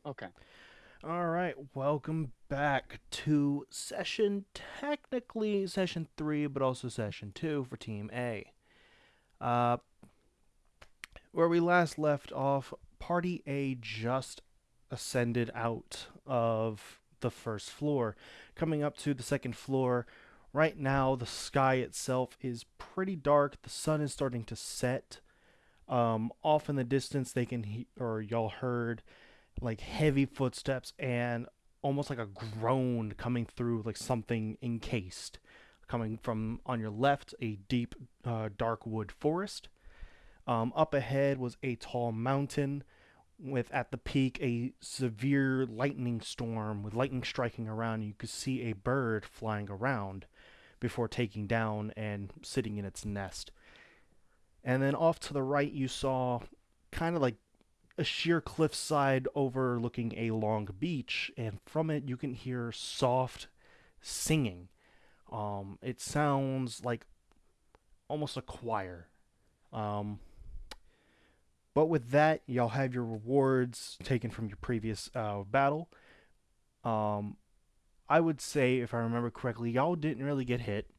Okay. All right, welcome back to technically session 3, but also session 2 for Team A. Uh, where we last left off, Party A just ascended out of the first floor, coming up to the second floor. Right now, the sky itself is pretty dark. The sun is starting to set. Off in the distance, or y'all heard like heavy footsteps and almost like a groan coming through, like something encased. Coming from on your left, a deep, dark wood forest. Up ahead was a tall mountain with at the peak a severe lightning storm with lightning striking around. You could see a bird flying around before taking down and sitting in its nest. And then off to the right, you saw kind of like a sheer cliffside overlooking a long beach, and from it you can hear soft singing. It sounds like almost a choir. Um, but with that, y'all have your rewards taken from your previous battle. Um, I would say, if I remember correctly, y'all didn't really get hit,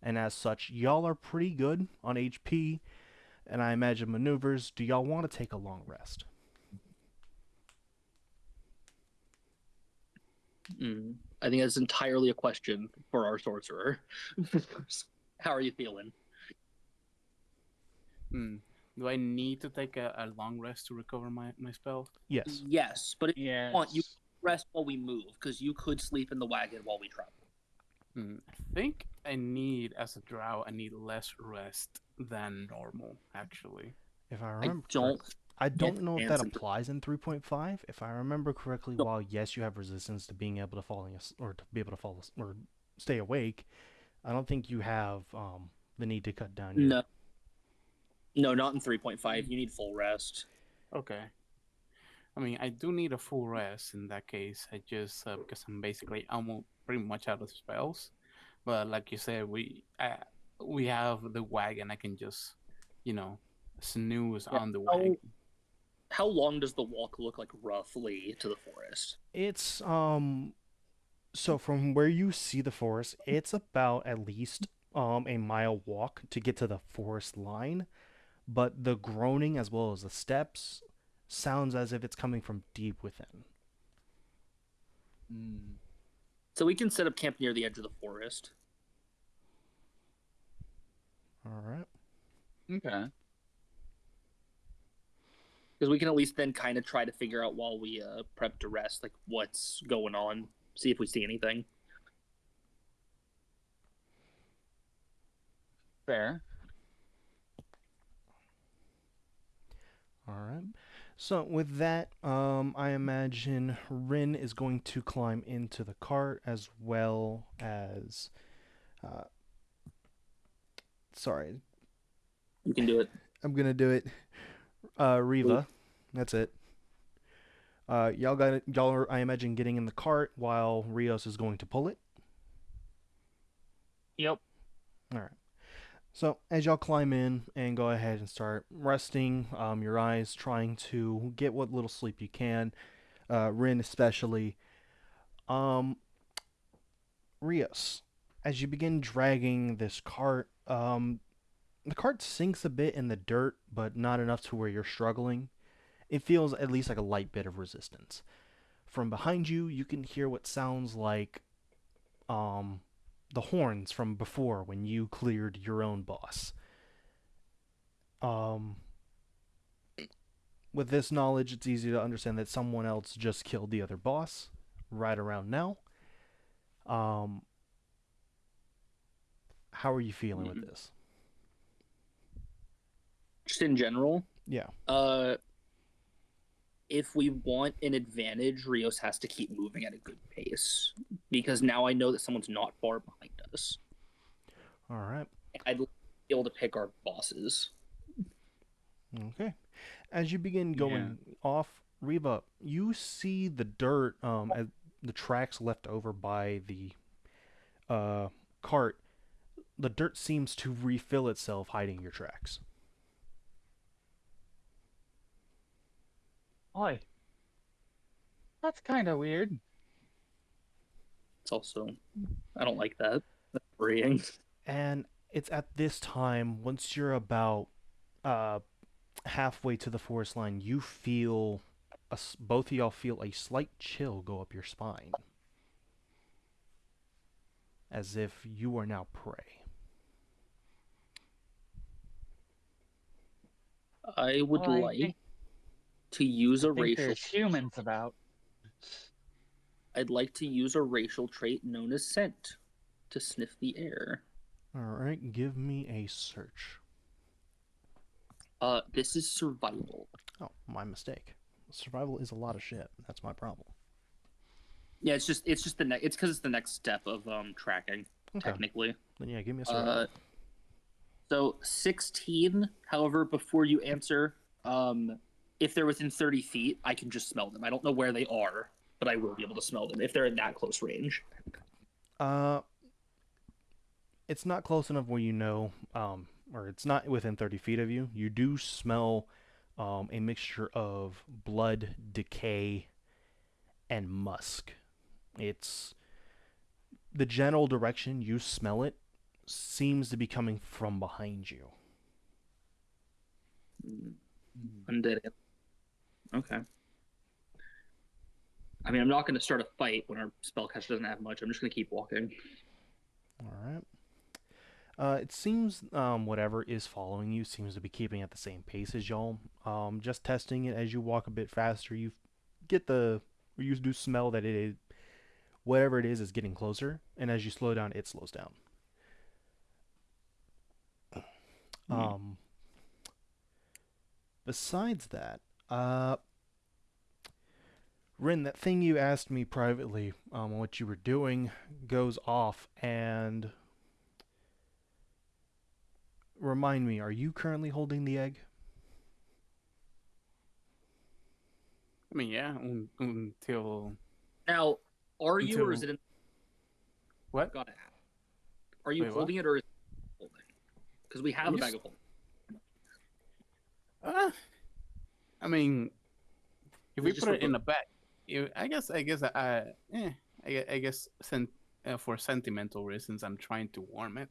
and as such, y'all are pretty good on HP. And I imagine maneuvers. Do y'all want to take a long rest? I think that's entirely a question for our sorcerer. How are you feeling? Hmm. Do I need to take a long rest to recover my spell? Yes. Yes, but if you want, you Yes. rest while we move because you could sleep in the wagon while we travel. I think as a drow, I need less rest than normal, actually. If I I remember don't correctly. I get don't know if that fancy. applies in 3.5. If I remember correctly, while yes, you have resistance to being able to or to be able to fall or stay awake, I don't think you have the need to cut down your. No, no, not in 3.5. You need full rest. Okay. I mean, I do need a full rest in that case. I just because I'm basically almost pretty much out of spells. But like you said, we have the wagon. I can just, you know, snooze Yeah. on the How wagon. how long does the walk look like roughly to the forest? It's so from where you see the forest, it's about at least a mile walk to get to the forest line, but the groaning as well as the steps sounds as if it's coming from deep within. Mm. So we can set up camp near the edge of the forest. All right. Okay. Because we can at least then kind of try to figure out while we prep to rest, like what's going on, see if we see anything. Fair. All right. So with that, I imagine Rin is going to climb into the cart as well as, uh, sorry, You can do it. I'm gonna do it. Riva, that's it. Y'all are, I imagine, getting in the cart while Rios is going to pull it. Yep. All right. So as y'all climb in and go ahead and start resting, your eyes, trying to get what little sleep you can. Rin especially. Um, Rios, as you begin dragging this cart, the cart sinks a bit in the dirt, but not enough to where you're struggling. It feels at least like a light bit of resistance. From behind you, you can hear what sounds like um, the horns from before when you cleared your own boss. Um, with this knowledge, it's easy to understand that someone else just killed the other boss right around now. Um, how are you feeling with Mm. this? Just in general, Yeah. uh, if we want an advantage, Rios has to keep moving at a good pace because now I know that someone's not far behind us. All right. I'd like to be able to pick our bosses. Okay. As you begin Yeah. going off, Reva, you see the dirt, as the tracks left over by the uh, cart. The dirt seems to refill itself, hiding your tracks. Hi. That's kind of weird. It's also, I don't like that. That's worrying. And it's at this time, once you're about uh, halfway to the forest line, you feel both of y'all feel a slight chill go up your spine, as if you are now prey. I would Well, I like think- to use a I think racial. there's humans about. I'd like to use a racial trait known as scent to sniff the air. All right, give me a search. This is survival. Oh, my mistake. Survival is a lot of shit. That's my problem. Yeah, it's just the next. It's because it's the next step of tracking. Okay. Technically. Then yeah, give me a survival. So 16. However, before you answer, if they're within 30 feet, I can just smell them. I don't know where they are, but I will be able to smell them if they're in that close range. It's not close enough where you know, or it's not within 30 feet of you. You do smell a mixture of blood, decay, and musk. It's the general direction you smell it seems to be coming from behind you. Undead. Okay. I mean, I'm not going to start a fight when our spellcaster doesn't have much. I'm just going to keep walking. All right. It seems whatever is following you seems to be keeping at the same pace as y'all. Just testing it as you walk a bit faster, you do smell that it is whatever it is getting closer, and as you slow down, it slows down. Besides that, Rin, that thing you asked me privately what you were doing goes off, and remind me, are you currently holding the egg? I mean, yeah, until Now, are you or is Until- it in... what? Gotta ask. Are you Wait, what? holding it or is it holding? Because we have a Yes. bag of holding. I mean, if we Just put it for in the back, I guess, for sentimental reasons, I'm trying to warm it,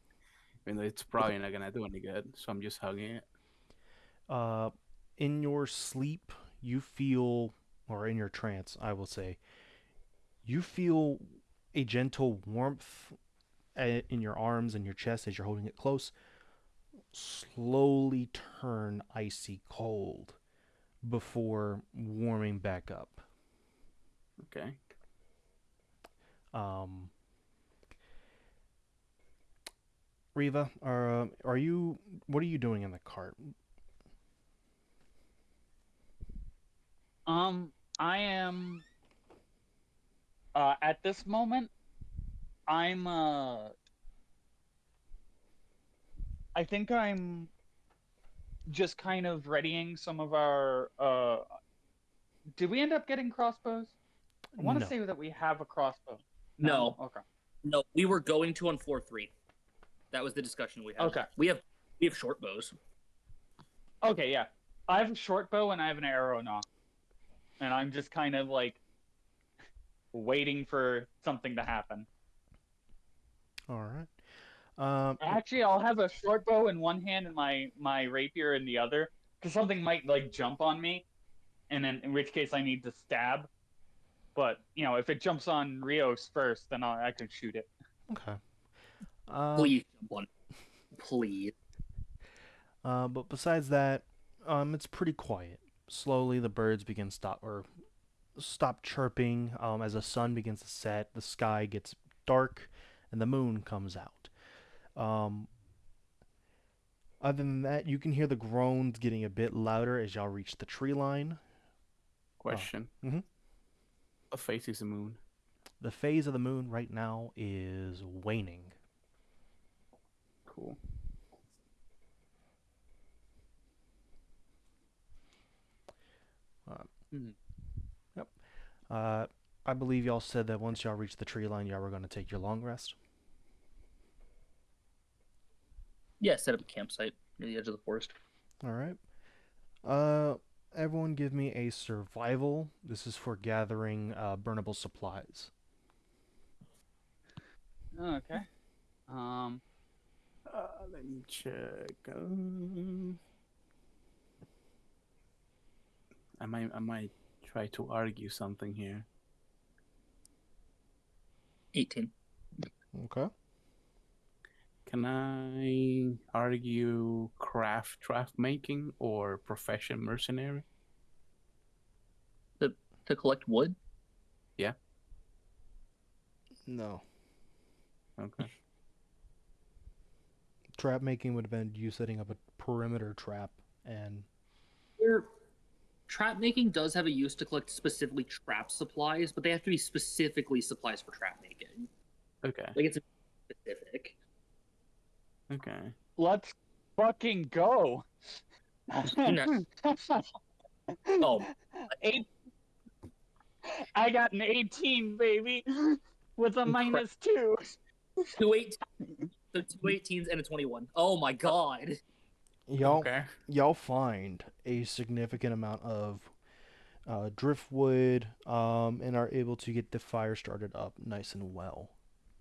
even though it's probably not gonna do any good. So I'm just hugging it. In your sleep, you feel, or in your trance, I will say, you feel a gentle warmth in your arms and your chest as you're holding it close slowly turn icy cold before warming back up. Okay. Riva, what are you doing in the cart? I am. At this moment, I'm. I think I'm just kind of readying some of our. Did we end up getting crossbows? I want to No. say that we have a crossbow. No. Okay. No, we were going to on floor 3. That was the discussion we had. Okay. We have short bows. Okay, yeah. I have a short bow and I have an arrow knock. And I'm just kind of like waiting for something to happen. All right. Actually, I'll have a short bow in one hand and my rapier in the other, because something might like jump on me, and then in which case I need to stab. But if it jumps on Rios first, then I can shoot it. Okay. Please jump on. Please. But besides that, it's pretty quiet. Slowly, the birds begin stop chirping. As the sun begins to set, the sky gets dark, and the moon comes out. Other than that, you can hear the groans getting a bit louder as y'all reach the tree line. Question. Mhm. What phase is the moon? The phase of the moon right now is waning. Cool. Yep. I believe y'all said that once y'all reach the tree line, y'all were going to take your long rest. Yeah, set up a campsite near the edge of the forest. All right. everyone give me a survival. This is for gathering burnable supplies. Okay. Let me check. I might try to argue something here. 18. Okay. Can I argue craft making or profession mercenary? To collect wood? No. Okay. Trap making would have been you setting up a perimeter trap and Trap making does have a use to collect specifically trap supplies, but they have to be specifically supplies for trap making. Okay. Like it's specific. Okay. Let's fucking go. Oh, Eight. I got an 18, baby, with a -2. 218. So 2 18s and a 21. Oh my god. y'all find a significant amount of driftwood and are able to get the fire started up nice and well.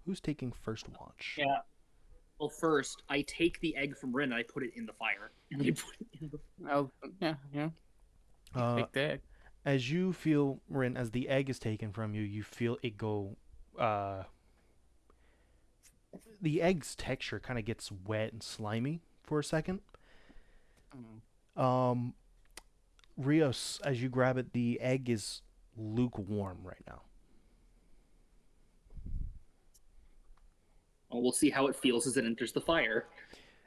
Who's taking first watch? Yeah. Well, first, I take the egg from Rin and I put it in the fire. And I put it in the Yeah. Uh, Take that. as you feel, Rin, as the egg is taken from you, you feel it go. The egg's texture kind of gets wet and slimy for a second. Rios, as you grab it, the egg is lukewarm right now. Well, we'll see how it feels as it enters the fire.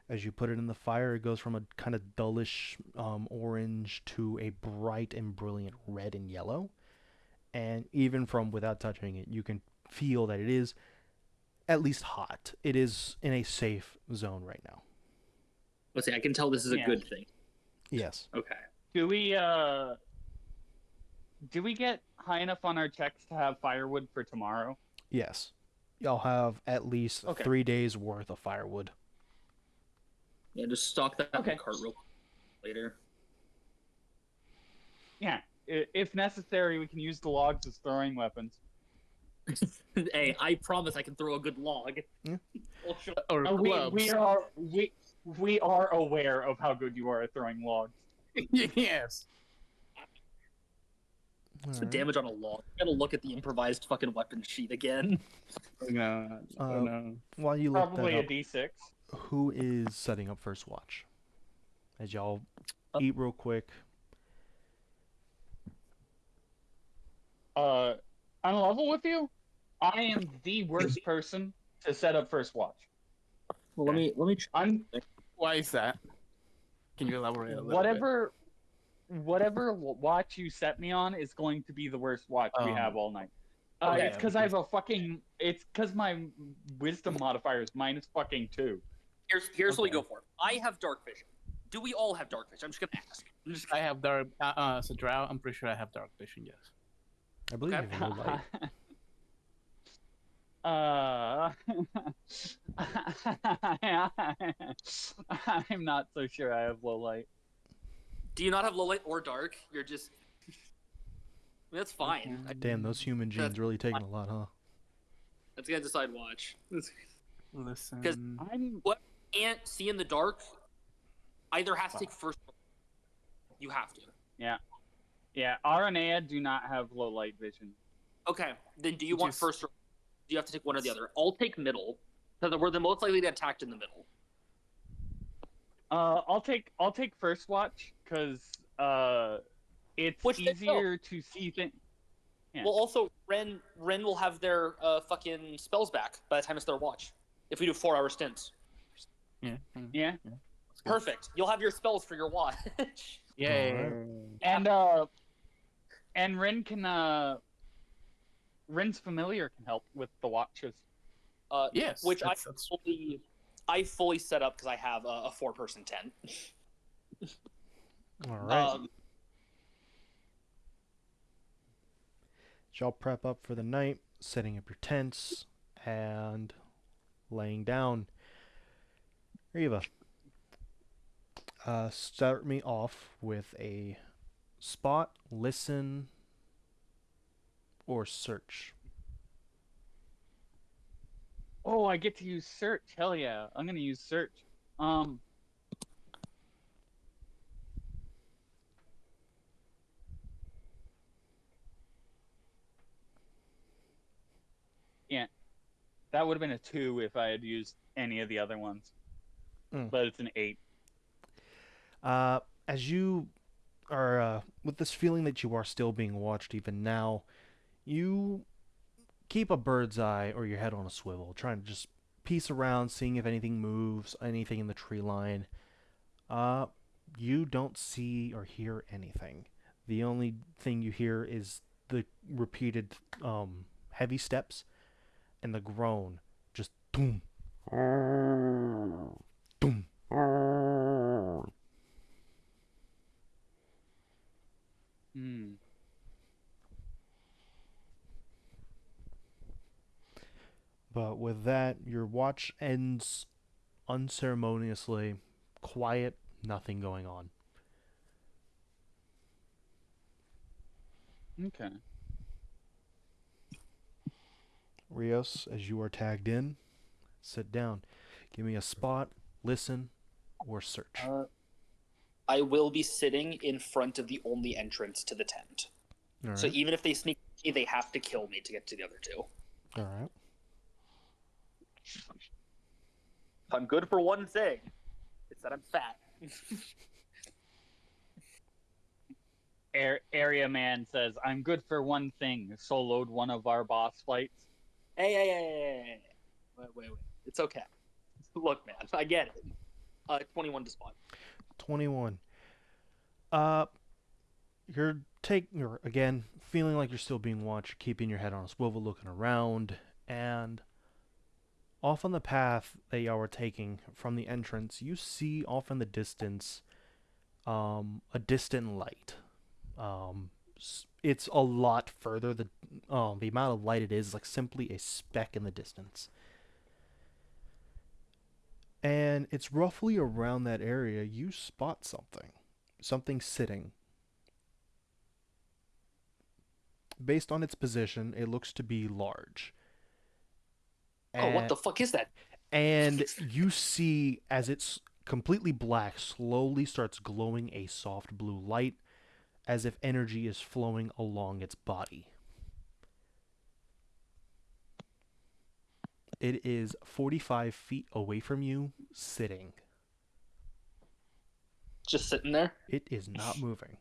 As you put it in the fire, it goes from a kind of dullish orange to a bright and brilliant red and yellow. And even from without touching it, you can feel that it is at least hot. It is in a safe zone right now. Let's see, I can tell this is a Yeah. good thing. Yes. Okay. Do we get high enough on our checks to have firewood for tomorrow? Yes. Y'all have at least Okay. 3 days worth of firewood. Yeah, just stock that in Okay. the cart real quick later. Yeah. If necessary, we can use the logs as throwing weapons. Hey, I promise I can throw a good log. Yeah. Well, sure. Or clubs. We are aware of how good you are at throwing logs. Yes. So damage on a log. I gotta look at the improvised fucking weapon sheet again. No. No. While you look Probably that a up, D6. who is setting up first watch? As y'all eat real quick. On a level with you, I am the worst person to set up first watch. Well, let me I'm Why is that? Can you elaborate a little bit? whatever watch you set me on is going to be the worst watch we have all night. Okay. It's because I have a fucking. It's because my wisdom modifier is -2. Here's what we go for. I have dark vision. Do we all have dark vision? I'm just gonna ask. I have dark. So Drow, I'm pretty sure I have dark vision. Yes. I believe Okay. you have low light. I'm not so sure I have low light. Do you not have low light or dark? You're just. That's fine. Damn, those human genes really taking a lot, huh? That's gonna decide watch. Listen. I'm What can't see in the dark either has to take first. You have to. yeah. Aranea do not have low light vision. Okay, then do you want Just- first or do you have to take one or the other? I'll take middle, because we're the most likely to attack in the middle. I'll take first watch because it's Which they easier to see things. Yeah. Well, also Ren will have their fucking spells back by the time it's their watch. If we do 4-hour stints, Yeah. Yeah, perfect. You'll have your spells for your watch. Yeah. and Ren can Ren's familiar can help with the watches. Yes. Which that's- I fully set up because I have a 4-person tent. All right. Um, Y'all prep up for the night, setting up your tents, and laying down. Riva, start me off with a spot, listen, or search. Oh, I get to use search. Hell yeah. I'm gonna use search. Um yeah, that would have been a 2 if I had used any of the other ones. Mm. But it's an 8. As you are with this feeling that you are still being watched even now, you keep a bird's eye or your head on a swivel, trying to just piece around, seeing if anything moves, anything in the tree line. Uh, you don't see or hear anything. The only thing you hear is the repeated heavy steps and the groan, just doom, doom. Hmm. But with that, your watch ends unceremoniously, quiet, nothing going on. Okay. Rios, as you are tagged in, sit down. Give me a spot, listen, or search. I will be sitting in front of the only entrance to the tent. All right. So even if they sneak me, they have to kill me to get to the other two. All right. I'm good for one thing. It's that I'm fat. Area man says, "I'm good for one thing." Soloed one of our boss fights. Hey. Wait. It's okay. Look, man, I get it. 21 to spawn. 21. You're again feeling like you're still being watched, keeping your head on a swivel, looking around, and off on the path that y'all were taking from the entrance, you see off in the distance, a distant light. It's a lot further. The amount of light it is like simply a speck in the distance. And it's roughly around that area you spot something sitting. Based on its position, it looks to be large. Oh, what the fuck is that? And you see, as it's completely black, slowly starts glowing a soft blue light, as if energy is flowing along its body. It is 45 feet away from you, sitting. Just sitting there? It is not moving.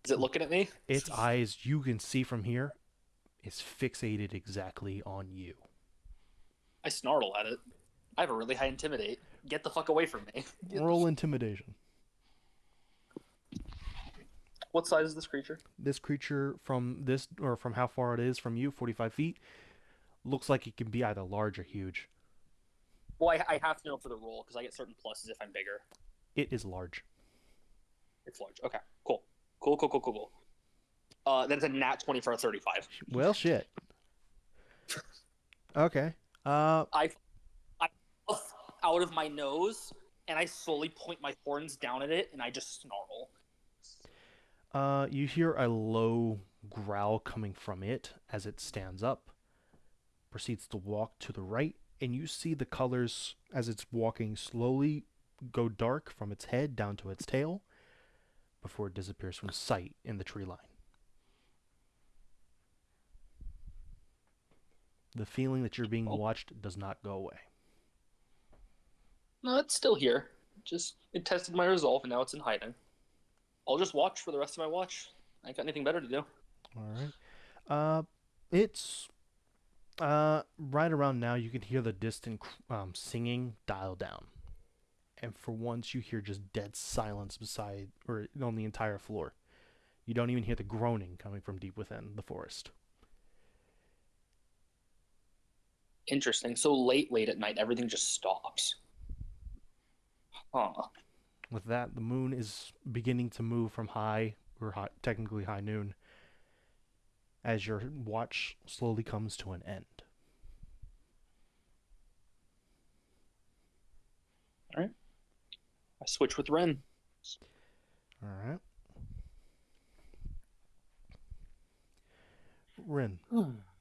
Is it looking at me? Its eyes, you can see from here, is fixated exactly on you. I snarl at it. I have a really high intimidate. Get the fuck away from me. Roll intimidation. What size is this creature? This creature from how far it is from you, 45 feet, looks like it can be either large or huge. Well, I have to know for the roll because I get certain pluses if I'm bigger. It is large. It's large. Okay, cool. Then it's a nat 20 for a 35. Well, shit. Okay. I puff out of my nose and I slowly point my horns down at it and I just snarl. You hear a low growl coming from it as it stands up, proceeds to walk to the right, and you see the colors as it's walking slowly go dark from its head down to its tail before it disappears from sight in the tree line. The feeling that you're being watched does not go away. No, it's still here. It tested my resolve and now it's in hiding. I'll just watch for the rest of my watch. I ain't got anything better to do. All right. It's right around now. You can hear the distant singing dial down, and for once you hear just dead silence beside or on the entire floor. You don't even hear the groaning coming from deep within the forest. Interesting. So late at night, everything just stops. Huh. With that, the moon is beginning to move from technically high noon, as your watch slowly comes to an end. All right. I switch with Ren. All right. Rin,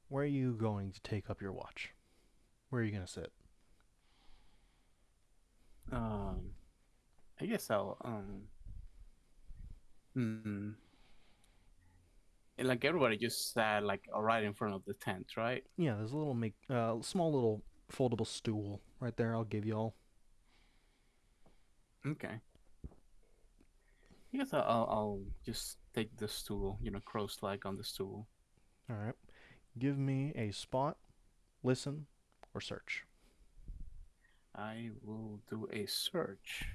where are you going to take up your watch? Where are you going to sit? I guess I'll hmm. And like everybody just sat like right in front of the tent, right? Yeah, there's a little small little foldable stool right there. I'll give y'all. Okay. I guess I'll just take the stool, cross leg on the stool. All right. Give me a spot, listen, or search. I will do a search.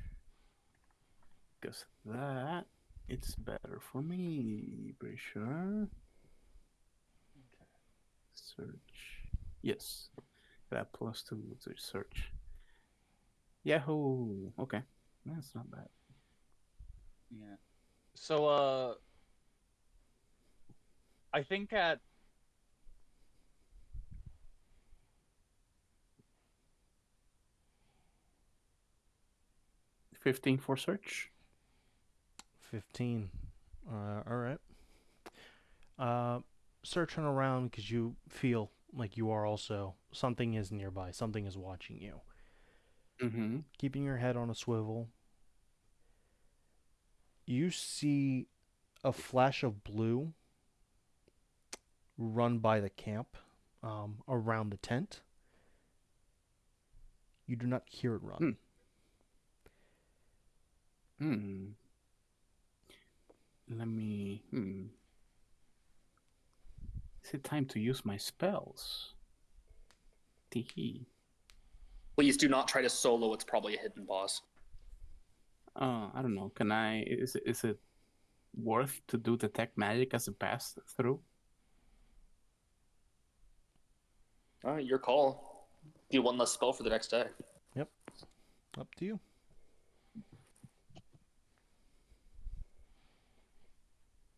Because that it's better for me, pretty sure. Okay. Search. Yes. That +2 to search. Yahoo! Okay. That's not bad. Yeah. So I think at 15 for search. 15. All right. Searching around because you feel like you are also something is nearby. Something is watching you. Mm-hmm. Keeping your head on a swivel. You see a flash of blue run by the camp, around the tent. You do not hear it run. Let me. Is it time to use my spells? Teehee. Please do not try to solo. It's probably a hidden boss. I don't know. Can I? Is it worth to do detect magic as a pass through? All right, your call. Do one less spell for the next day. Yep. Up to you.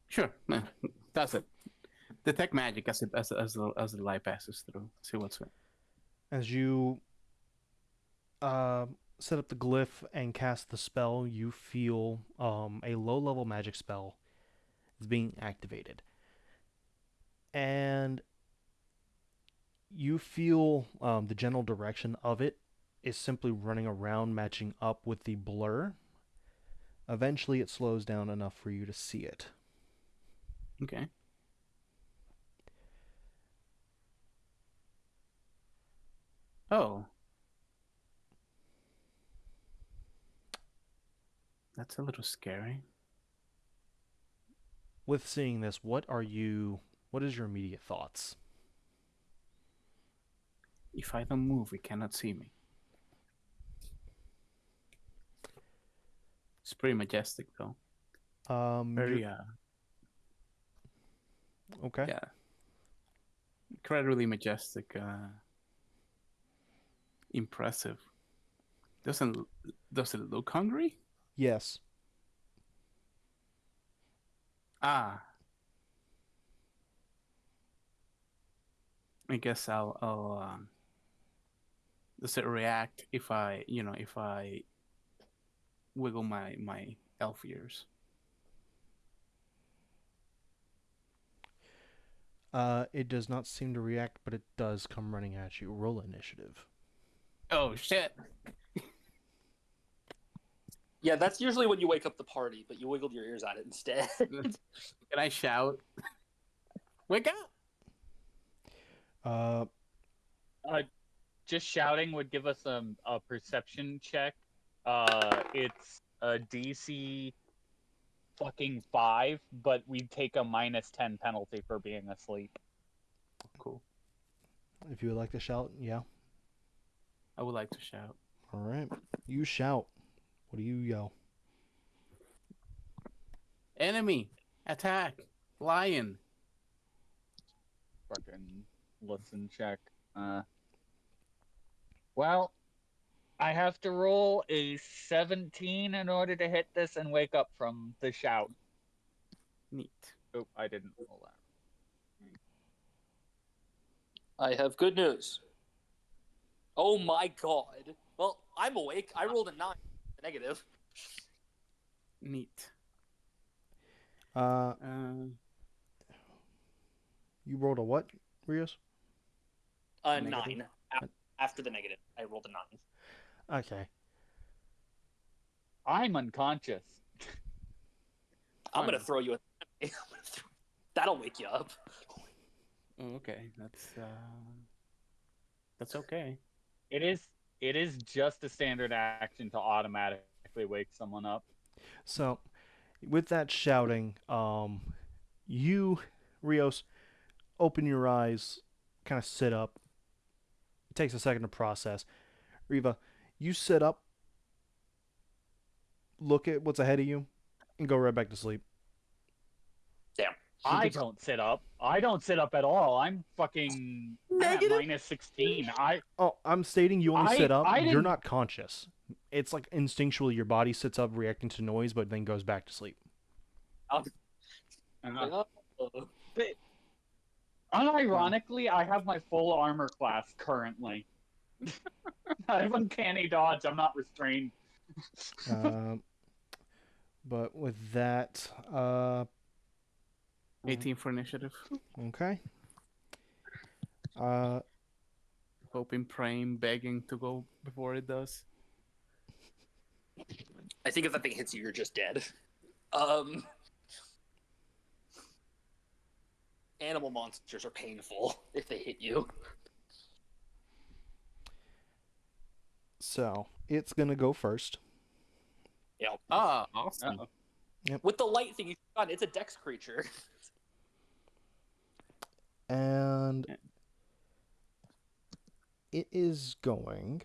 Sure. That's it. Detect magic as the light passes through. See what's it. As you set up the glyph and cast the spell, you feel a low-level magic spell is being activated. And you feel the general direction of it is simply running around, matching up with the blur. Eventually, it slows down enough for you to see it. Okay. Oh. That's a little scary. With seeing this, what is your immediate thoughts? If I don't move, it cannot see me. It's pretty majestic, though. Very, okay. Yeah. Incredibly majestic. Impressive. Does it look hungry? Yes. I guess I'll does it react if I wiggle my elf ears? It does not seem to react, but it does come running at you. Roll initiative. Oh shit. Yeah, that's usually when you wake up the party, but you wiggled your ears at it instead. Can I shout? Wake up! just shouting would give us a perception check. It's a DC fucking 5, but we take a -10 penalty for being asleep. Cool. If you would like to shout, yeah. I would like to shout. All right. You shout. What do you yell? Enemy! Attack! Lion! Fucking listen check. Well, I have to roll a 17 in order to hit this and wake up from the shout. Neat. Oh, I didn't roll that. I have good news. Oh my god. Well, I'm awake. I rolled a 9. Negative. Neat. You rolled a what, Rios? Negative. 9. After the negative, I rolled a 9. Okay. I'm unconscious. I'm gonna throw you. That'll wake you up. Oh, okay, that's okay. It is just a standard action to automatically wake someone up. So, with that shouting, you, Rios, open your eyes, kind of sit up. It takes a second to process. Riva, you sit up, look at what's ahead of you, and go right back to sleep. Damn. I don't sit up. I don't sit up at all. I'm fucking at Negative? -16. Oh, I'm stating you only I- sit up. I You're didn't- not conscious. It's like instinctually your body sits up reacting to noise, but then goes back to sleep. Unironically, I have my full armor class currently. I have uncanny dodge. I'm not restrained. But with that, 18 for initiative. okay. Hoping, praying, begging to go before it does. I think if that thing hits you, you're just dead. Animal monsters are painful if they hit you. So it's gonna go first. Yeah. Ah, awesome. With the light thing you got, it's a dex creature. And it is going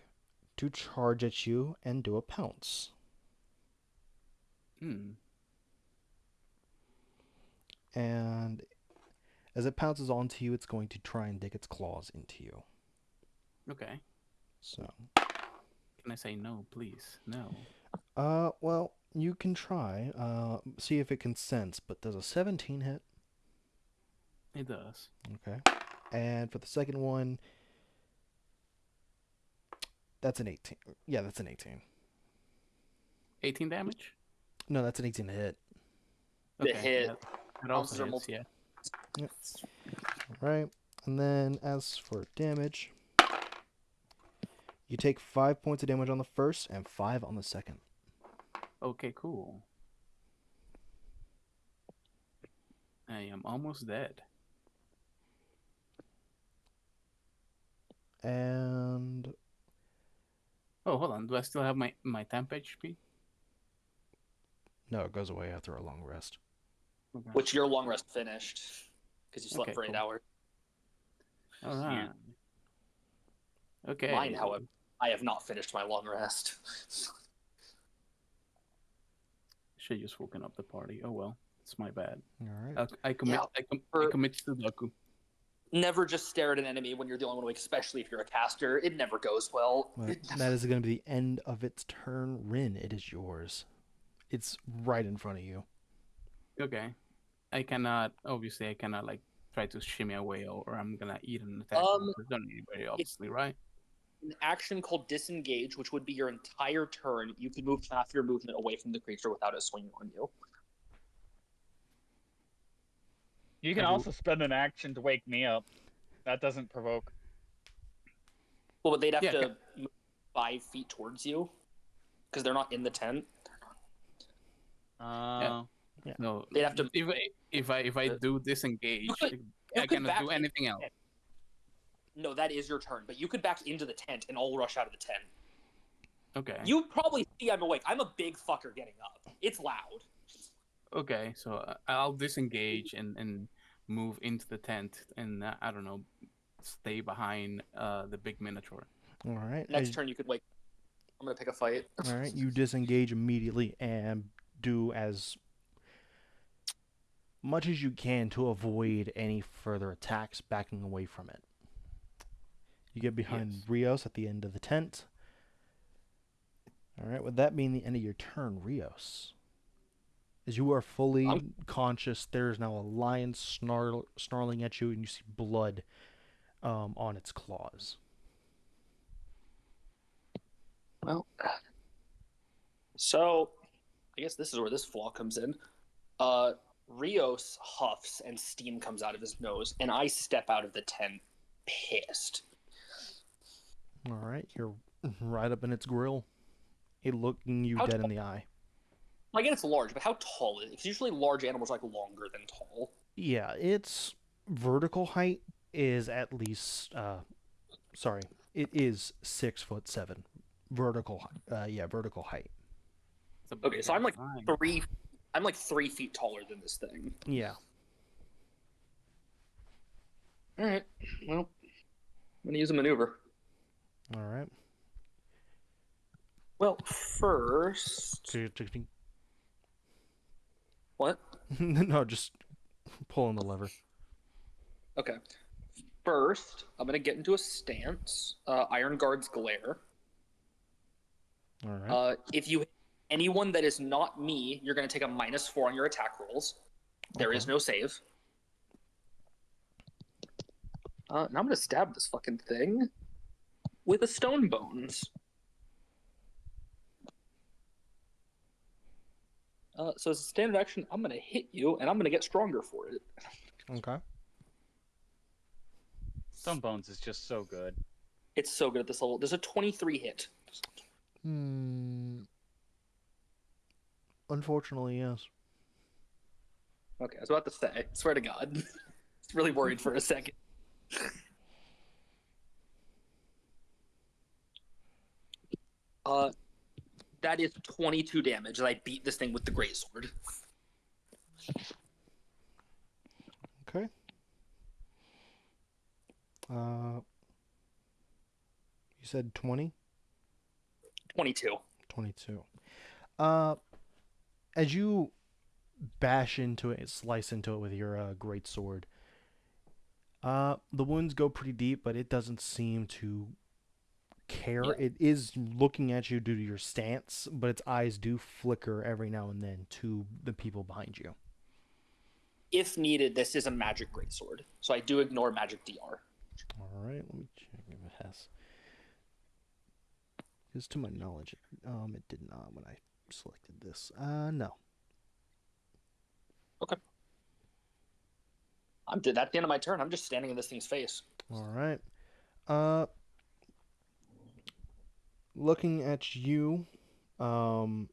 to charge at you and do a pounce. And as it pounces onto you, it's going to try and dig its claws into you. Okay. So, Can I say no, please? No. well, you can try. See if it can sense, but does a 17 hit? It does. Okay. And for the second one, that's an 18. Yeah, that's an 18. 18 damage? No, that's an 18 to hit. The hit. That also hits, yeah. Right. And then as for damage, you take 5 points of damage on the first and 5 on the second. Okay, cool. I am almost dead. And Oh, hold on. Do I still have my temp HP? no, it goes away after a long rest. Okay. Which your long rest finished. Because you slept Okay, for 8 cool. hours. All right. Okay. Mine, however, I have not finished my long rest. Should just woken up the party. Oh well, it's my bad. All right. I commit. Yeah, I commit to Sudoku. Never just stare at an enemy when you're the only one awake, especially if you're a caster. It never goes well. Well, that is going to be the end of its turn. Rin, it is yours. It's right in front of you. Okay. I cannot like try to shimmy away or I'm gonna eat an attack. There's not anybody, obviously, right? An action called disengage, which would be your entire turn. You can move half your movement away from the creature without it swinging on you. You can also spend an action to wake me up. That doesn't provoke. Well, but they'd have Yeah, to move 5 feet towards you because they're not in the tent. Yeah. No, They'd have to. if I do disengage, You could I cannot back do anything else. No, that is your turn, but you could back into the tent and I'll rush out of the tent. Okay. You probably see I'm awake. I'm a big fucker getting up. It's loud. Okay, so I'll disengage and move into the tent and I don't know, stay behind the big minotaur. All right. Next turn, you could wake. I'm gonna pick a fight. All right. You disengage immediately and do as much as you can to avoid any further attacks, backing away from it. You get behind Yes. Rios at the end of the tent. All right. With that being the end of your turn, Rios, as you are fully conscious, there is now a lion snarling at you, and you see blood on its claws. Well, so I guess this is where this flaw comes in. Rios huffs and steam comes out of his nose, and I step out of the tent pissed. All right, you're right up in its grill. It looking you How dead in tall- the eye. I get it's large, but how tall is it? Because usually large animals are like longer than tall. Yeah, its vertical height is at least sorry, it is 6'7". Vertical vertical height. It's a Okay, so I'm like big sign. I'm like 3 feet taller than this thing. Yeah. All right, well, I'm gonna use a maneuver. All right. Well, first, what? No, just pulling the lever. Okay. First, I'm gonna get into a stance. Iron Guard's glare. All right. If you hit anyone that is not me, you're gonna take a -4 on your attack rolls. There is Okay. no save. Now I'm gonna stab this fucking thing with a stone bones. So as a standard action, I'm gonna hit you, and I'm gonna get stronger for it. Okay. Stone Bones is just so good. It's so good at this level. There's a 23 hit. Unfortunately, yes. Okay, I was about to say. Swear to God, was really worried for a second. That is 22 damage, and I beat this thing with the greatsword. Okay. You said 20? 22. 22. As you bash into it, slice into it with your great sword, the wounds go pretty deep, but it doesn't seem to care. Yeah. It is looking at you due to your stance, but its eyes do flicker every now and then to the people behind you. If needed, this is a magic greatsword, so I do ignore magic DR. All right, let me check if it has. Because to my knowledge, it did not when I selected this. No. That's the end of my turn. I'm just standing in this thing's face. All right. Looking at you, Does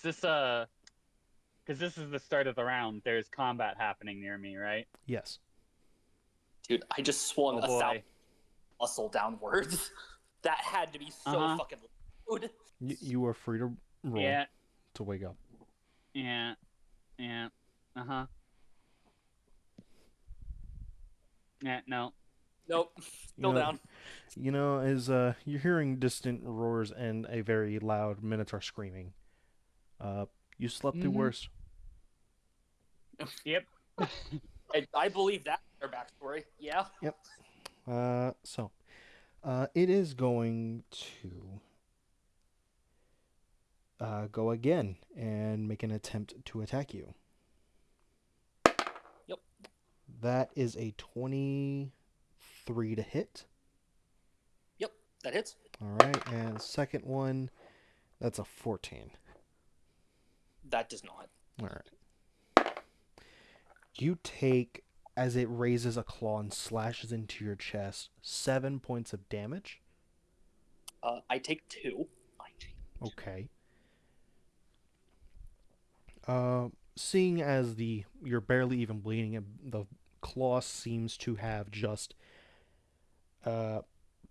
this because this is the start of the round, there's combat happening near me, right? yes. Dude, I just swung Oh a boy. thousand muscle downwards. That had to be so Uh-huh. fucking loud. You are free to roll Yeah, to wake up. yeah, uh-huh. Yeah, no. Nope, still know- down. You know, as you're hearing distant roars and a very loud minotaur screaming. You slept through Mhm. worse. Yep. I believe that's their backstory. Yeah. So, it is going to go again and make an attempt to attack you. Yep. That is a 23 to hit. Yep, that hits. All right, and the second one, that's a 14. That does not. All right. You take, as it raises a claw and slashes into your chest, 7 points of damage. I take 2. Okay. Seeing as you're barely even bleeding, and the claw seems to have just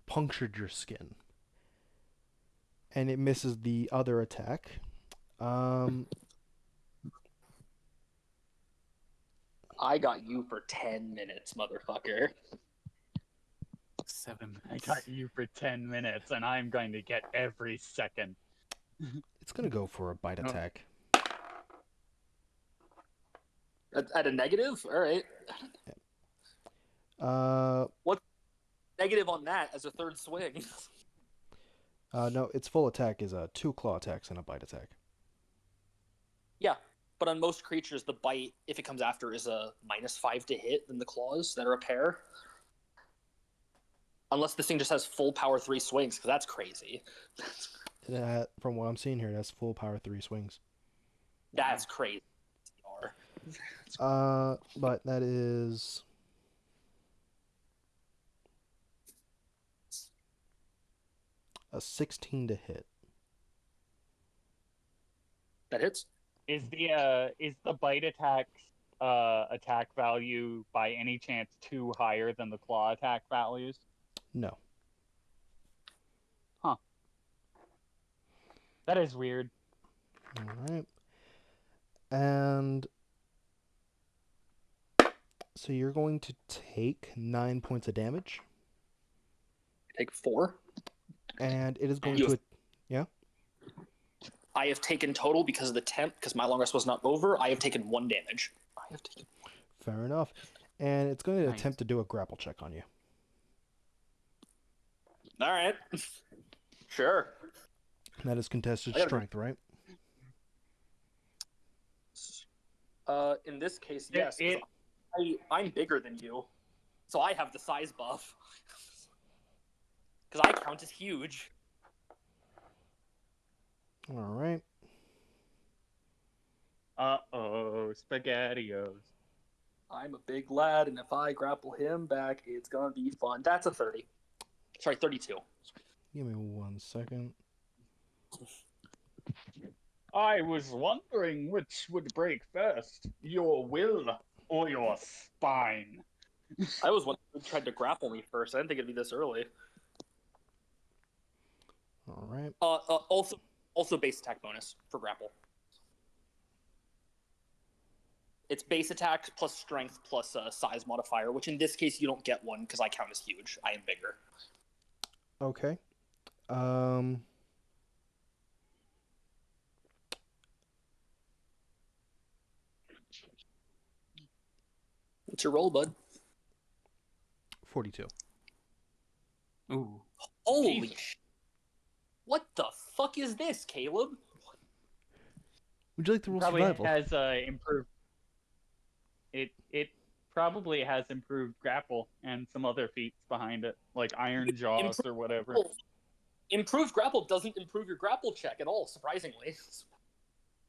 punctured your skin, and it misses the other attack. I got you for 10 minutes, motherfucker. 7 I minutes. got you for 10 minutes, and I'm going to get every second. It's gonna go for a bite Oh. attack. At a negative? All right. Negative on that as a third swing. No, its full attack is 2 claw attacks and a bite attack. Yeah, but on most creatures, the bite, if it comes after, is a -5 to hit than the claws that are a pair. Unless this thing just has full power 3 swings, because that's crazy. From what I'm seeing here, that's full power 3 swings. That's crazy. But that is a 16 to hit. That hits. Is the bite attack's attack value by any chance too higher than the claw attack values? No. That is weird. All right. And so you're going to take 9 points of damage, Take 4. and it is going You to. have- Yeah. I have taken total because of the temp, because my long rest was not over. I have taken 1 damage. I have taken. Fair enough. And it's going to Nice. attempt to do a grapple check on you. All right. Sure. That is contested I gotta- strength, right? In this case, yes. 'Cause I'm bigger than you, so I have the size buff. Because I count as huge. All right. Spaghettios. I'm a big lad, and if I grapple him back, it's gonna be fun. That's a 30. Sorry, 32. Give me 1 second. I was wondering which would break first, your will or your spine. I was one who tried to grapple me first. I didn't think it'd be this early. All right. Also base attack bonus for grapple. It's base attack plus strength plus size modifier, which in this case you don't get one because I count as huge. I am bigger. Okay. What's your roll, bud? 42. Ooh. Holy Jesus. sh! What the fuck is this, Caleb? Would you like to roll Probably survival? has improved. It probably has improved grapple and some other feats behind it, like Iron Jaws or whatever. Improved grapple doesn't improve your grapple check at all, surprisingly.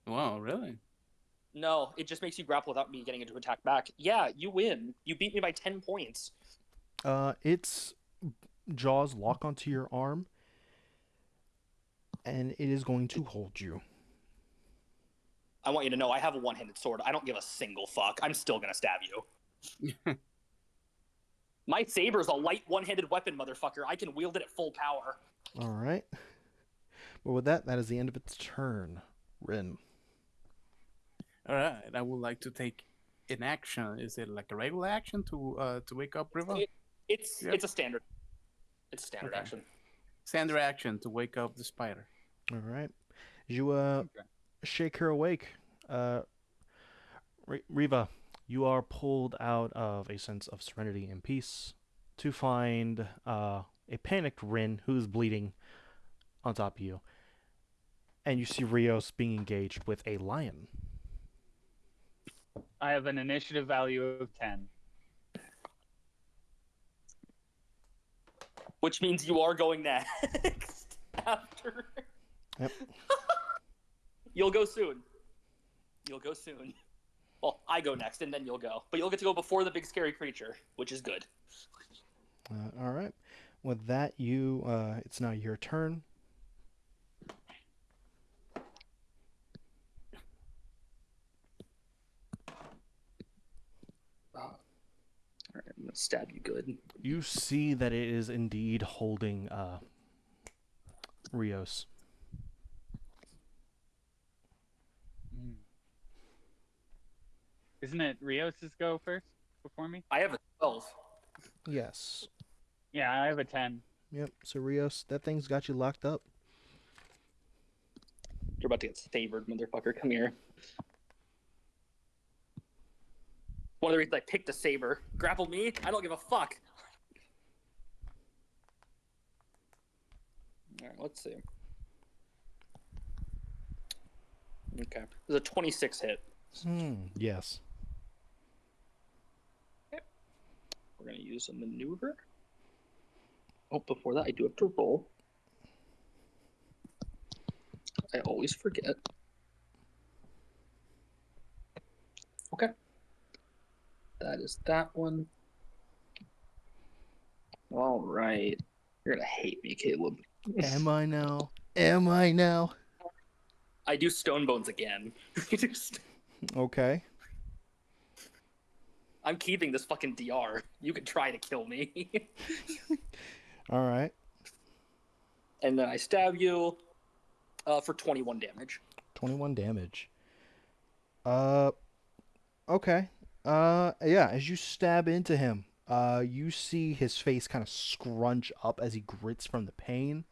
Wow, really? No, it just makes you grapple without me getting into attack back. Yeah, you win. You beat me by 10 points. Its jaws lock onto your arm, and it is going to hold you. I want you to know I have a one-handed sword. I don't give a single fuck. I'm still gonna stab you. My saber's a light one-handed weapon, motherfucker. I can wield it at full power. All right. But with that, that is the end of its turn. Rin. All right, I would like to take an action. Is it like a regular action to wake up Riva? It's Yeah. it's a standard. It's a standard Okay. action. Standard action to wake up the spider. All right. You Okay. shake her awake. Riva, you are pulled out of a sense of serenity and peace to find a panicked Rin who is bleeding on top of you. And you see Rios being engaged with a lion. I have an initiative value of 10. Which means you are going next after. Yep. You'll go soon. You'll go soon. Well, I go next, and then you'll go. But you'll get to go before the big scary creature, which is good. All right. With that, it's now your turn. All right, I'm gonna stab you good. You see that it is indeed holding Rios. Isn't it Rios's go first before me? I have a 12. Yes. Yeah, I have a 10. Yep. So Rios, that thing's got you locked up. You're about to get sabered, motherfucker. Come here. One of the reasons I picked a saber. Grapple me? I don't give a fuck. Alright, let's see. Okay. There's a 26 hit. Yes. We're going to use a maneuver. Oh, before that, I do have to roll. I always forget. Okay. That is that one. All right. You're gonna hate me, Caleb. Am I now? Am I now? I do Stone Bones again. Okay. I'm keeping this fucking DR. You can try to kill me. All right. And then I stab you for 21 damage. 21 damage. Okay. Yeah, as you stab into him, you see his face kind of scrunch up as he grits from the pain.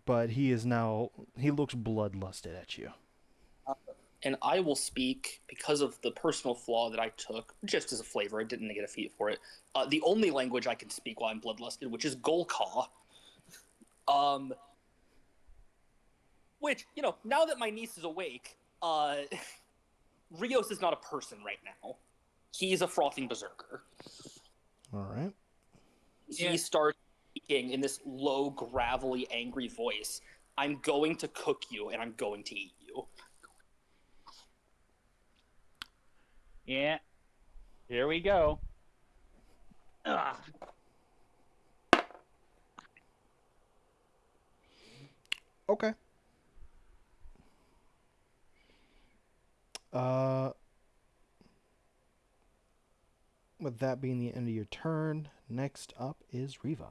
But he looks bloodlusted at you. And I will speak, because of the personal flaw that I took, just as a flavor, I didn't get a feat for it, the only language I can speak while I'm bloodlusted, which is Golcaw. Which, now that my niece is awake, Rios is not a person right now. He's a frothing berserker. All right. He starts speaking in this low, gravelly, angry voice. I'm going to cook you, and I'm going to eat you. Yeah. Here we go. Ugh. Okay. With that being the end of your turn, next up is Riva.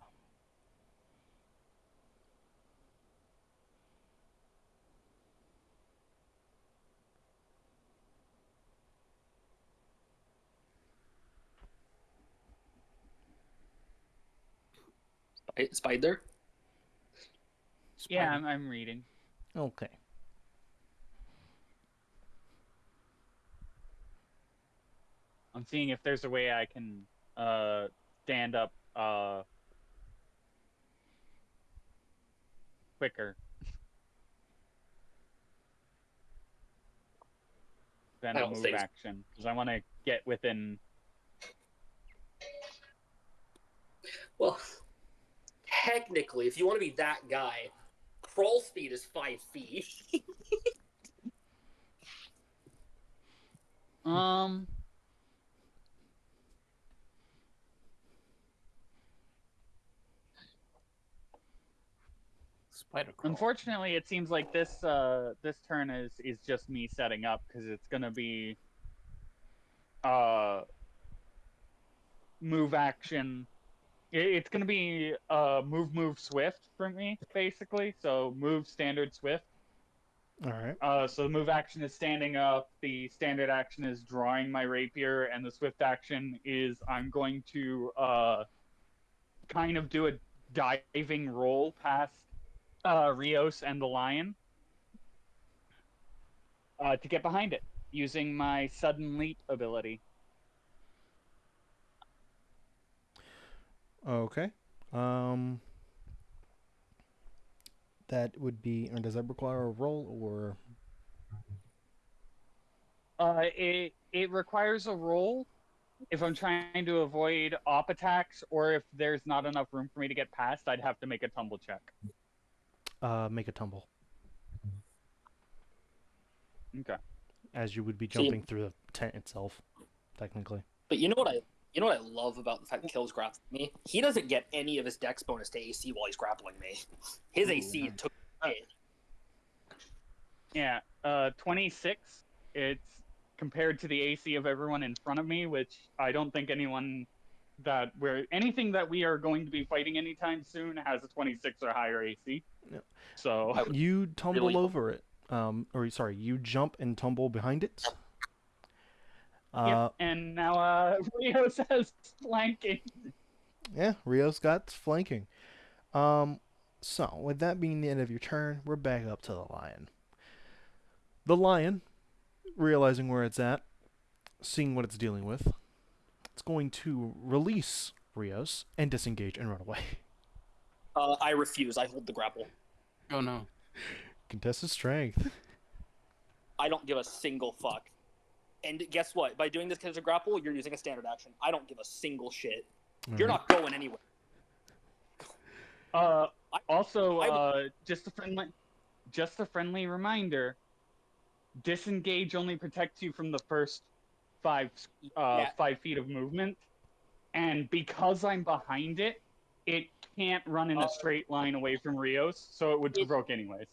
Spider? Yeah, I'm reading. Okay. I'm seeing if there's a way I can stand up quicker than I a don't move think- action, because I want to get within. Well, technically, if you want to be that guy, crawl speed is 5 feet. Spider crawl. Unfortunately, it seems like this turn is just me setting up, because it's gonna be move action. It's gonna be move swift for me, basically. So move standard swift. All right. So the move action is standing up. The standard action is drawing my rapier, and the swift action is I'm going to kind of do a diving roll past Rios and the lion to get behind it using my sudden leap ability. Okay. That would be, or does that require a roll or? It requires a roll if I'm trying to avoid op attacks, or if there's not enough room for me to get past, I'd have to make a tumble check. Make a tumble. Okay. As you would be jumping through the tent itself, technically. But you know what I love about the fact that Caleb's grappling me? He doesn't get any of his dex bonus to AC while he's grappling me. His AC took a hit. Yeah, 26. It's compared to the AC of everyone in front of me, which I don't think anything that we are going to be fighting anytime soon has a 26 or higher AC. Yeah. So You tumble really over it. You jump and tumble behind it. yep. And now Rio says flanking. Yeah, Rio's got flanking. So, with that being the end of your turn, we're back up to the lion. The lion, realizing where it's at, seeing what it's dealing with, it's going to release Rios and disengage and run away. I refuse. I hold the grapple. Oh no. Contested strength. I don't give a single fuck. And guess what? By doing this because of grapple, you're using a standard action. I don't give a single shit. You're not going anywhere. Also, just a friendly reminder. Disengage only protects you from the first Yeah. 5 feet of movement, and because I'm behind it, it can't run in a straight line away from Rios, so it would provoke anyways.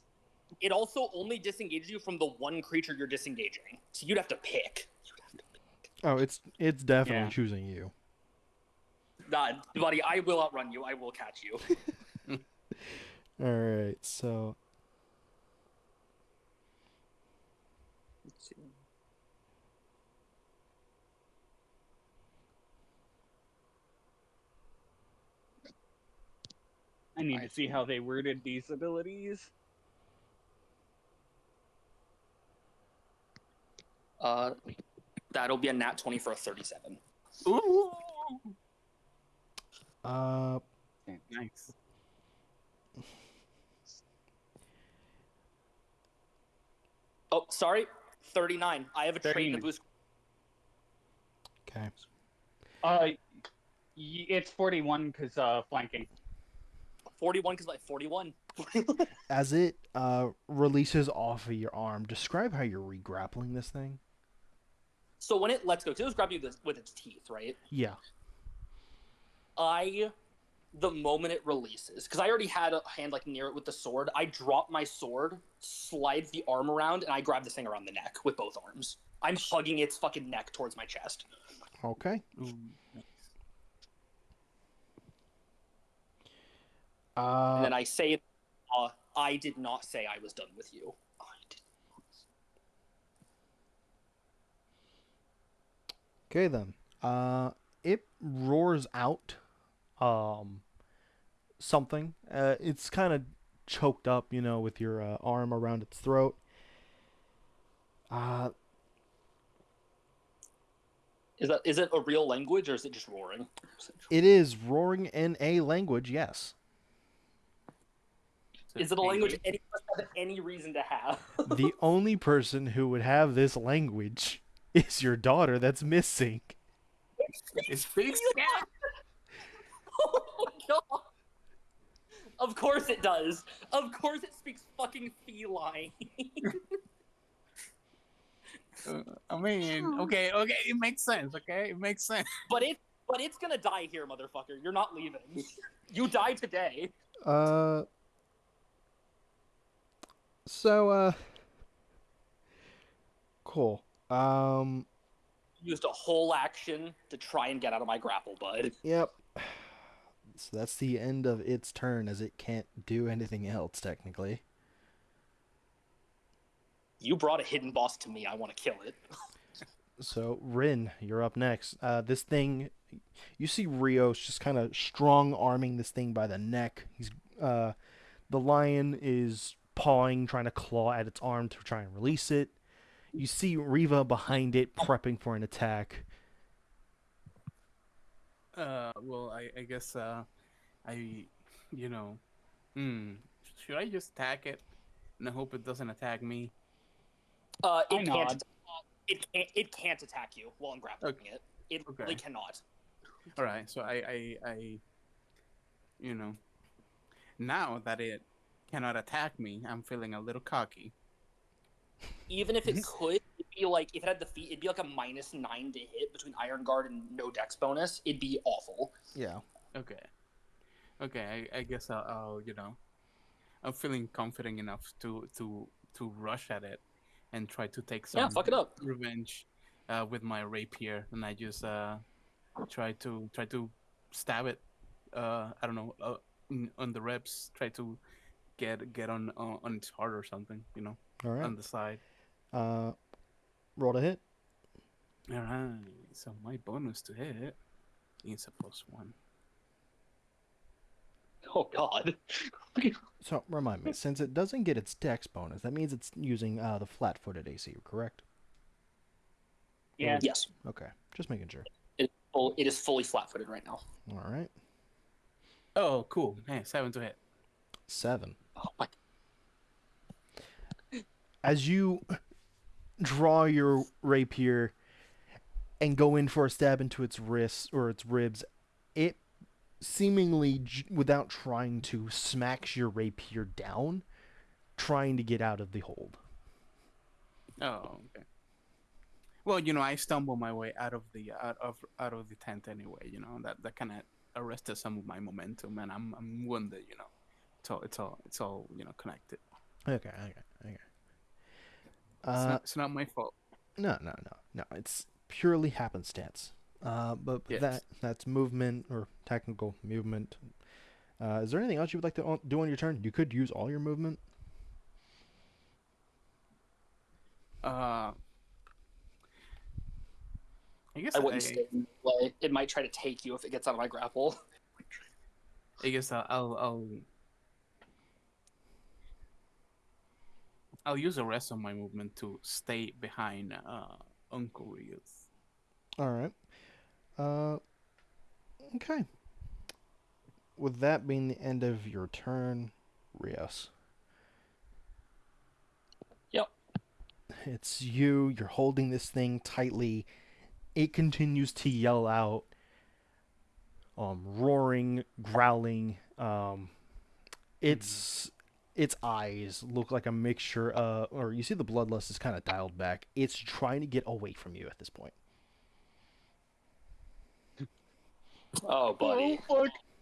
It also only disengages you from the one creature you're disengaging, so you'd have to pick. Oh, it's definitely Yeah. choosing you. Buddy, I will outrun you. I will catch you. All right, so Let's see. I need to see how they worded these abilities. That'll be a nat 20 for a 37. Ooh. Nice. Oh, sorry, 39. I have a trait to 39. boost. okay. It's 41 because flanking. 41 because like 41. As it releases off of your arm, describe how you're re-grappling this thing. So when it lets go, because it was grabbing you with its teeth, right? Yeah. The moment it releases, because I already had a hand like near it with the sword, I drop my sword, slide the arm around, and I grab this thing around the neck with both arms. I'm hugging its fucking neck towards my chest. Okay. Ooh, nice. And then I say, I did not say I was done with you. I did Okay then. It roars out something. It's kind of choked up, with your arm around its throat. Is it a real language or is it just roaring? It is roaring in a language, yes. Is it a language any of us have any reason to have? The only person who would have this language is your daughter that's missing. It speaks. Oh my god! Of course it does. Of course it speaks fucking feline. I mean, okay, it makes sense. Okay, it makes sense. But it's gonna die here, motherfucker. You're not leaving. You die today. So, cool. Used a whole action to try and get out of my grapple, bud. Yep. So that's the end of its turn, as it can't do anything else, technically. You brought a hidden boss to me. I want to kill it. So, Rin, you're up next. This thing, you see Rios just kind of strong-arming this thing by the neck. The lion is pawing, trying to claw at its arm to try and release it. You see Riva behind it, prepping for an attack. Well, I guess, should I just attack it and I hope it doesn't attack me? It can't attack you while I'm grappling it. It really cannot. All right, so I now that it cannot attack me, I'm feeling a little cocky. Even if it could, it'd be like, if it had the feat, it'd be like a -9 to hit between Iron Guard and no dex bonus. It'd be awful. Yeah. Okay. I guess I'll I'm feeling confident enough to rush at it and try to take some fuck it up. revenge with my rapier, and I just try to stab it. I don't know, on the ribs. Try to get on its heart or something. All right. On the side. Roll to hit. All right. So my bonus to hit is a +1. Oh god. So, remind me, since it doesn't get its dex bonus, that means it's using the flat-footed AC, correct? Yeah. Yes. Okay, just making sure. It is fully flat-footed right now. All right. Oh, cool. Hey, 7 to hit. 7. Oh my. As you draw your rapier and go in for a stab into its wrists or its ribs, it seemingly, without trying to, smacks your rapier down, trying to get out of the hold. Oh, okay. Well, I stumble my way out of the tent anyway. That kind of arrested some of my momentum, and I'm wounded. It's all connected. Okay. It's not my fault. No. It's purely happenstance. But Yes. that's movement or technical movement. Is there anything else you would like to do on your turn? You could use all your movement. Uh, I guess I wouldn't stay in play. It might try to take you if it gets out of my grapple. I'll use the rest of my movement to stay behind Uncle Rios. All right. Okay. With that being the end of your turn, Rios. Yep. It's you. You're holding this thing tightly. It continues to yell out, roaring, growling. Its eyes look like a mixture or you see the bloodlust is kind of dialed back. It's trying to get away from you at this point. Oh, buddy.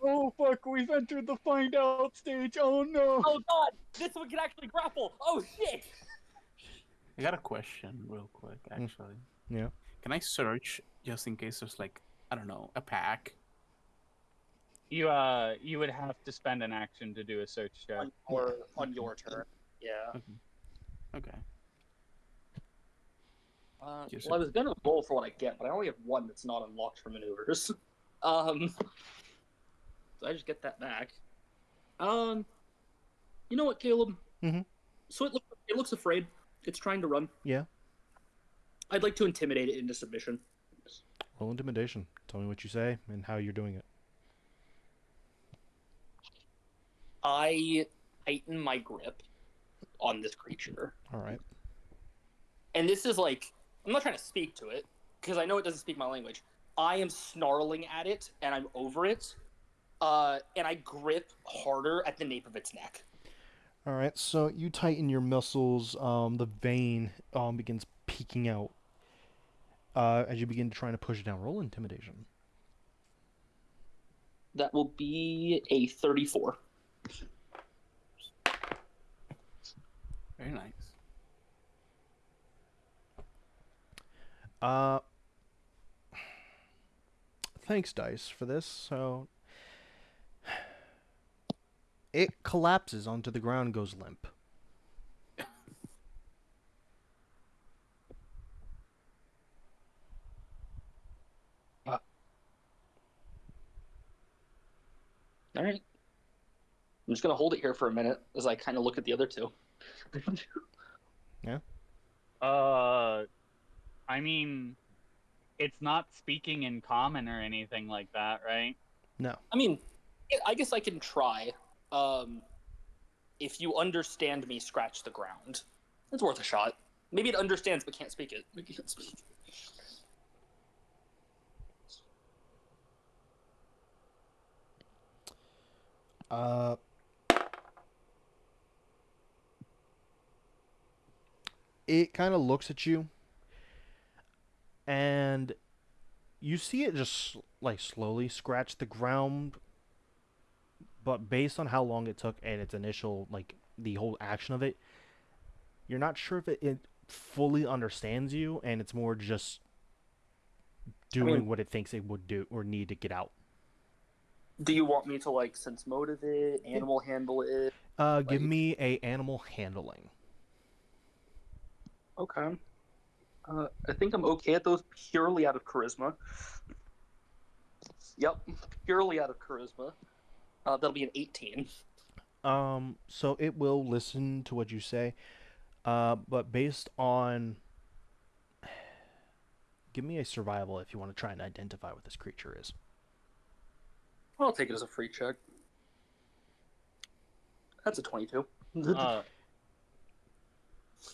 Oh fuck! We've entered the find out stage. Oh no! Oh god, this one can actually grapple. Oh shit. I got a question real quick, actually. Yeah. Can I search just in case there's I don't know, a pack? You would have to spend an action to do a search check. On your turn. Yeah. Okay. Yes, Well, I was gonna roll for what I get, but I only have one that's not unlocked for maneuvers. So I just get that back. You know what, Caleb? Mhm. So it looks afraid. It's trying to run. Yeah. I'd like to intimidate it into submission. Roll intimidation. Tell me what you say and how you're doing it. I tighten my grip on this creature. All right. And this is I'm not trying to speak to it, because I know it doesn't speak my language. I am snarling at it, and I'm over it, and I grip harder at the nape of its neck. All right. So you tighten your muscles. The vein begins peeking out as you begin trying to push it down. Roll intimidation. That will be a 34. Very nice. Thanks, Dice, for this. So it collapses onto the ground and goes limp. All right. I'm just going to hold it here for a minute as I kind of look at the other two. I mean, it's not speaking in common or anything like that, right? No. I mean, I guess I can try. If you understand me, scratch the ground. It's worth a shot. Maybe it understands but can't speak it. Maybe it can't speak. It kind of looks at you, and you see it just slowly scratch the ground. But based on how long it took and its initial the whole action of it, you're not sure if it fully understands you, and it's more just doing what it thinks it would do or need to get out. Do you want me to sense motive it, animal handle it? Give me a animal handling. Okay. I think I'm okay at those purely out of charisma. Yep, purely out of charisma. That'll be an 18. So it will listen to what you say, but based on... Give me a survival if you want to try and identify what this creature is. I'll take it as a free check. That's a 22.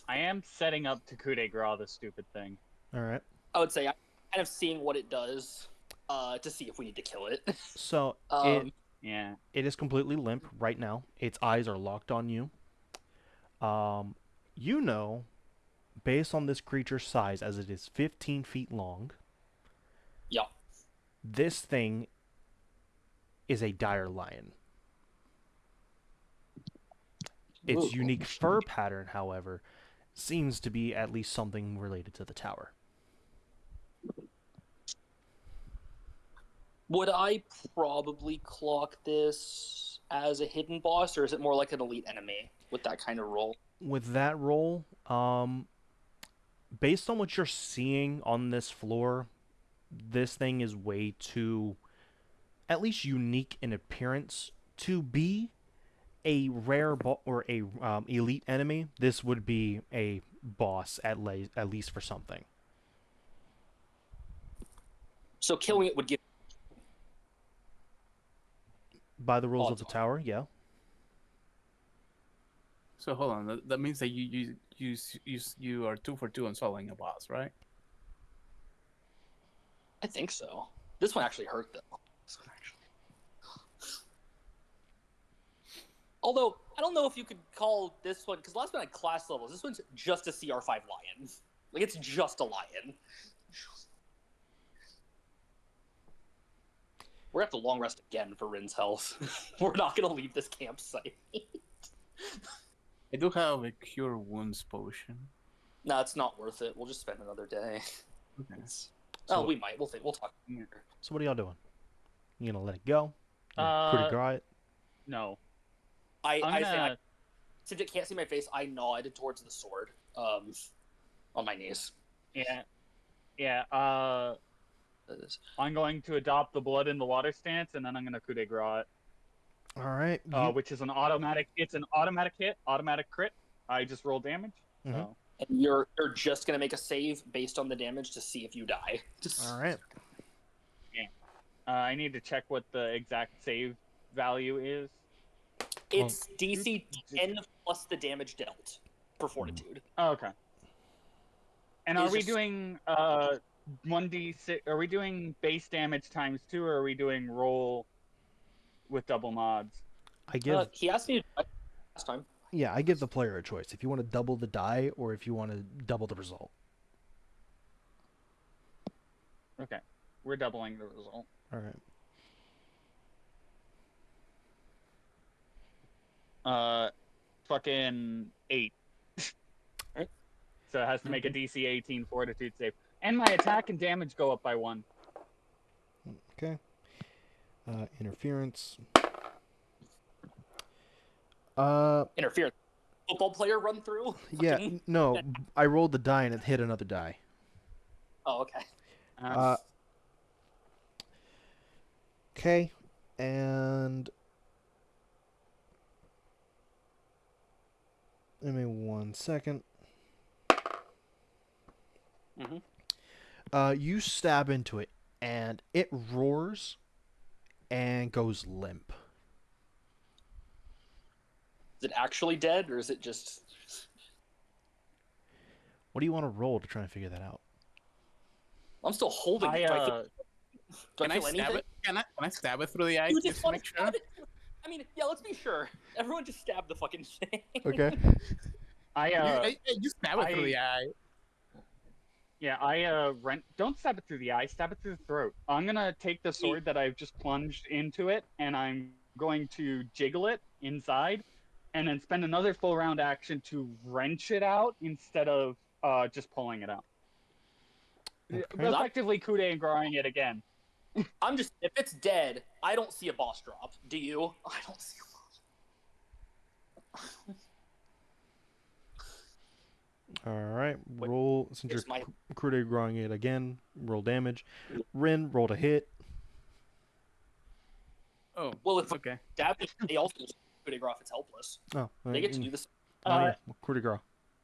I am setting up to coup de grace the stupid thing. All right. I would say I'm kind of seeing what it does to see if we need to kill it. So Yeah. it is completely limp right now. Its eyes are locked on you. based on this creature's size, as it is 15 feet long, Yeah. this thing is a dire lion. Its Ooh. unique fur pattern, however, seems to be at least something related to the tower. Would I probably clock this as a hidden boss, or is it more like an elite enemy with that kind of role? With that roll, based on what you're seeing on this floor, this thing is way too, at least unique in appearance, to be a rare or a elite enemy. This would be a boss at least for something. So killing it would give. By the rules of Odds the are. tower, yeah. So hold on. That means that you are 2 for 2 on swallowing a boss, right? I think so. This one actually hurt though. This one actually. Although I don't know if you could call this one, because last one had class levels. This one's just a CR5 lion. Like it's just a lion. We're gonna have to long rest again for Rin's health. We're not gonna leave this campsite. I do have a cure wounds potion. No, it's not worth it. We'll just spend another day. Okay. Oh, we might. We'll think. We'll talk. So what are y'all doing? You gonna let it go? Uh, Pretty it? No. I I'm say, gonna. since it can't see my face, I nod towards the sword, on my knees. Yeah. Yeah. I'm going to adopt the blood in the water stance, and then I'm gonna coup de grace it. All right. Which is an automatic. It's an automatic hit, automatic crit. I just roll damage. Mhm. So. And you're just gonna make a save based on the damage to see if you die. All right. I need to check what the exact save value is. It's DC 10 plus the damage dealt for fortitude. Oh, okay. And are It's we just- doing 1d6? Are we doing base damage times 2, or are we doing roll with double mods? I give He asked me last time. I give the player a choice. If you want to double the die or if you want to double the result. Okay, we're doubling the result. All right. Fucking 8. Alright. So it has to make a DC 18 fortitude save, and my attack and damage go up by 1. Okay. Interference. Interference. Football player run through? Yeah, Fucking- no, I rolled the die and it hit another die. Oh, okay. Okay, and give me 1 second. Mhm. You stab into it, and it roars and goes limp. Is it actually dead, or is it just... What do you want to roll to try and figure that out? I'm still holding it. Do I feel Can I anything? stab it? Can I stab it through the eye You just just to want make to sure? stab it? I mean, yeah, let's be sure. Everyone just stab the fucking thing. Okay. You stab it through the eye. Don't stab it through the eye, stab it through the throat. I'm gonna take the sword that I've just plunged into it, and I'm going to jiggle it inside, and then spend another full round action to wrench it out instead of just pulling it out. Okay. Effectively coup de grace it again. I'm just... If it's dead, I don't see a boss drop. Do you? I don't see a boss. All right. Roll, since you're Here's my... coup de growing it again, roll damage. Rin rolled a hit. Oh, Well, if okay. stab it, they also just coup de grace if it's helpless. Oh, They get to do this. yeah. Coup de grace.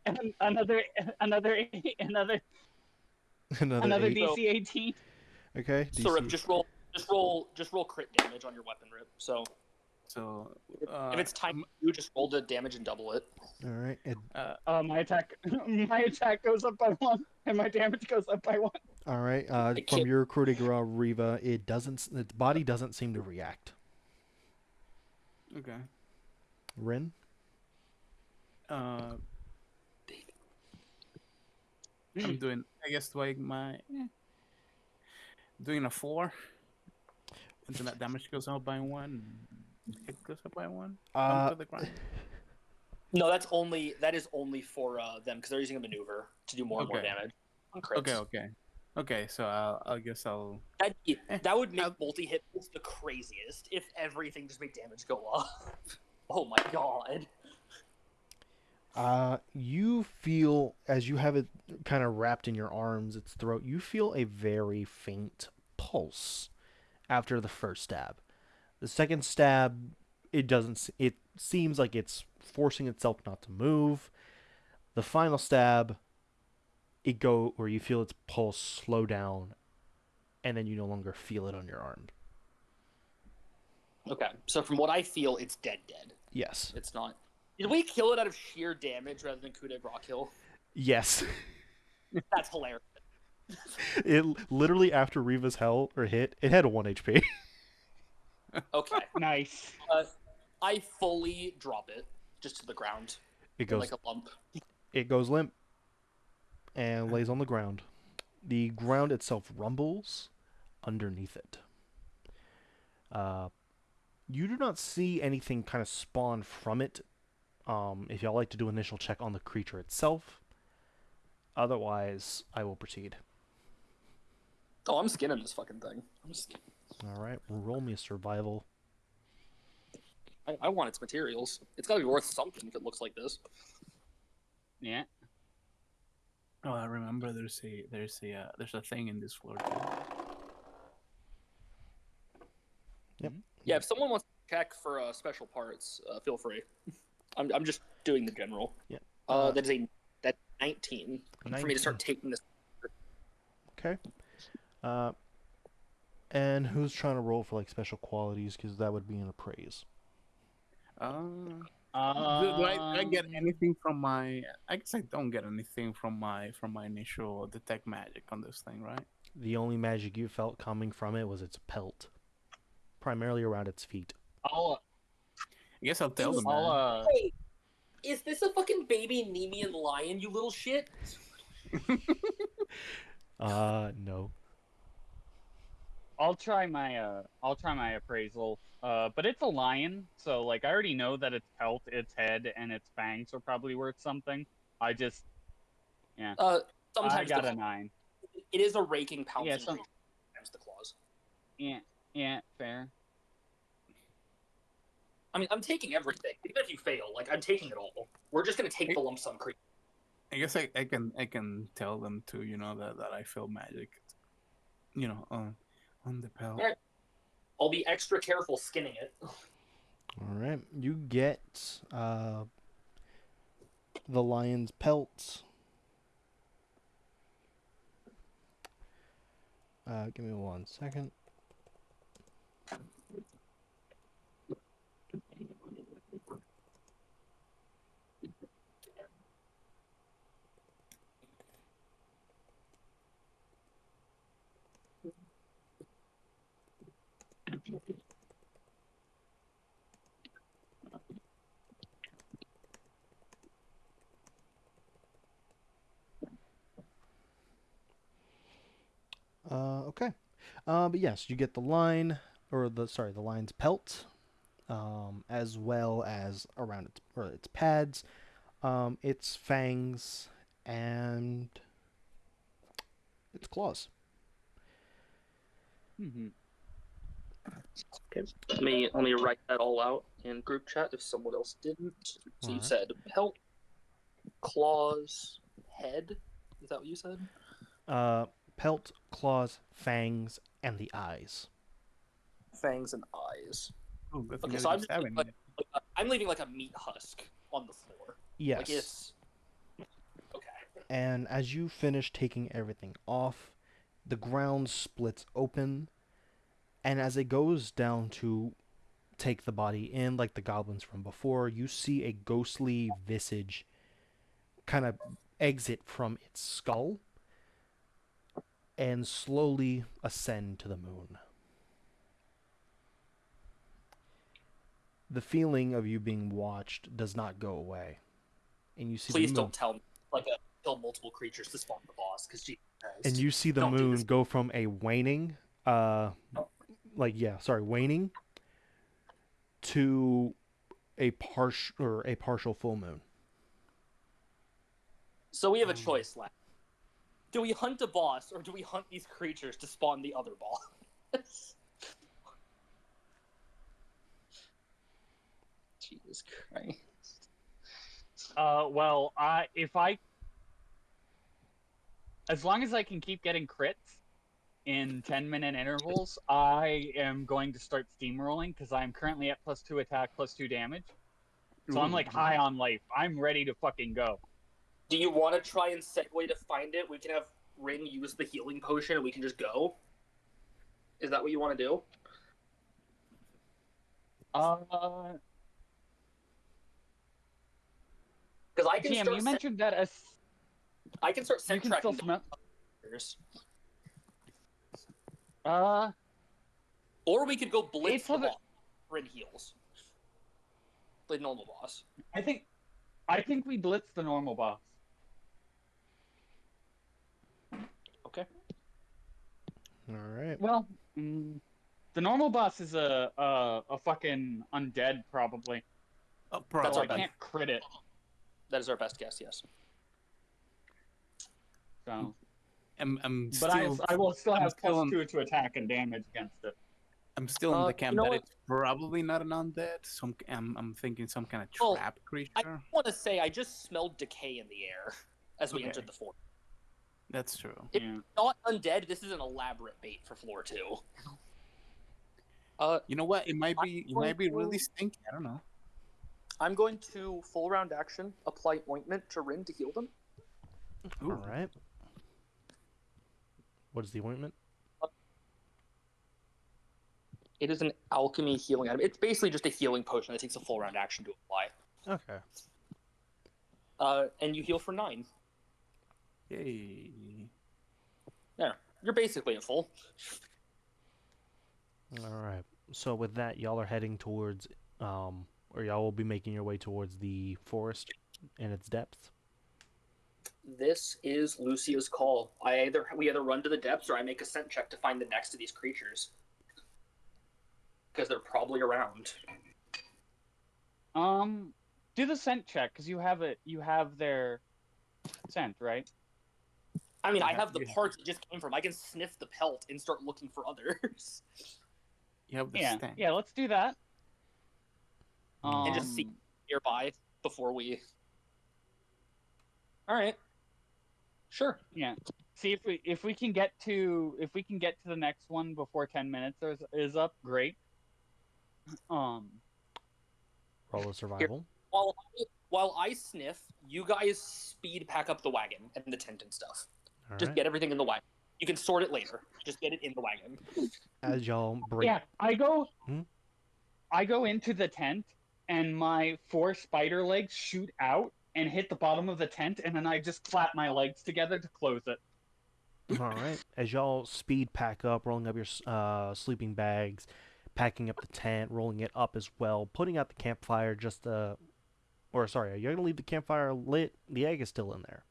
And another Another eight. DC 18. Okay. So Rip, DC. just roll crit damage on your weapon, Rip. So So if it's time, you just roll the damage and double it. All right. My attack goes up by 1, and my damage goes up by 1. All right. It From can't- your coup de grace, Riva, its body doesn't seem to react. okay. Rin. I'm doing, I guess, like doing a 4, and then that damage goes up by 1. Hit goes up by 1. Bump to the ground. No, that is only for them because they're using a maneuver to do more and more Okay. damage on crits. Okay. So I guess I'll. That would make I'll- multi-hit the craziest if everything just made damage go up. Oh my god. You feel, as you have it kind of wrapped in your arms, its throat, you feel a very faint pulse after the first stab. The second stab, it doesn't. It seems like it's forcing itself not to move. The final stab, where you feel its pulse slow down, and then you no longer feel it on your arm. Okay, so from what I feel, it's dead. Yes. It's not. Did we kill it out of sheer damage rather than coup de grace kill? Yes. That's hilarious. It literally, after Reva's hit, it had a 1 HP. Okay, Nice. I fully drop it just to the ground. It goes like a lump. It goes limp and lays on the ground. The ground itself rumbles underneath it. You do not see anything kind of spawn from it. If y'all like to do an initial check on the creature itself. Otherwise, I will proceed. Oh, I'm skinning this fucking thing. Alright, roll me a survival. I want its materials. It's gotta be worth something if it looks like this. Yeah. Oh, I remember there's a thing in this floor too. Yep. Yeah, if someone wants to check for special parts, feel free. I'm just doing the general. Yeah. That's 19 for me to start taking this. Okay. And who's trying to roll for like special qualities? Because that would be an appraise. Do I get anything from my? I guess I don't get anything from my initial detect magic on this thing, right? The only magic you felt coming from it was its pelt, primarily around its feet. I guess I'll tell them. Hey, is this a fucking baby Nemean lion, you little shit? No. I'll try my appraisal. But it's a lion, so like I already know that its pelt, its head, and its fangs are probably worth something. Sometimes I got a 9. It is a raking pounce. Yeah, Times the claws. Yeah, fair. I mean, I'm taking everything. Even if you fail, like I'm taking it all. We're just gonna take the lump sum creep. I guess I can tell them too, that I feel magic, on the pelt. All right. I'll be extra careful skinning it. All right, you get the lion's pelt. Give me 1 second. Okay. But yes, you get the line, the line's pelt, as well as around its pads, its fangs, and its claws. Mm-hmm. Okay. Let me write that all out in group chat if someone else didn't. So you Alright. said pelt, claws, head. Is that what you said? Pelt, claws, fangs, and the eyes. Fangs and eyes. Oh, good Okay, thing so I I'm didn't just stab leaving, I'm leaving like a meat husk on the floor. Yes. Like it's okay. And as you finish taking everything off, the ground splits open, and as it goes down to take the body in, like the goblins from before, you see a ghostly visage kind of exit from its skull and slowly ascend to the moon. The feeling of you being watched does not go away, and you see Please the moon. don't tell me kill multiple creatures to spawn the boss, because And you see the Don't do moon this. go from a waning, waning to a partial full moon. So we have a choice left. Do we hunt a boss, or do we hunt these creatures to spawn the other boss? Jesus Christ. Well, as long as I can keep getting crits in 10-minute intervals, I am going to start steamrolling because I'm currently at +2 attack, +2 damage. So I'm like high on life. I'm ready to fucking go. Do you want to try and segue to find it? We can have Rin use the healing potion and we can just go. Is that what you want to do? Because I can GM, start you mentioned that I can start you sent can still tracking smell. creatures. Or we could go blitz It's the a bit- boss. Rin heals. The normal boss. I think we blitz the normal boss. Okay. All right. Well, the normal boss is a fucking undead probably. Oh, That's So our I best. can't crit it. That is our best guess, yes. So, I'm but still, I will still I'm have still on- +2 to attack and damage against it. I'm still in the you camp know that what? it's probably not an undead. I'm thinking some kind of Well, trap creature. I want to say I just smelled decay in the air as we Okay. entered the fort. That's true. If Yeah. not undead, this is an elaborate bait for floor 2. You know what? It might be really stinky. I don't know. I'm going to full round action apply ointment to Rin to heal them. Ooh. All right. What is the ointment? It is an alchemy healing item. It's basically just a healing potion that takes a full round action to apply. Okay. And you heal for 9. Yay. There. You're basically at full. All right. So with that, y'all are heading towards, or y'all will be making your way towards the forest and its depths. This is Lucia's call. We either run to the depths or I make a scent check to find the next of these creatures. Because they're probably around. Do the scent check because you have their scent, right? I mean, I Yeah, have the yeah. parts it just came from. I can sniff the pelt and start looking for others. You have the Yeah. stand. Yeah, let's do that. And just see nearby before we... Alright. Sure. Yeah. See if we can get to the next one before 10 minutes is up, great. Roll a survival. While I sniff, you guys speed pack up the wagon and the tent and stuff. All Just right. get everything in the wagon. You can sort it later. Just get it in the wagon. As y'all break. Yeah, I go Hmm? into the tent and my 4 spider legs shoot out and hit the bottom of the tent and then I just clap my legs together to close it. All right. As y'all speed pack up, rolling up your sleeping bags, packing up the tent, rolling it up as well, putting out the campfire or sorry, are you gonna leave the campfire lit? The egg is still in there.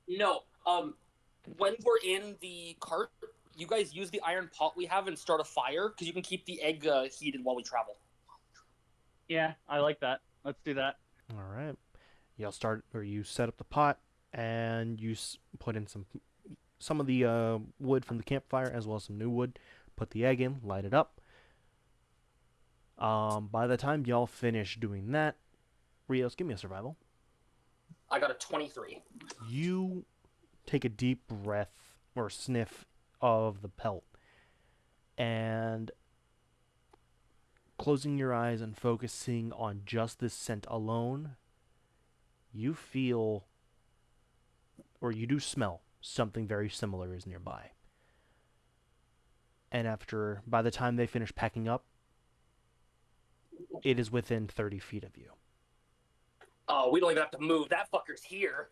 No. When we're in the cart, you guys use the iron pot we have and start a fire, because you can keep the egg heated while we travel. Yeah, I like that. Let's do that. All right. You set up the pot, and you put in some of the wood from the campfire as well as some new wood. Put the egg in, light it up. By the time y'all finish doing that, Rios, give me a survival. I got a 23. You take a deep breath or sniff of the pelt, and closing your eyes and focusing on just this scent alone, you feel, or you do smell, something very similar is nearby. And by the time they finish packing up, it is within 30 feet of you. Oh, we don't even have to move. That fucker's here.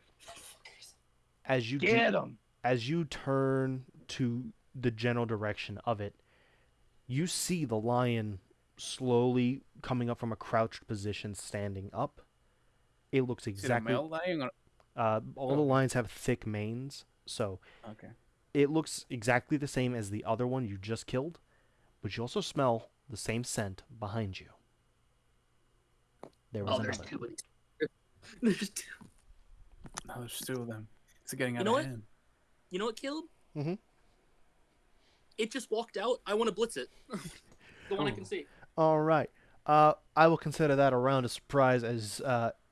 As you Get him. As you turn to the general direction of it, you see the lion slowly coming up from a crouched position, standing up. It looks Is it a exactly. male lion or All the Okay. lions have thick manes, so Okay. it looks exactly the same as the other one you just killed, but you also smell the same scent behind you. There was Oh, there's another. 2 of these. There's 2. Now there's 2 of them. It's getting You out know of what? hand. You know what, Caleb? Mhm. It just walked out. I want to blitz it. The one I can Oh. see. All right. I will consider that a round of surprise as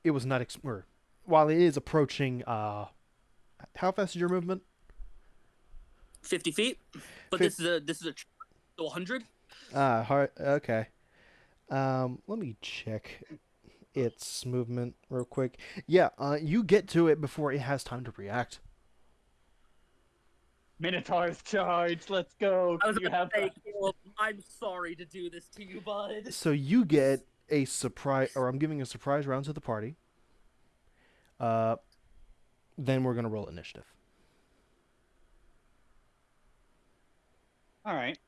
it was not. Or, while it is approaching, how fast is your movement? 50 feet. But Fif- this is a 100. Hard. Okay. Let me check its movement real quick. Yeah. You get to it before it has time to react. Minotaur's charge. Let's go. I was You about have to say, Caleb, I'm sorry to do this to you, bud. So you get a surprise, or I'm giving a surprise round to the party. Uh, then we're gonna roll initiative. all right.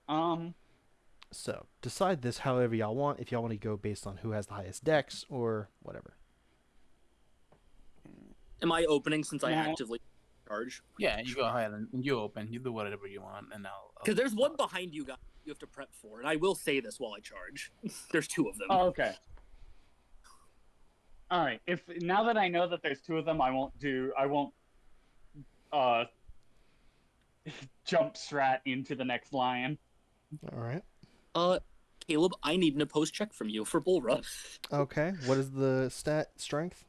So decide this however y'all want. If y'all want to go based on who has the highest dex or whatever. Am I opening since I Now- actively charge? Yeah, you go ahead and you open. You do whatever you want, and I'll. Because there's one behind you guys you have to prep for, and I will say this while I charge. There's 2 of them. Oh, okay. All right. If now that I know that there's 2 of them, I won't jump strat into the next lion. All right. Caleb, I need an opposed check from you for Bull Rush. Okay. What is the stat strength?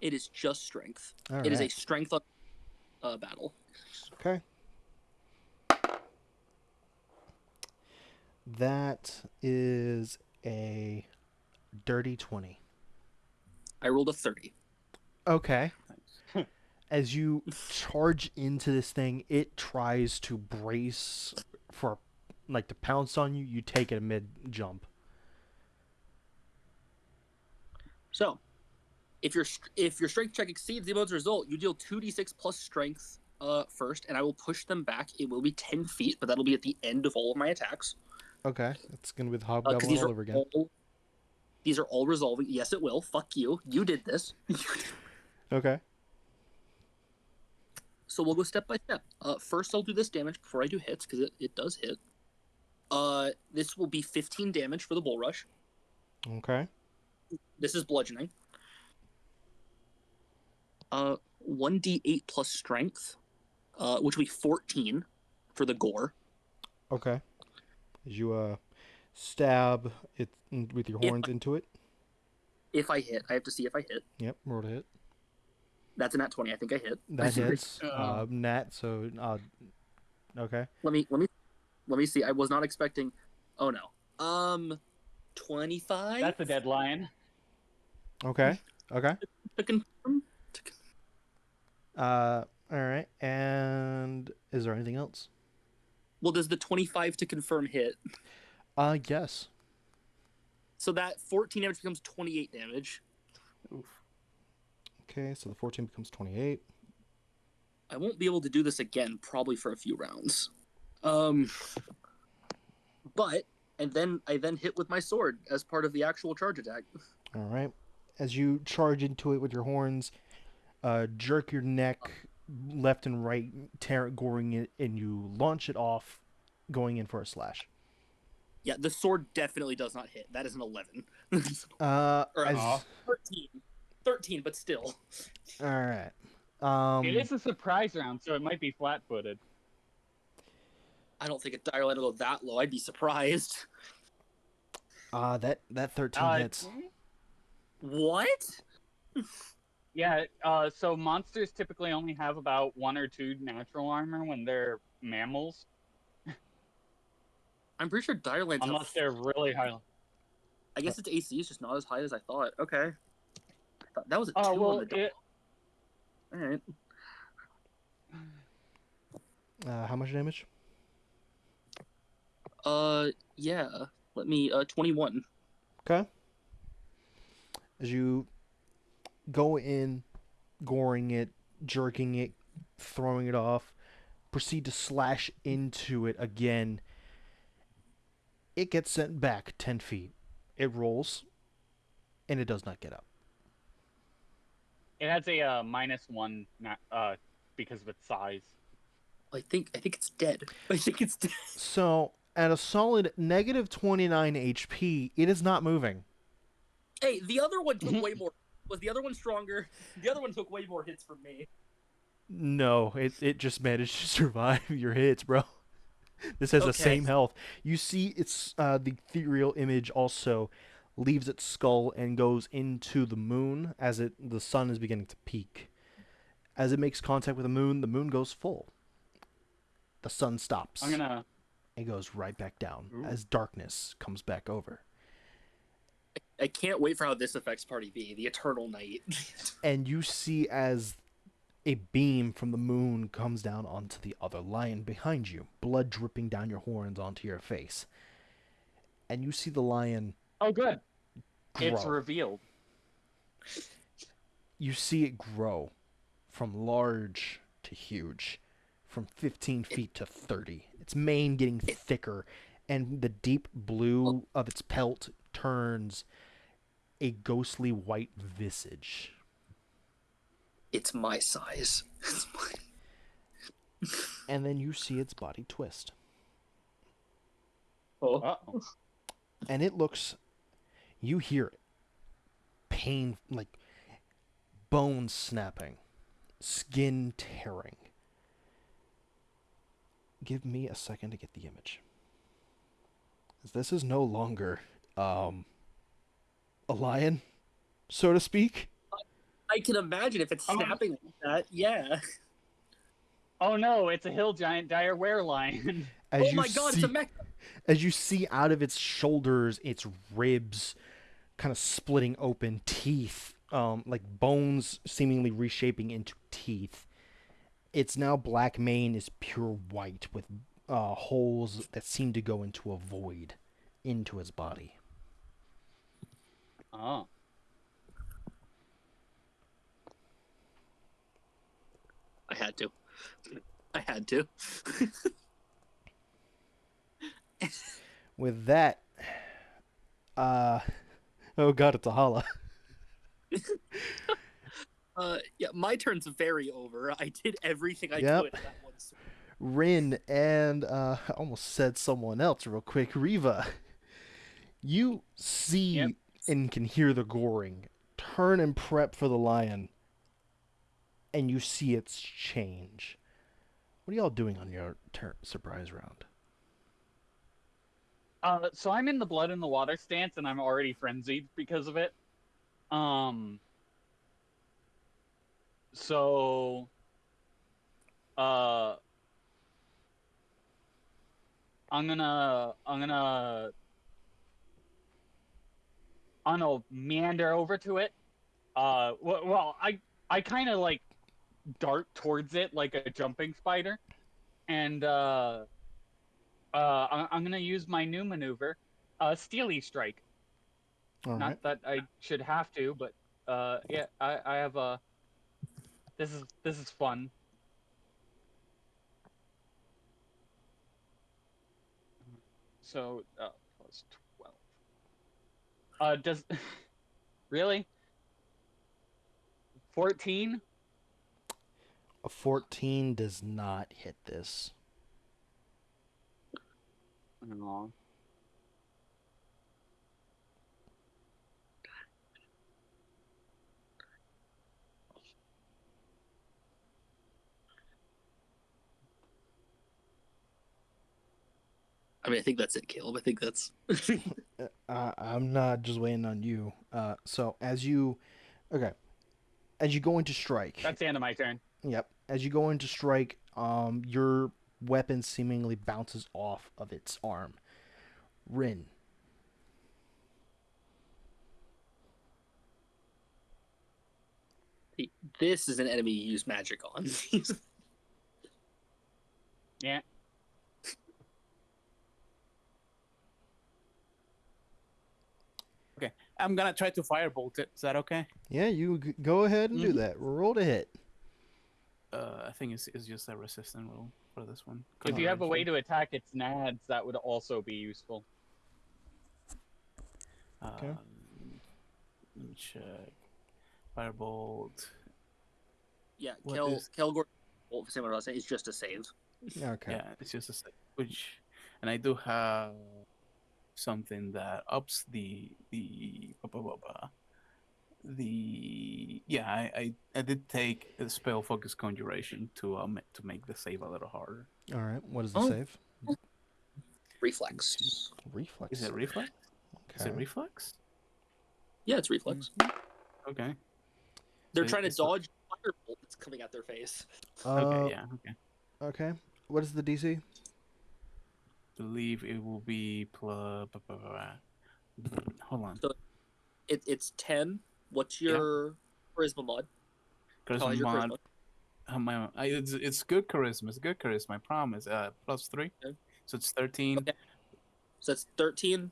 It is just strength. All It is a right. strength battle. Okay. That is a dirty 20. I rolled a 30. Okay. Nice. As you charge into this thing, it tries to brace for, like, to pounce on you. You take it mid jump. So, if your strength check exceeds the opponent's result, you deal 2d6 plus strength first, and I will push them back. It will be 10 feet, but that'll be at the end of all of my attacks. Okay. It's gonna be the Because hobgoblin all over again. These are all resolving. Yes, it will. Fuck you. You did this. Okay. So we'll go step by step. First, I'll do this damage before I do hits, because it does hit. This will be 15 damage for the Bull Rush. Okay. This is bludgeoning. 1d8 plus strength, which will be 14 for the gore. Okay. As you stab it with your horns into it. If I hit, I have to see if I hit. Yep. Roll to hit. That's a nat 20. I think I hit. That hits. Oh. Nat. So. Okay. Let me see. I was not expecting. Oh no. 25. That's a dead lion. Okay. Okay. To confirm. All right. And is there anything else? Well, does the 25 to confirm hit? Yes. So that 14 damage becomes 28 damage. Oof. Okay. So the 14 becomes 28. I won't be able to do this again, probably for a few rounds. But and then I hit with my sword as part of the actual charge attack. All right. As you charge into it with your horns, jerk your neck left and right, goring it, and you launch it off, going in for a slash. Yeah, the sword definitely does not hit. That is an 11. Or As, 13. 13, but still. all right. It is a surprise round, so it might be flat-footed. I don't think a dire light will go that low. I'd be surprised. That 13 hits. What? Yeah. So monsters typically only have about 1 or 2 natural armor when they're mammals, I'm pretty sure dire lights have- unless they're really high. I guess its AC is just not as high as I thought. Okay. I thought that was a 2 Oh well, on the Alright. How much damage? Yeah. Let me 21. Okay. As you go in, goring it, jerking it, throwing it off, proceed to slash into it again. It gets sent back 10 feet. It rolls, and it does not get up. It has a -1 because of its size. I think it's dead. I think it's dead. So at a solid negative 29 HP, it is not moving. Hey, the other one took way more. Was the other one stronger? The other one took way more hits from me. No, it just managed to survive your hits, bro. This has the Okay. same health. You see, it's the ethereal image also leaves its skull and goes into the moon as the sun is beginning to peak. As it makes contact with the moon goes full. The sun stops. I'm gonna. It goes right back down Ooh. as darkness comes back over. I can't wait for how this affects Party B, the Eternal Night. And you see as a beam from the moon comes down onto the other lion behind you, blood dripping down your horns onto your face. And you see the lion Oh, good. grow. It's revealed. You see it grow from large to huge, from 15 feet to 30. Its mane getting thicker, and the deep blue of its pelt turns a ghostly white visage. It's my size. And then you see its body twist. Oh. Uh-oh. And it looks, you hear it. Pain, like bones snapping, skin tearing. Give me a second to get the image. 'Cause this is no longer a lion, so to speak. I can imagine if it's snapping like that. Yeah. Oh no, it's a hill giant dire werelion. As Oh you my god, see, it's a mech. as you see out of its shoulders, its ribs kind of splitting open, teeth, like bones seemingly reshaping into teeth. Its now black mane is pure white with holes that seem to go into a void into its body. Oh. I had to. I had to. With that, oh god, it's a holla. Yeah, my turn's very over. I did everything I Yep. could. That was... Rin and I almost said someone else real quick. Riva, you see Yep. and can hear the goring. Turn and prep for the lion, and you see its change. What are y'all doing on your surprise round? So I'm in the blood in the water stance, and I'm already frenzied because of it. So, I'm gonna meander over to it. Well, I kind of like dart towards it like a jumping spider, and I'm gonna use my new maneuver, Steely Strike. All Not right. that I should have to, but yeah, I have a. This is fun. So plus 12. Does really 14? A 14 does not hit this. No. I mean, I think that's it, Caleb. I think that's... I'm not just waiting on you. So as you go into strike. That's the end of my turn. Yep. As you go into strike, your weapon seemingly bounces off of its arm. Rin. This is an enemy you use magic on. Yeah. Okay, I'm gonna try to firebolt it. Is that okay? Yeah, you go ahead and do that. Roll to hit. I think it's just a resistant roll for this one. If you have a way to attack its nads, that would also be useful. Okay. Let me check. Firebolt. Yeah, What Kel is- Kelgor. Well, same what I was saying. It's just a save. Okay. Yeah, it's just a save. And I do have something that ups I did take a spell focus conjuration to make the save a little harder. All right. What is the Oh. save? Reflex. Reflex. Is it reflex? Is it Okay. reflex? Yeah, it's reflex. Okay. They're So trying to it's a- dodge a firebolt that's coming at their face. Okay, yeah, okay. Okay. What is the DC? Believe it will be plus. Hold on. So it's 10. What's Yeah. your charisma mod? How Charisma is your mod. charisma? It's good charisma. It's good charisma. I promise. +3. Okay. So it's 13 Okay. So that's 13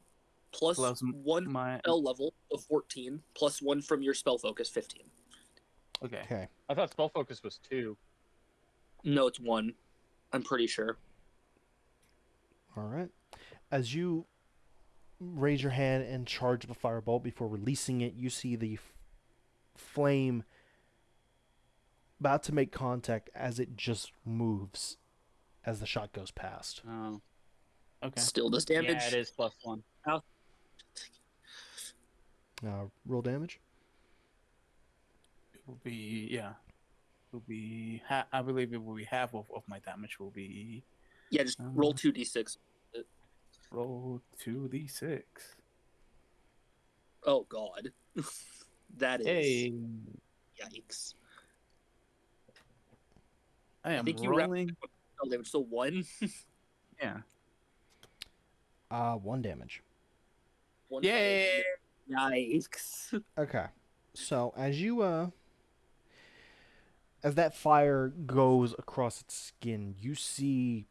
plus plus 1 my. spell level of 14 plus 1 from your spell focus 15. Okay. Okay. I thought spell focus was 2. No, it's 1. I'm pretty sure. All right. As you raise your hand and charge up a firebolt before releasing it, you see the flame about to make contact as it just moves as the shot goes past. Oh. Okay. Still does damage. Yeah, it is +1. Roll damage. It will be yeah. It will be. I believe it will be half of my damage. Will be Yeah, just roll 2d6. roll 2d6. Oh god. That is Hey, yikes. I am think you wrapped- rolling. Oh, damage. So 1. Yeah. 1 damage. 1 Yay! Yikes. Okay. So as you as that fire goes across its skin, you see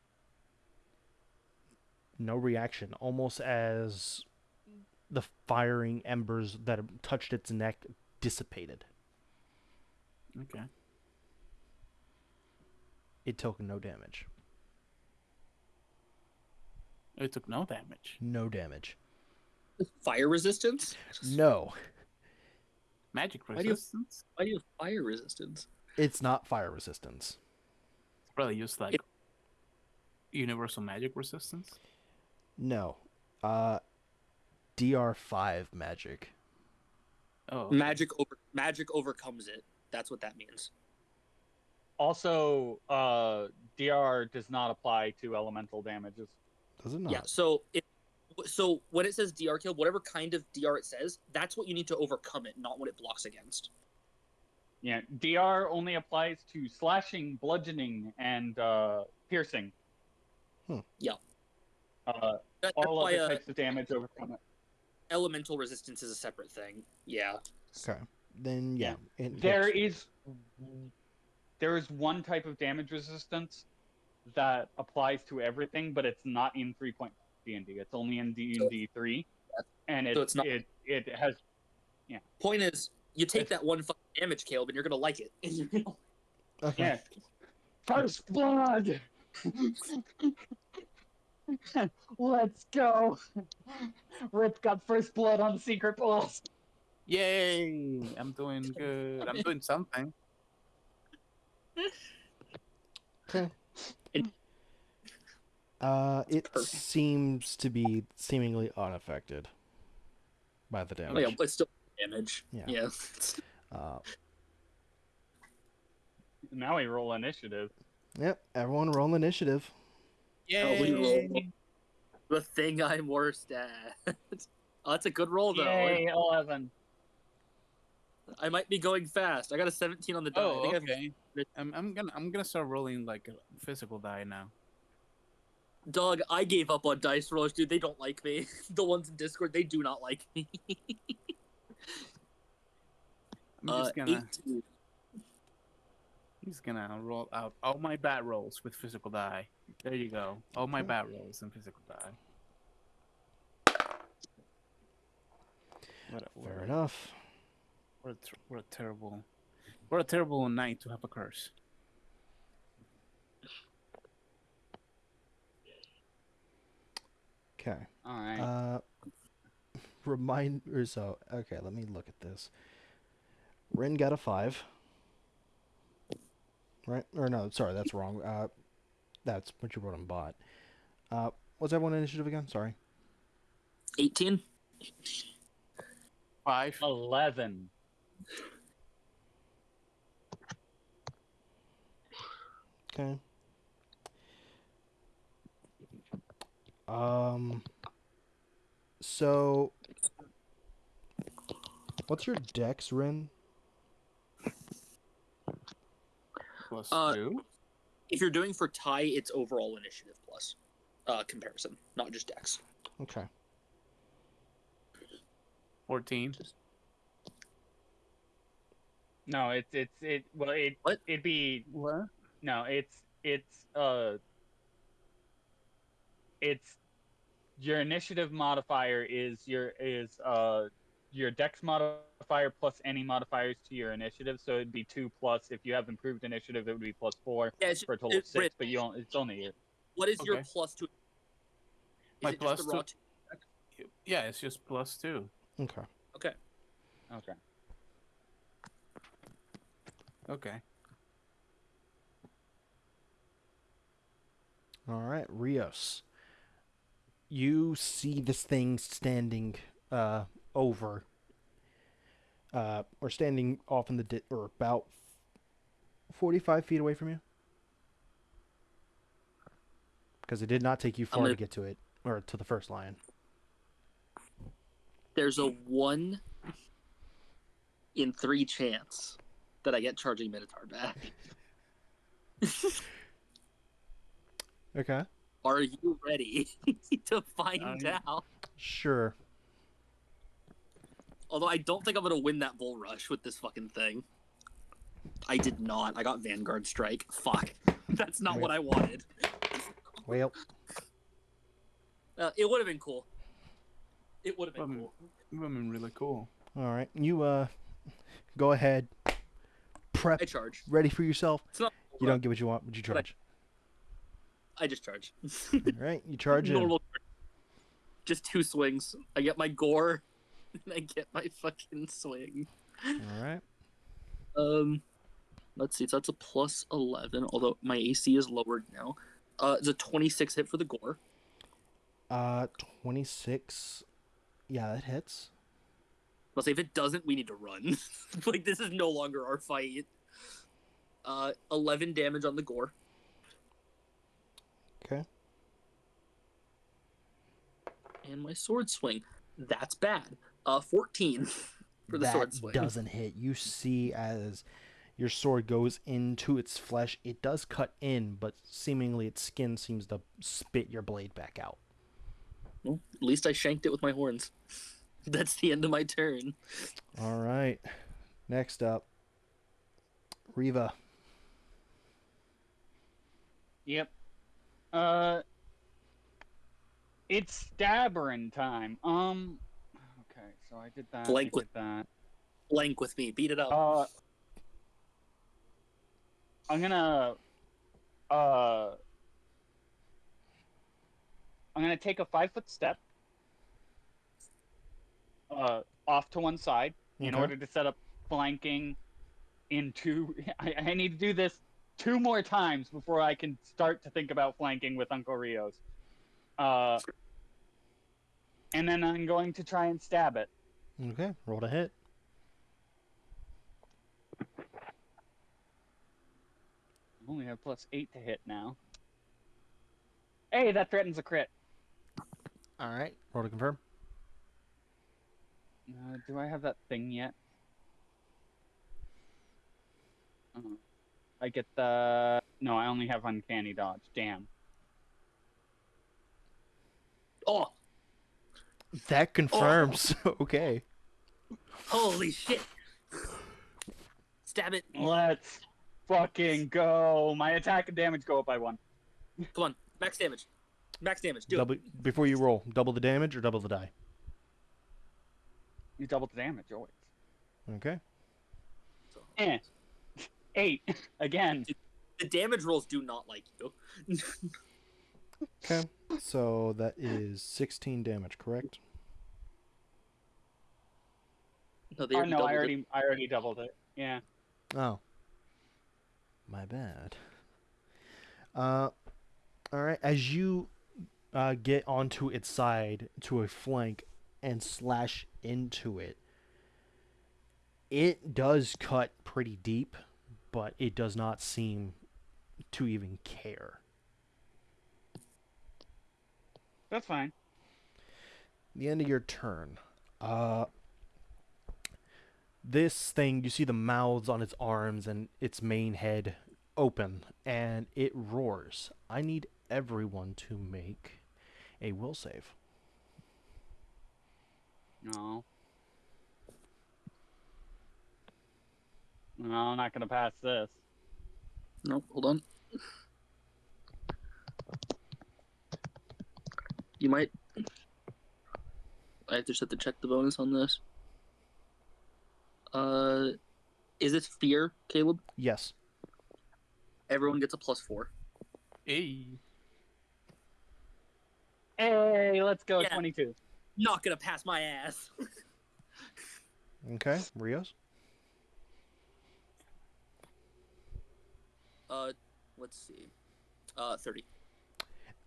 no reaction, almost as the firing embers that touched its neck dissipated. Okay. It took no damage. It took no damage. No damage. Fire resistance? No. Magic Why do you- resistance. Why do you have fire resistance? It's not fire resistance. Probably just like universal magic resistance. No. DR5 magic. Oh, okay. Magic overcomes it. That's what that means. Also, DR does not apply to elemental damages. Does it not? Yeah. So when it says DR kill, whatever kind of DR it says, that's what you need to overcome it, not what it blocks against. Yeah, DR only applies to slashing, bludgeoning, and piercing. Yeah. All That's other why types of damage overcome it. elemental resistance is a separate thing. Yeah. Okay. Then yeah. It There hits. is one type of damage resistance that applies to everything, but it's not in 3.5 D&D. It's only in D&D 3, and it's not- it has. Point is, you take that 1 fucking damage, Caleb, and you're gonna like it. Okay. Yeah. First blood. Let's go. Rip got first blood on secret boss. Yay! I'm doing good. I'm doing something. Okay. It- It Perfect. seems to be seemingly unaffected by the Oh, damage. yeah, but still damage. Yeah. Yeah. Uh, Now we roll initiative. yep. Everyone roll initiative. Oh, we Yay! roll. The thing I'm worst at. Oh, that's a good roll though. Yay, 11. I might be going fast. I got a 17 on the die. I Oh, think I have- okay. I'm gonna start rolling like a physical die now. Dog, I gave up on dice rollers, dude. They don't like me. The ones in Discord, they do not like me. I'm just gonna 18. roll out all my bad rolls with physical die. There you go. All my bad rolls and physical die. Fair enough. What a terrible night to have a curse. Okay. Alright. Okay, let me look at this. Ren got a 5. right? Or no, sorry, that's wrong. That's what you wrote on bot. What's everyone initiative again? Sorry. 18. 5. 11. Okay. So, what's your dex, Rin? Plus Uh, 2. If you're doing for tie, it's overall initiative plus comparison, not just dex. Okay. 14. No, What? it'd be What? no, it's your initiative modifier is your dex modifier plus any modifiers to your initiative, so it'd be 2 plus. If you have improved initiative, it would be plus 4 Yeah, it's for a total of 6. Rin, But it's only what is your Okay. plus to? Is My it just the plus raw 2. Yeah, it's just plus 2. Okay. Okay. okay. Okay. All right, Rios. You see this thing standing over or standing off in the or about 45 feet away from you. Because it did not take you far gonna- to get to it or to the first lion. There's a 1 in 3 chance that I get charging Minotaur back. Okay. Are you ready to find out? Sure. Although I don't think I'm gonna win that bull rush with this fucking thing. I did not. I got Vanguard Strike. Fuck. That's not what I wanted. Well, It would have been cool. It would have been cool. Women really cool. all right. You go ahead. Prep. I charge. Ready for yourself. It's not. You don't get what you want, but you But I- charge. I just charge. All right. You charge in. Normal. Just 2 swings. I get my gore, and I get my fucking swing. All right. Let's see. So that's a plus 11. Although my AC is lowered now. It's a 26 hit for the gore. 26. Yeah, that hits. Let's say if it doesn't, we need to run. Like this is no longer our fight. 11 damage on the gore. Okay. And my sword swing. That's bad. 14 for the that sword swing. doesn't hit. You see as your sword goes into its flesh, it does cut in, but seemingly its skin seems to spit your blade back out. Well, at least I shanked it with my horns. That's the end of my turn. All right. Next up, Riva. Yep. It's stabbering time. Okay, so I did that. Blank I with- did that. Blank with me. Beat it up. I'm gonna take a 5-foot step off to one side in Okay. order to set up flanking into I need to do this 2 more times before I can start to think about flanking with Uncle Rios. And then I'm going to try and stab it. Okay. Roll to hit. I only have +8 to hit now. Hey, that threatens a crit. All right. Roll to confirm. Do I have that thing yet? I get the... No, I only have Uncanny Dodge. Damn. Oh, That confirms. Okay. holy shit. Stab it. Let's fucking go. My attack and damage go up by 1. Come on. Max damage. Max damage. Do Double before you roll. Double the damage or double the die. You double the damage always. Okay. it. 8. Again. The damage rolls do not like you. Okay. So that is 16 damage, correct? No, they Oh already no, doubled it. I already doubled it. Yeah. Oh. My bad. All right. As you get onto its side, to a flank, and slash into it, it does cut pretty deep, but it does not seem to even care. That's fine. The end of your turn. This thing, you see the mouths on its arms and its main head open, and it roars. I need everyone to make a will save. No. No, I'm not gonna pass this. No, hold on. You might. I just have to check the bonus on this. Is it fear, Caleb? Yes. Everyone gets a +4. Hey. Hey, let's go. Yeah. 22. Not gonna pass my ass. Okay, Rios. Let's see. 30.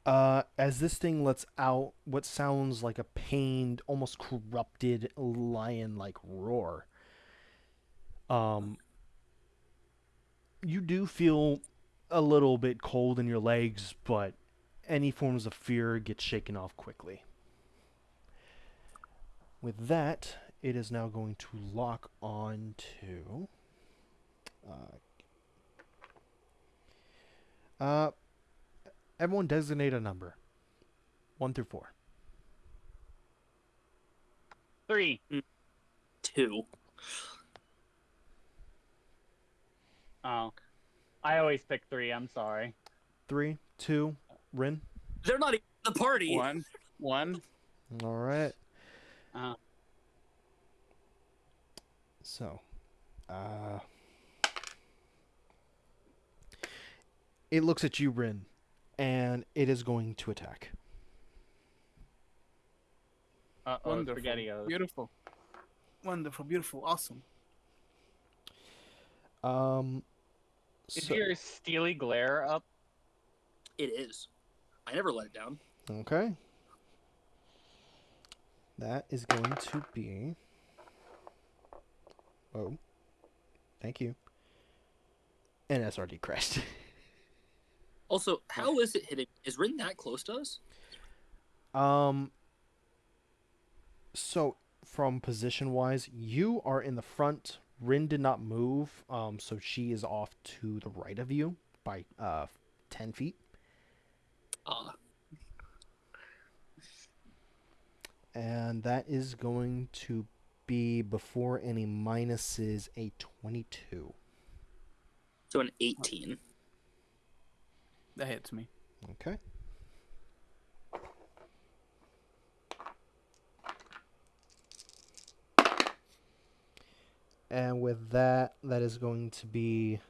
As this thing lets out what sounds like a pained, almost corrupted lion-like roar, you do feel a little bit cold in your legs, but any forms of fear get shaken off quickly. With that, it is now going to lock on to everyone designate a number. 1 through 4. 3. 2. Oh. I always pick 3. I'm sorry. 3, 2, Rin. They're not even in the party. 1. All right. Uh, So, it looks at you, Rin, and it is going to attack. Wonderful. SpaghettiOs. Beautiful. Wonderful. Beautiful. Awesome. Is So, your steely glare up? It is. I never let it down. okay. That is going to be. Oh, thank you. An SRD crest. Also, how is it hitting? Is Rin that close to us? So from position wise, you are in the front. Rin did not move, so she is off to the right of you by 10 feet. And that is going to be, before any minuses, a 22. So an 18. That hits me. Okay. And with that, that is going to be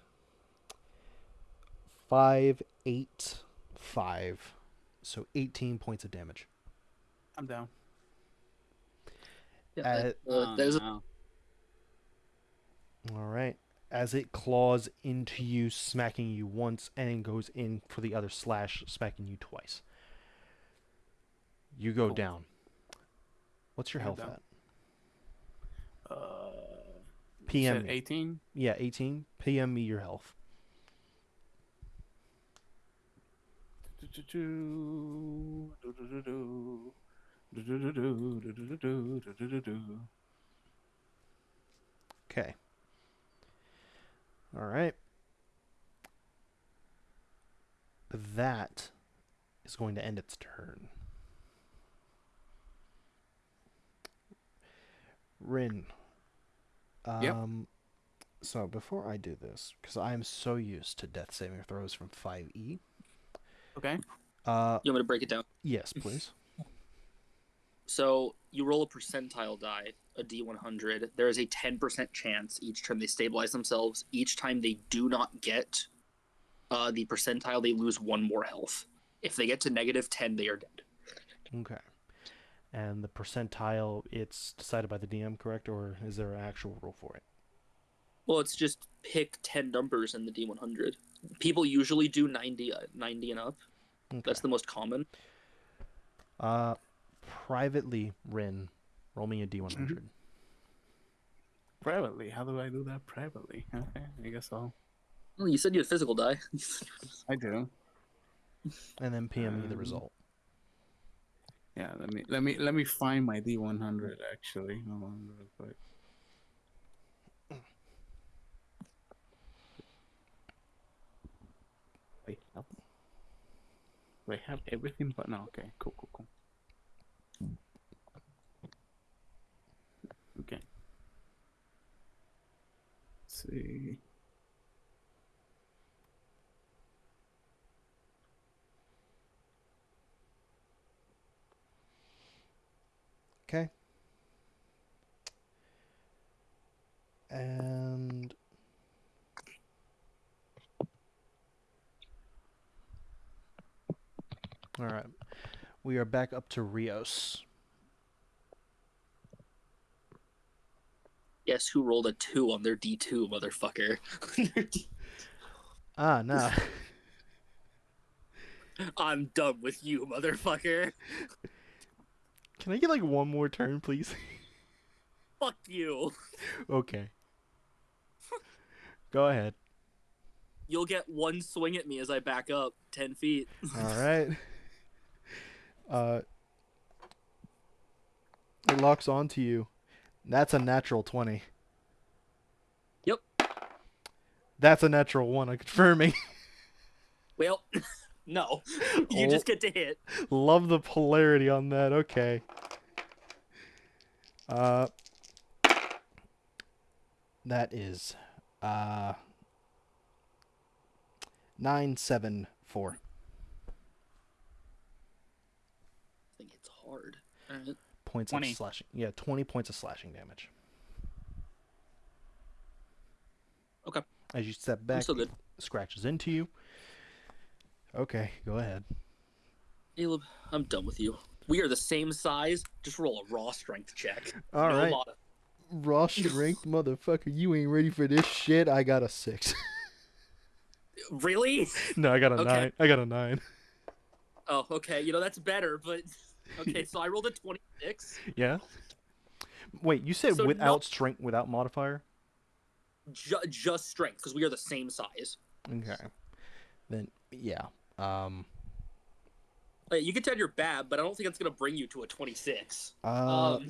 5, 8, 5. So 18 points of damage. I'm down. Yeah, Oh, that is no. All right. As it claws into you, smacking you once, and goes in for the other slash, smacking you twice. You go Cool. down. What's your I health go down. at? You PM said me. 18. Yeah, 18. PM me your health. Okay. All right. That is going to end its turn. Rin. Yep. So before I do this, because I am so used to death saving throws from 5e. Okay. You want me to break it down? Yes, please. So you roll a percentile die, a D100. There is a 10% chance each time they stabilize themselves. Each time they do not get the percentile, they lose 1 more health. If they get to -10, they are dead. Okay. And the percentile, it's decided by the DM, correct? Or is there an actual rule for it? Well, it's just pick 10 numbers in the D100. People usually do 90 and up. Okay. That's the most common. Privately, Rin, roll me a D100. Privately, how do I do that privately? Okay, I guess so. Well, you said you had physical die. I do. And then PM the result. Yeah, let me find my D100 actually. Hold on real quick. Wait, have everything but no. Okay, cool. Okay. Let's see. Okay. And all right, we are back up to Rios. Guess who rolled a 2 on their D2, motherfucker? No. I'm done with you, motherfucker. Can I get like one more turn, please? Fuck you. Okay. Go ahead. You'll get one swing at me as I back up 10 feet. All right. It locks onto you. That's a natural 20. Yep. That's a natural 1. I'm confirming. Well, no. You just get to hit. Love the polarity on that. Okay. 974. I think it's hard. Alright. Points 20. of slashing. Yeah, 20 points of slashing damage. Okay. As you step back, still good. scratches into you. Okay, go ahead. Caleb, I'm done with you. We are the same size. Just roll a raw strength check. All no right. mod- Raw strength, motherfucker. You ain't ready for this shit. I got a 6. Really? No, I got a Okay. 9. I got a 9. Oh, okay. You know, that's better, but... Okay, so I rolled a 26. Yeah? Wait, you said So without no- strength, without modifier? Just strength, because we are the same size. Okay. Then, yeah. You can tell you're bad, but I don't think that's going to bring you to a 26.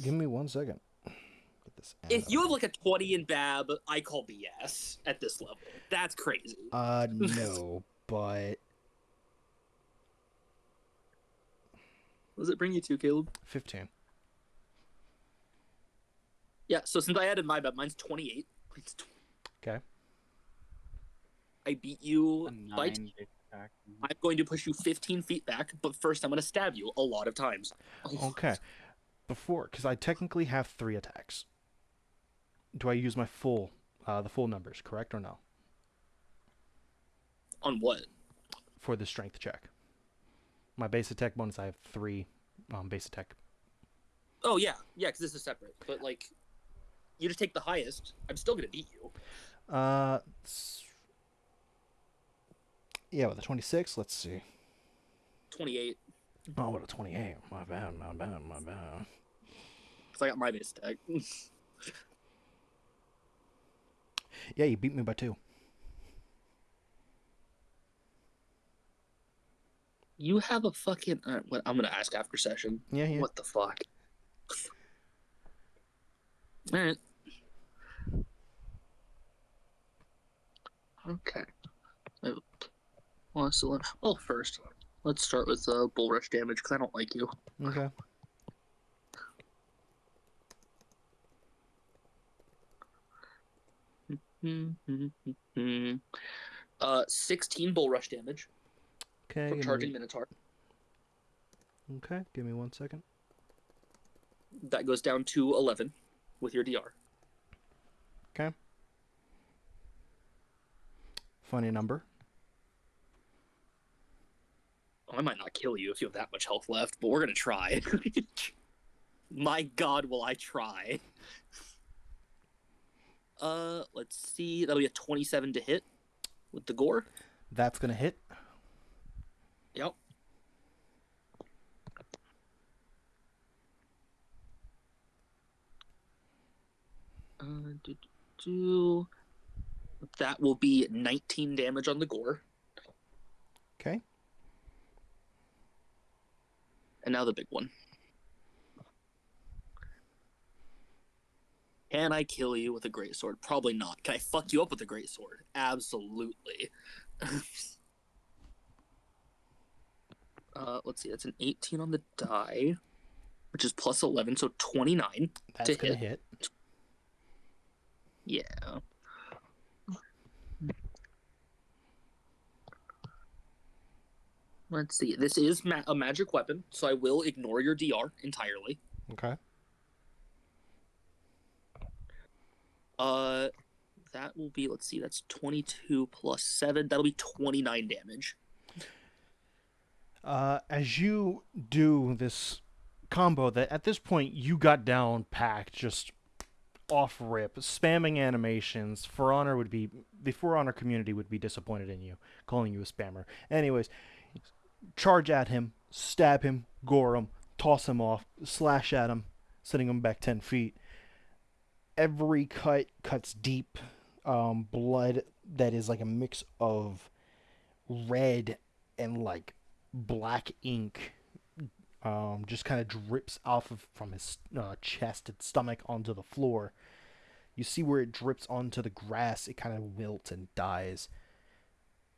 Give me 1 second. Put this If you have like a 20 in Bab, I call BS at this level. That's crazy. No, but... What does it bring you to, Caleb? 15. Yeah, so since I added my Bab, mine's 28. Okay. I beat you A by 9 attack. I'm going to push you 15 feet back, but first I'm going to stab you a lot of times. Okay. Before, because I technically have 3 attacks. Do I use my the full numbers, correct or no? On what? For the strength check. My base attack bonus, I have 3 base attack. Oh, yeah. Yeah, because this is separate. But, like, you just take the highest. I'm still going to beat you. Yeah, with a 26, let's see. 28. Oh, what a 28. My bad. Because I got my base attack. Yeah, you beat me by 2. You have a fucking... what, I'm going to ask after session. Yeah. What the fuck? Alright. Okay. Well, first, let's start with bull rush damage, because I don't like you. Okay. Mm-hmm. 16 bull rush damage Okay. from charging Minotaur. Okay, give me 1 second. That goes down to 11 with your DR. Okay. Funny number. I might not kill you if you have that much health left, but we're gonna try. My God, will I try? Let's see. That'll be a 27 to hit with the gore. That's gonna hit. Yep. Do, do, do. That will be 19 damage on the gore. Okay. And now the big one. Can I kill you with a greatsword? Probably not. Can I fuck you up with a greatsword? Absolutely. Let's see. That's an 18 on the die, which is plus 11, so 29 That's to gonna hit. hit. Yeah. Let's see. This is a magic weapon, so I will ignore your DR entirely. Okay. That will be, let's see, that's 22 plus 7. That'll be 29 damage. As you do this combo, that at this point you got down packed, just off rip, spamming animations. For Honor would be the For Honor community would be disappointed in you, calling you a spammer. Anyways, charge at him, stab him, gore him, toss him off, slash at him, sending him back 10 feet. Every cut cuts deep, blood that is like a mix of red and like black ink, just kind of drips from his chest and stomach onto the floor. You see where it drips onto the grass, it kind of wilts and dies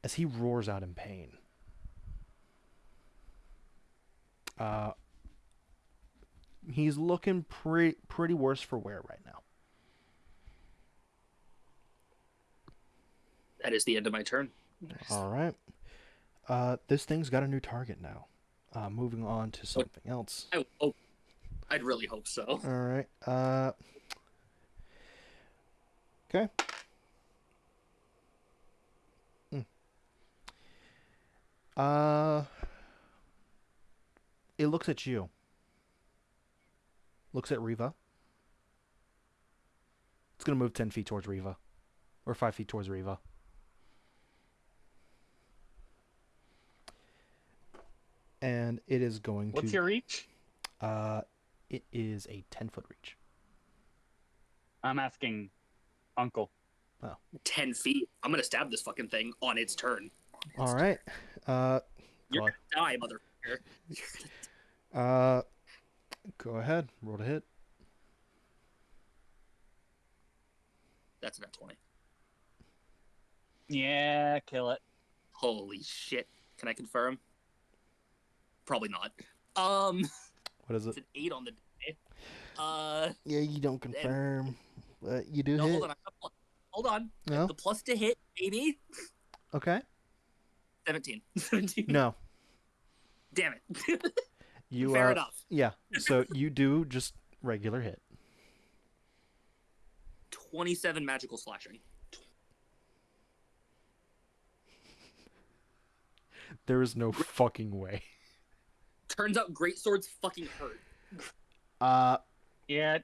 as he roars out in pain. He's looking pretty worse for wear right now. That is the end of my turn. All right. This thing's got a new target now. Moving on to something else. I'd really hope so. All right. Okay. It looks at you. Looks at Riva. It's gonna move 10 feet towards Riva, or 5 feet towards Riva. And it is going to. What's your reach? It is a 10-foot reach. I'm asking Uncle. 10 feet. I'm gonna stab this fucking thing on its turn. All right. You're go- gonna die, motherfucker. Go ahead. Roll to hit. That's not 20. Yeah, kill it. Holy shit. Can I confirm? Probably not. What is It's it? an 8 on the die. Yeah, you don't confirm, but you do No, hit. hold on. No. The plus to hit, baby. Okay. 17. 17. No. Damn it. You. Fair enough. Yeah. So you do just regular hit. 27 magical slashing. There is no fucking way. Turns out great swords fucking hurt. Yeah,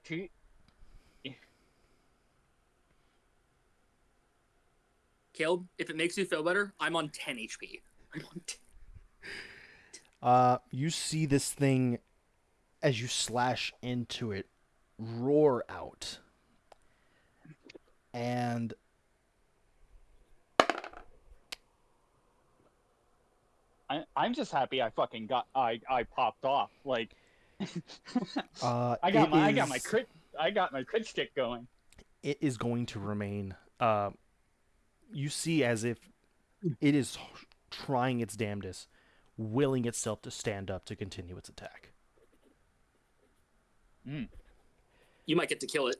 Caleb, if it makes you feel better, I'm on 10 HP. I'm on 10. You see this thing as you slash into it roar out. And I'm just happy I fucking I popped off. Like I it got my is- crit stick going. it is going to remain. You see as if it is trying its damnedest, willing itself to stand up to continue its attack. You might get to kill it.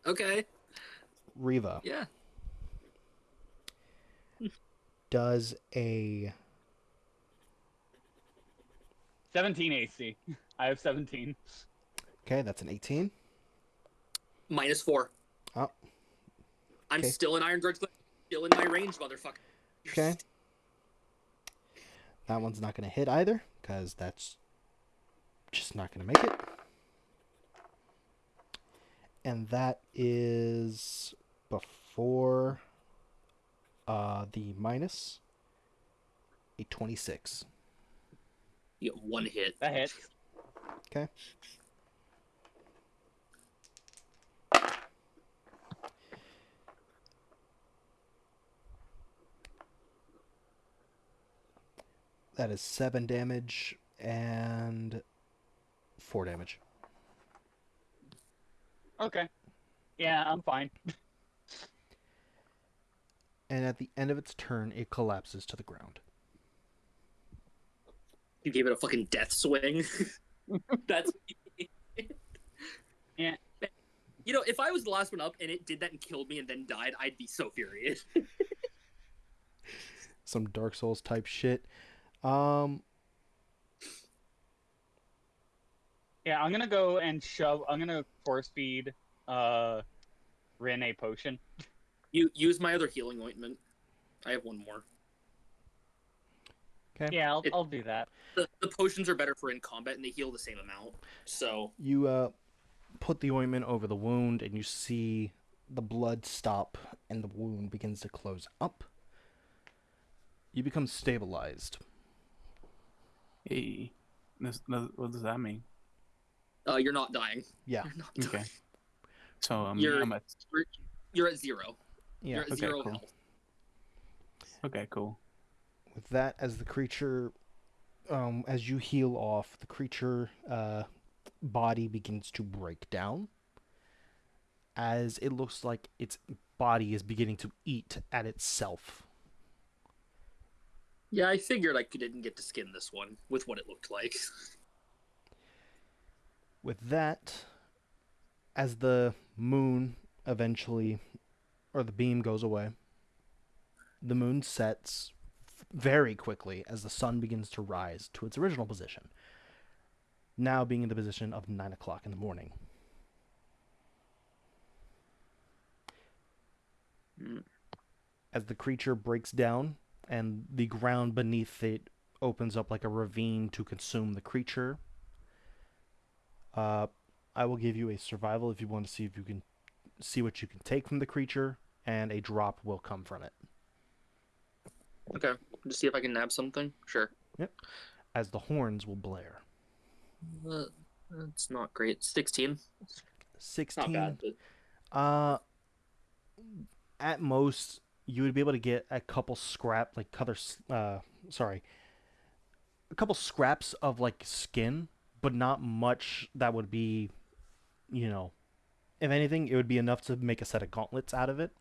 Okay. Riva Yeah. does a 17 AC. I have 17. okay. That's an 18. -4. Oh, I'm okay. still in Iron Drugs, still in my range, motherfucker. okay. That one's not going to hit either because that's just not going to make it. And that is before the minus a 26. You get one hit. That hits. Okay. That is 7 damage and 4 damage. Okay. Yeah, I'm fine. And at the end of its turn, it collapses to the ground. You gave it a fucking death swing. That's. Yeah. You know, if I was the last one up and it did that and killed me and then died, I'd be so furious. Some Dark Souls type shit. Um, Yeah, I'm gonna go and shove. I'm gonna force feed Rin a potion. You use my other healing ointment. I have one more. okay. Yeah, It- I'll do that. The potions are better for in combat and they heal the same amount. So You put the ointment over the wound, and you see the blood stop, and the wound begins to close up. You become stabilized. Hey, what does that mean? you're not dying. Yeah. You're not dying. Okay. So You're- I'm at. You're at 0. Yeah. You're at Okay, 0 cool. health. Okay, cool. With that, as the creature, as you heal off, the creature body begins to break down, as it looks like its body is beginning to eat at itself. Yeah, I figured I didn't get to skin this one with what it looked like. With that, as the moon eventually, or the beam goes away, the moon sets very quickly as the sun begins to rise to its original position, now being in the position of 9 o'clock in the morning. Mm. As the creature breaks down and the ground beneath it opens up like a ravine to consume the creature, I will give you a survival if you want to see if you can see what you can take from the creature, and a drop will come from it. Okay, just see if I can nab something. Sure. As the horns will blare. That's not great. 16. 16. Not bad, but At most, you would be able to get a couple a couple scraps of like skin, but not much that would be, if anything, it would be enough to make a set of gauntlets out of it.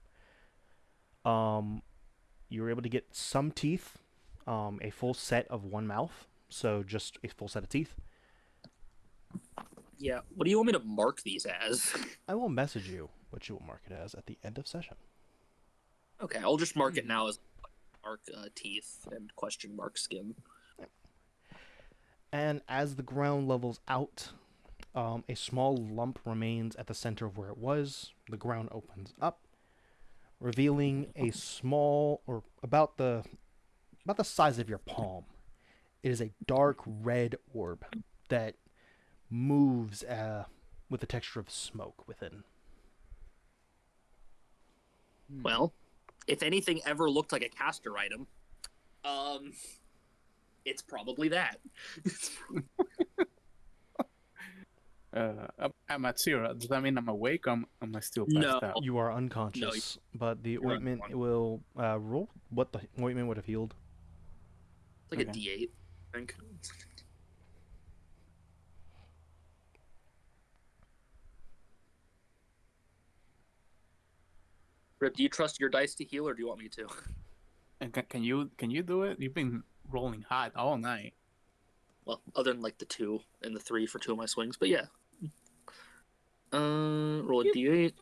You were able to get some teeth, a full set of one mouth, so just a full set of teeth. yeah. What do you want me to mark these as? I will message you what you will mark it as at the end of session. Okay, I'll just mark it now as mark teeth and question mark skin. And as the ground levels out, a small lump remains at the center of where it was. The ground opens up, revealing a small, or about the size of your palm. It is a dark red orb that moves with the texture of smoke within. Well, if anything ever looked like a caster item, it's probably that. I'm at 0. Does that mean I'm awake? Or am I still passed No. out? You are unconscious, but the you're ointment unconscious. will roll what the ointment would have healed. It's like Okay. a D8, I think. Rip, do you trust your dice to heal, or do you want me to? And can you do it? You've been rolling hot all night. Well, other than like the 2 and the 3 for 2 of my swings, but yeah. Roll a D8.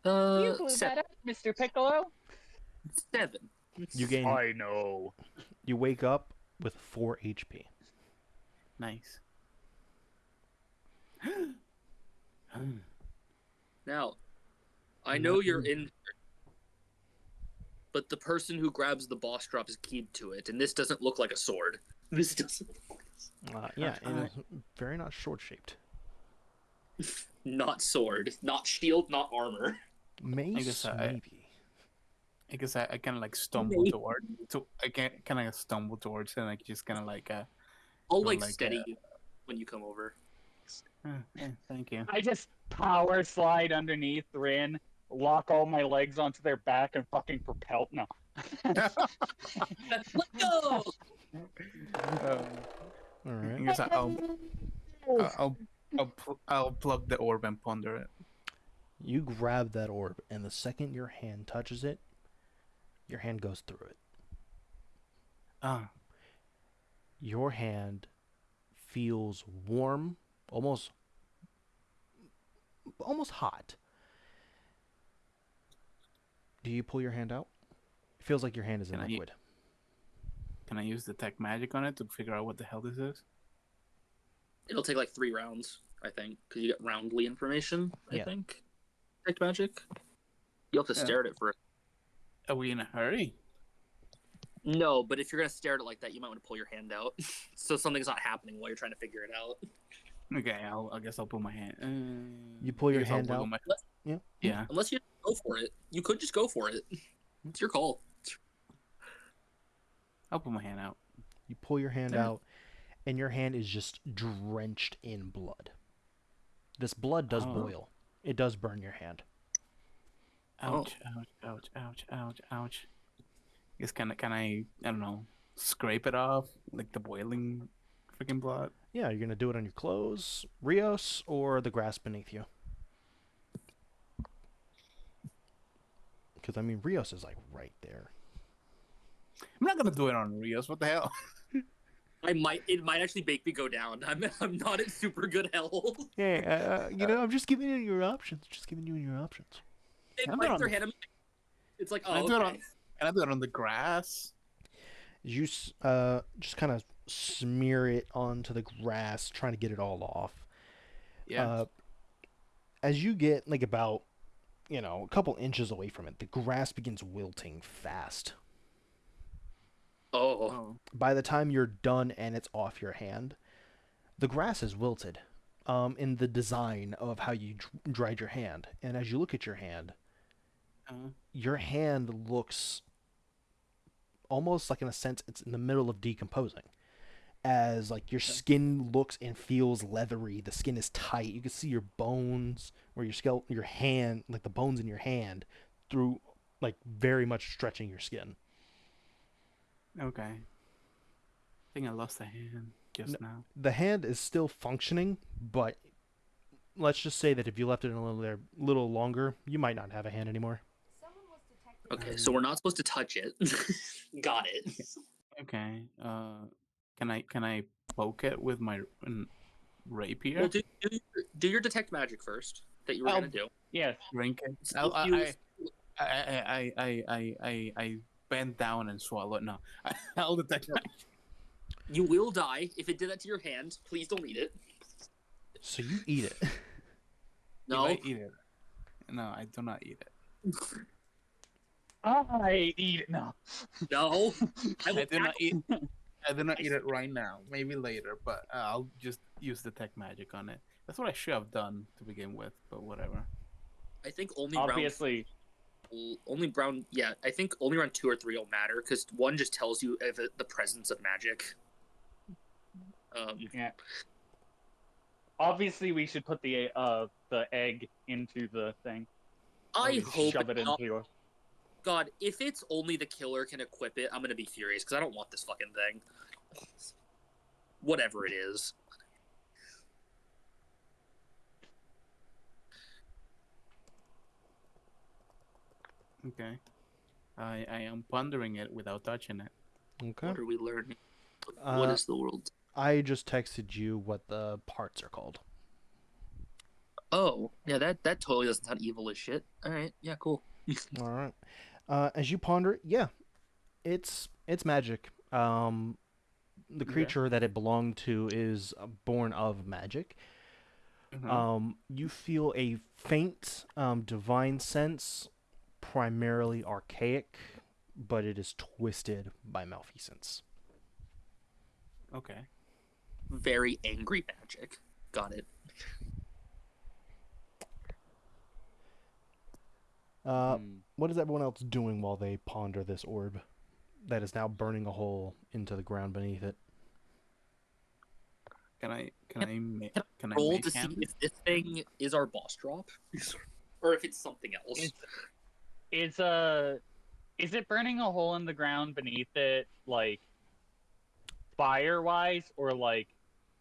You blew 7. that up, Mr. Piccolo. 7. You gain. I know. You wake up with 4 HP. Nice. Now, I know you're injured, but the person who grabs the boss drop is keyed to it, and this doesn't look like a sword. This doesn't. Yeah, and it's very not short shaped. Not sword, not shield, not armor. Mace, I guess I kind of like stumble Maybe. I kind of stumble towards it, and I just kind of like I'll go like like, steady you when you come over. thank you. I just power slide underneath Rin, lock all my legs onto their back, and fucking propel. No. Let's go. All I right. guess I'll plug the orb and ponder it. You grab that orb, and the second your hand touches it, your hand goes through it. Ah, Your hand feels warm, almost hot. Do you pull your hand out? It feels like your hand is in Can I- liquid. can I use detect magic on it to figure out what the hell this is? It'll take like 3 rounds, I think, because you get roundly information. I Yeah. think. Detect magic. You'll have to Yeah. stare at it for. Are we in a hurry? No, but if you're gonna stare at it like that, you might want to pull your hand out, so something's not happening while you're trying to figure it out. Okay, I guess I'll put my hand. You pull your I guess I'll hand wiggle out? my- Yeah. Yeah. Unless you go for it, you could just go for it. It's your call. I'll put my hand out. You pull your hand Yeah. out, and your hand is just drenched in blood. This blood does Oh. boil. It does burn your hand. Ouch! Ouch! Guess can I don't know, scrape it off like the boiling freaking blood? Yeah, you're gonna do it on your clothes, Rios, or the grass beneath you. Because I mean, Rios is like right there. I'm not gonna do it on Rios. What the hell? It might actually make me go down. I'm not at super good health. Yeah, I'm just giving you your options. Just giving you your options. They I'm bite not their on hand. It's like, Can I oh, do it okay. on? Can I do it on the grass? You just kind of smear it onto the grass, trying to get it all off. Yeah. As you get like about, a couple inches away from it, the grass begins wilting fast. Oh, Oh. By the time you're done and it's off your hand, the grass is wilted in the design of how you dried your hand. And as you look at your hand looks almost like, in a sense, it's in the middle of decomposing. As like your skin looks and feels leathery, the skin is tight. You can see your bones, or your hand, like the bones in your hand, through like very much stretching your skin. Okay. I think I lost a hand just now. The hand is still functioning, but let's just say that if you left it a little longer, you might not have a hand anymore. okay. So we're not supposed to touch it. Got it. Okay. Can I poke it with my rapier? Well, do your detect magic first that you were I'll- gonna do. Yes. Drink it. So use- I bend down and swallow it. No, I'll detect. You will die if it did that to your hand. Please don't eat it. So you eat it. No. I eat it. No, I do not eat it. I eat it. No. No. I do not eat. I do not eat it right now. Maybe later, but I'll just use detect magic on it. That's what I should have done to begin with, but whatever. I think only Obviously. Yeah, I think only round 2 or 3 will matter because 1 just tells you if the presence of magic. Yeah. Obviously, we should put the egg into the thing. I Just hope shove it not. into your. God, if it's only the killer can equip it, I'm gonna be furious because I don't want this fucking thing. Whatever it is. Okay. I am pondering it without touching it. Okay. What are we learning? What is the world? I just texted you what the parts are called. Oh, yeah, that totally doesn't sound evil as shit. All right, yeah, cool. All right. As you ponder it, yeah, it's magic. The creature that it belonged to is born of magic. Mhm. You feel a faint divine sense, primarily archaic, but it is twisted by malfeasance. Okay. Very angry magic. Got it. What is everyone else doing while they ponder this orb that is now burning a hole into the ground beneath it? Can I Roll make to see hand? if this thing is our boss drop, or if it's something else. Is it burning a hole in the ground beneath it, like fire wise, or like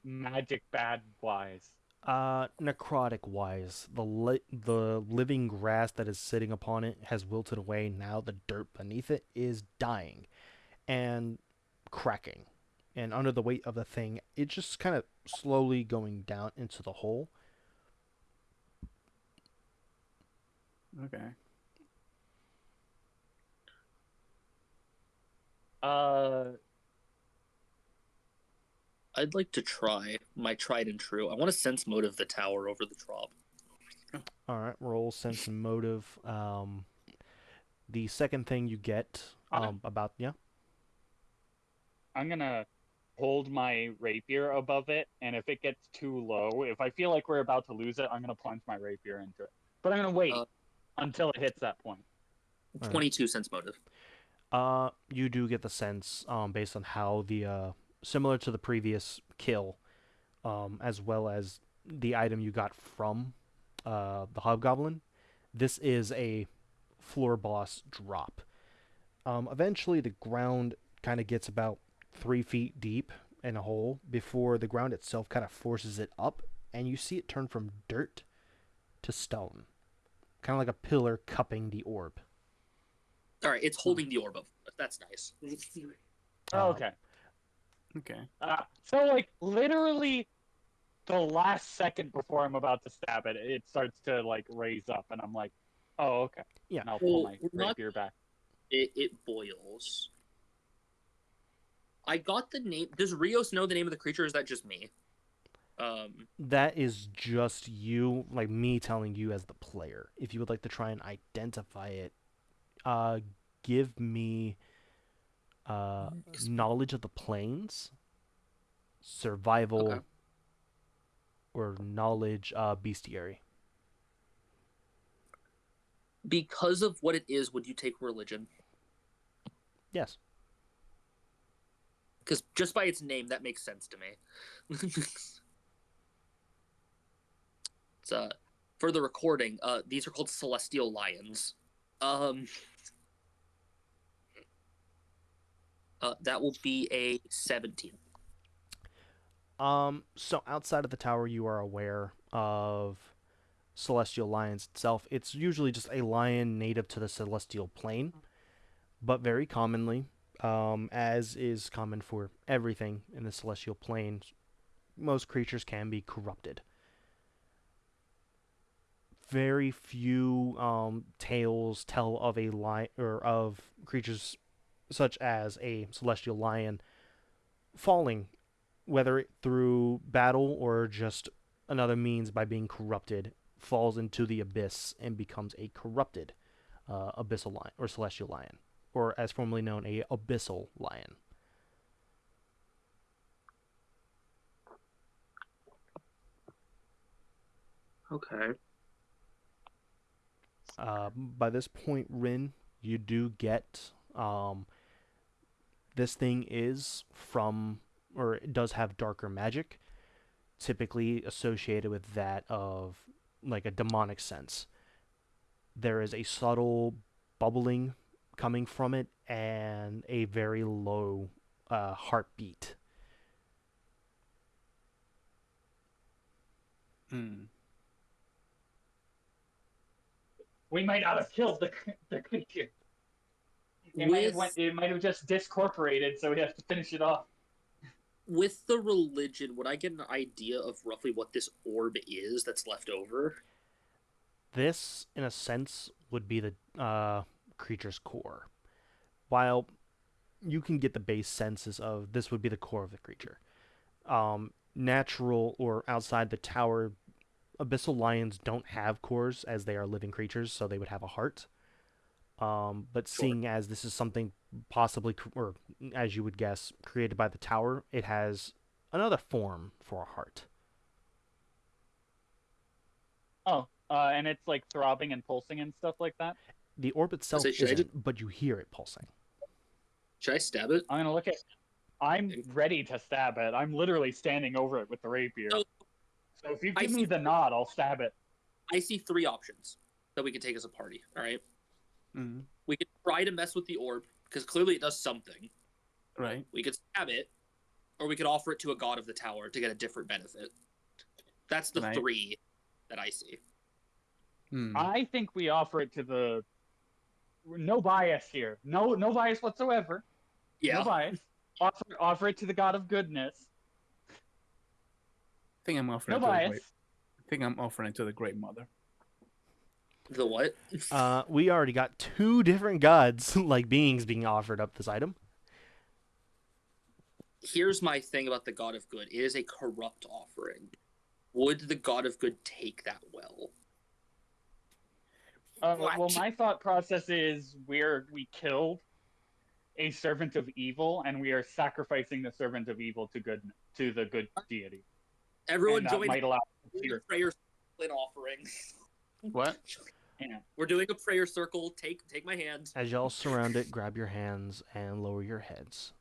magic bad wise? Necrotic wise, the living grass that is sitting upon it has wilted away. Now the dirt beneath it is dying and cracking. And under the weight of the thing, it's just kind of slowly going down into the hole. Okay. I'd like to try my tried and true. I want to sense motive the tower over the trop. All right, roll sense and motive. The second thing you get about I'm gonna hold my rapier above it, and if it gets too low, if I feel like we're about to lose it, I'm gonna plunge my rapier into it. But I'm gonna wait until it hits that point. 22 sense motive. You do get the sense, based on how the similar to the previous kill, as well as the item you got from the hobgoblin. This is a floor boss drop. Eventually, the ground kind of gets about 3 feet deep in a hole before the ground itself kind of forces it up, and you see it turn from dirt to stone, kind of like a pillar cupping the orb. All right, it's holding the orb up. That's nice. Okay. Okay. So like literally the last second before I'm about to stab it, it starts to like raise up, and I'm like, oh okay. Yeah. And I'll pull Well, my rapier back. It boils. I got the name. Does Rios know the name of the creature? Or is that just me? That is just you, like me telling you as the player. If you would like to try and identify it, give me knowledge of the planes, survival, Okay. or knowledge bestiary. Because of what it is, would you take religion? Yes. Because just by its name, that makes sense to me. It's for the recording. These are called celestial lions. That will be a 17. So outside of the tower, you are aware of celestial lions itself. It's usually just a lion native to the celestial plane, but very commonly, as is common for everything in the celestial plane, most creatures can be corrupted. Very few tales tell of a lion or of creatures such as a celestial lion falling, whether it through battle or just another means by being corrupted, falls into the abyss and becomes a corrupted abyssal lion or celestial lion, or as formerly known, a abyssal lion. Okay. By this point, Rin, you do get this thing is from, or it does have darker magic, typically associated with that of like a demonic sense. There is a subtle bubbling coming from it and a very low heartbeat. We might not have killed the creature. It might have just discorporated, so we have to finish it off. With the religion, would I get an idea of roughly what this orb is that's left over? This, in a sense, would be the creature's core. While you can get the base senses of this would be the core of the creature. Natural or outside the tower, abyssal lions don't have cores as they are living creatures, so they would have a heart. But seeing as this is something possibly, or as you would guess, created by the tower, it has another form for a heart. Oh, and it's like throbbing and pulsing and stuff like that. The orb itself should I isn't, but you hear it pulsing. Should I stab it? I'm gonna look at. I'm ready to stab it. I'm literally standing over it with the rapier. So- So if you I give me see- the nod, I'll stab it. I see 3 options that we can take as a party. All right, Mm-hmm. we could try to mess with the orb because clearly it does something. Right. We could stab it, or we could offer it to a god of the tower to get a different benefit. That's the Right. 3 that I see. Hmm. I think we offer it to the. No bias here. No bias whatsoever. Yeah. No bias. Offer it to the god of goodness. I think I'm offering. No it to the bias. great, I think I'm offering it to the Great Mother. The what? We already got 2 different gods, like beings, being offered up this item. Here's my thing about the god of good. It is a corrupt offering. Would the god of good take that well? What? Well, my thought process is we killed a servant of evil, and we are sacrificing the servant of evil to the good deity. Everyone And that join might allow a prayer circle offering. What? Yeah. We're doing a prayer circle. Take my hand. As y'all surround it, grab your hands and lower your heads.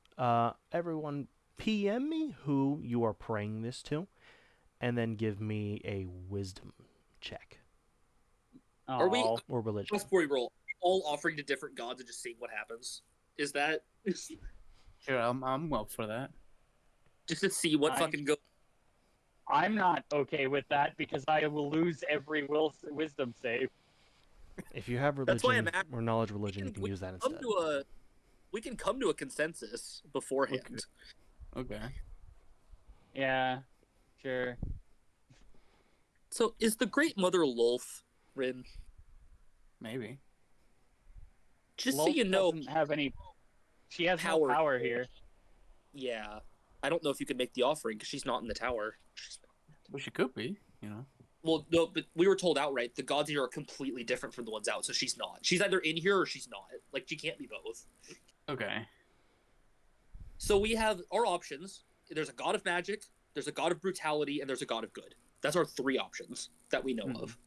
Everyone, PM me who you are praying this to, and then give me a wisdom check Are we- Oh, or religion. Before we roll, all offering to different gods and just seeing what happens. Is that Sure, I'm well for that. just to see what I- fucking goes? I'm not okay with that because I will lose every wisdom save. If you have That's why I'm religion or knowledge religion, you can use that Come instead. to a, we can come to a consensus beforehand. Okay. Yeah, sure. So is the Great Mother Lolth, Rin? Maybe. Just so Lolth you know, doesn't have any. She has Power. no power here. yeah. I don't know if you can make the offering because she's not in the tower. Well, she could be. You know. Well, no, but we were told outright the gods here are completely different from the ones out, so she's not. She's either in here or she's not. Like, she can't be both. Okay. So we have our options. There's a god of magic, there's a god of brutality, and there's a god of good. That's our 3 options that we know of.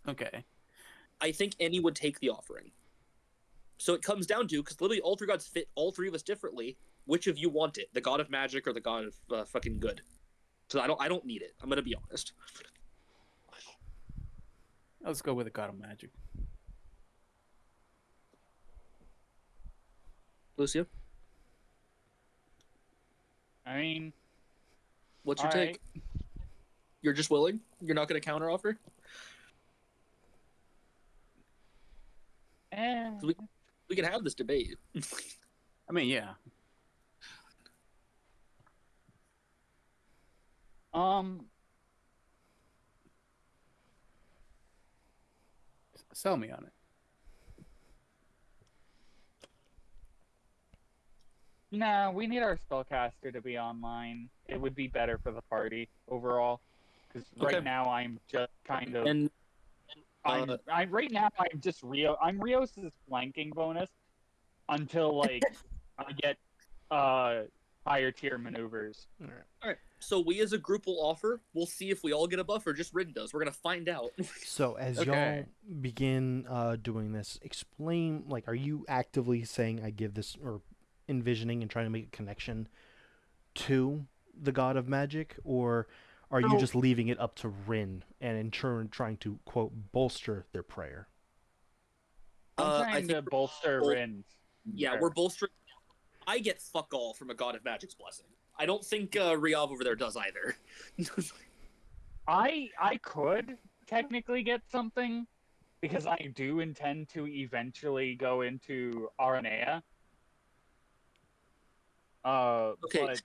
Okay. I think any would take the offering. So it comes down to, because literally all 3 gods fit all 3 of us differently, which of you want it? The god of magic or the god of fucking good? So I don't need it. I'm going to be honest. Let's go with the God of Magic. Lucia, I mean, what's your all take? You're just willing? You're not going to counter offer? eh. We can have this debate. I mean, yeah. Sell me on it. Nah, we need our spellcaster to be online. It would be better for the party overall. Because Okay. right now I'm just kind of. And right now I'm just Rio. I'm Rios' flanking bonus until like I get higher tier maneuvers. All right. all right, so we as a group will offer. We'll see if we all get a buff or just Rin does. We're going to find out. So as Okay. y'all begin doing this, explain, like, are you actively saying I give this, or envisioning and trying to make a connection to the god of magic, or are you No. just leaving it up to Rin and in turn trying to, quote, bolster their prayer? I'm I trying to think bolster both- Rin's. Yeah, prayer. we're bolstering. I get fuck all from a god of magic's blessing. I don't think Riav over there does either. I could technically get something because I do intend to eventually go into Aranea. Okay. But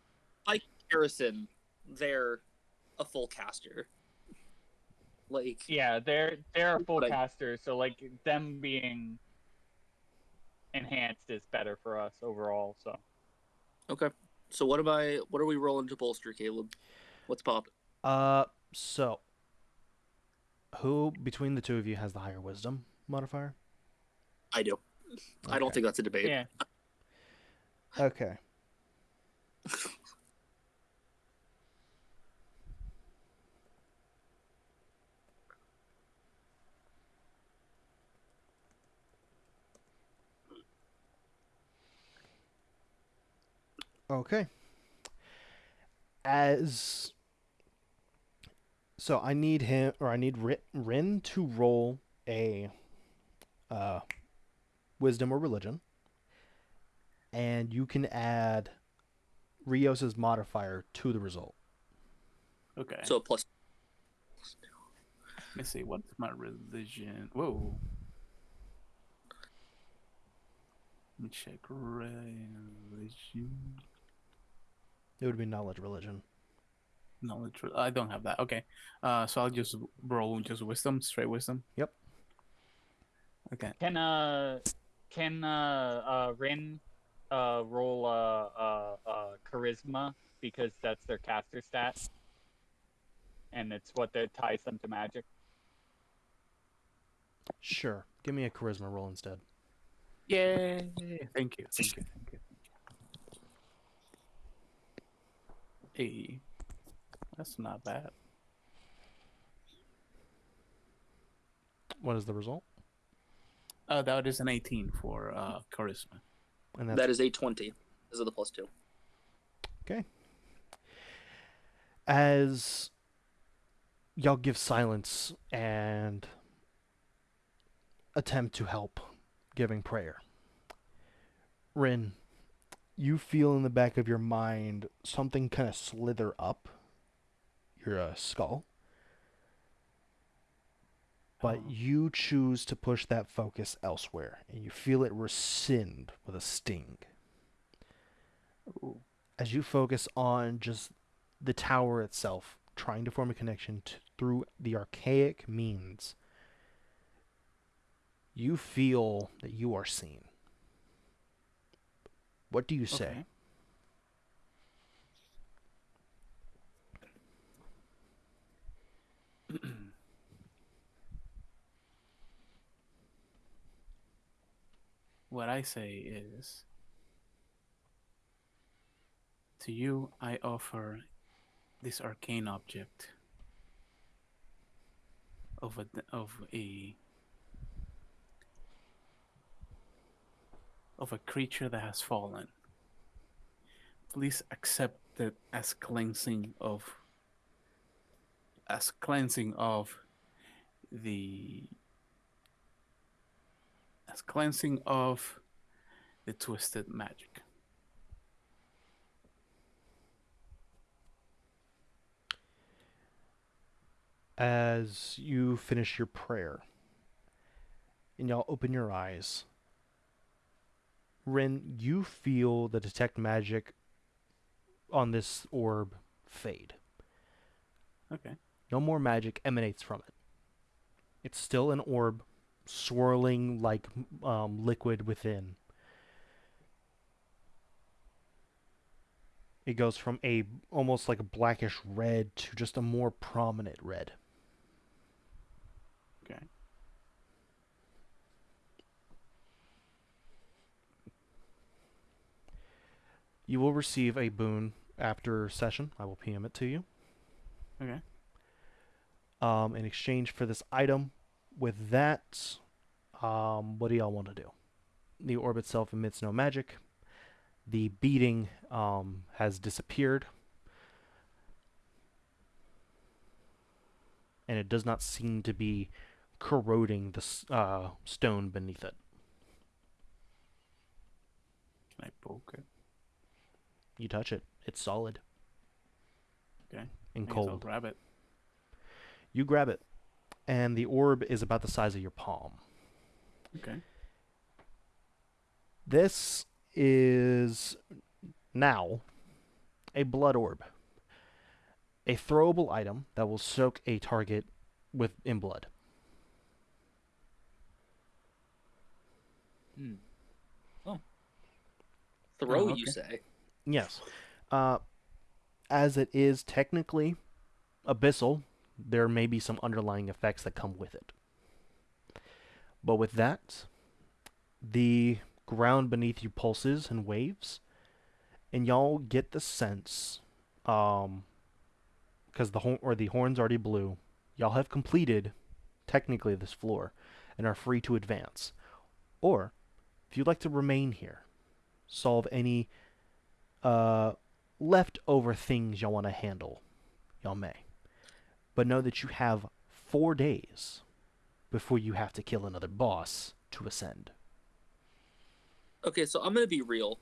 By comparison, they're a full caster. Like, yeah, they're a full But I- caster, so like them being enhanced is better for us overall. So okay. So what are we rolling to bolster, Caleb? What's popping? So who between the 2 of you has the higher wisdom modifier? I do. I don't Okay. think that's a debate. yeah, Okay. Okay. So I need Rin to roll a uh, wisdom or religion, and you can add Rios's modifier to the result. Okay. So a plus. Let me see. What's my religion? Whoa. Let me check. Religion. It would be knowledge religion. Knowledge. I don't have that. Okay. So I'll just roll just wisdom, straight wisdom. Yep. Okay. Can Rin roll charisma because that's their caster stat, and it's what that ties them to magic. Sure. Give me a charisma roll instead. Yay! Thank you. Hey, that's not bad. What is the result? That is an 18 for charisma. And that's That is a 20. This is the plus 2. okay. As y'all give silence and attempt to help giving prayer, Rin, you feel in the back of your mind something kind of slither up your skull, but you choose to push that focus elsewhere, and you feel it rescind with a sting. Ooh. As you focus on just the tower itself, trying to form a connection through the archaic means, you feel that you are seen. What do you say? Okay. What I say is, to you I offer this arcane object of a creature that has fallen. Please accept it as cleansing of the twisted magic. As you finish your prayer, and y'all open your eyes, Rin, you feel the detect magic on this orb fade. Okay. No more magic emanates from it. It's still an orb, swirling like liquid within. It goes from a almost like a blackish red to just a more prominent red. Okay. You will receive a boon after session. I will PM it to you. Okay. In exchange for this item. With that, what do y'all want to do? The orb itself emits no magic. The beating has disappeared. And it does not seem to be corroding the stone beneath it. Can I poke it? You touch it. It's solid. Okay. And I guess I'll cold. grab it. You grab it. And the orb is about the size of your palm. Okay. This is now a blood orb. A throwable item that will soak a target in blood. Oh. Throw, okay. you say? Yes. As it is technically abyssal, there may be some underlying effects that come with it. But with that, the ground beneath you pulses and waves, and y'all get the sense, because the horn's already blue, y'all have completed technically this floor and are free to advance. Or, if you'd like to remain here, solve any leftover things y'all want to handle, y'all may. But know that you have 4 days before you have to kill another boss to ascend. Okay, so I'm gonna be real.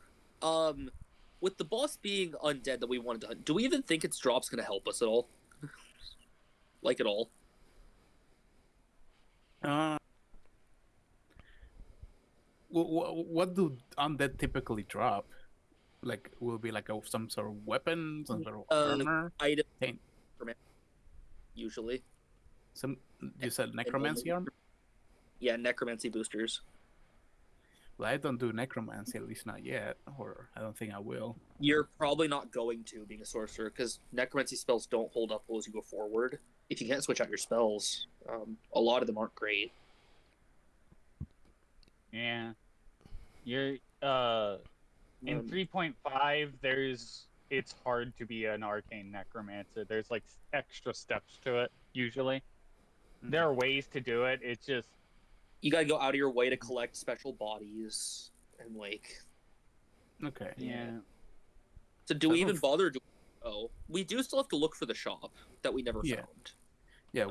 With the boss being undead that we wanted to hunt, do we even think its drop's gonna help us at all? Like at all? Uh, what do undead typically drop? Like, will it be like some sort of weapon, some sort of armor? Item Paint. usually. Some you said necromancy armor? Yeah, necromancy boosters. Well, I don't do necromancy, at least not yet, or I don't think I will. You're probably not going to, being a sorcerer, because necromancy spells don't hold up well as you go forward. If you can't switch out your spells, a lot of them aren't great. Yeah. You're in 3.5 it's hard to be an arcane necromancer. There's like extra steps to it usually. There are ways to do it. It's just You gotta go out of your way to collect special bodies and like. Okay. yeah. So do we I even don't- bother? We do still have to look for the shop that we never Yeah. found. Yeah,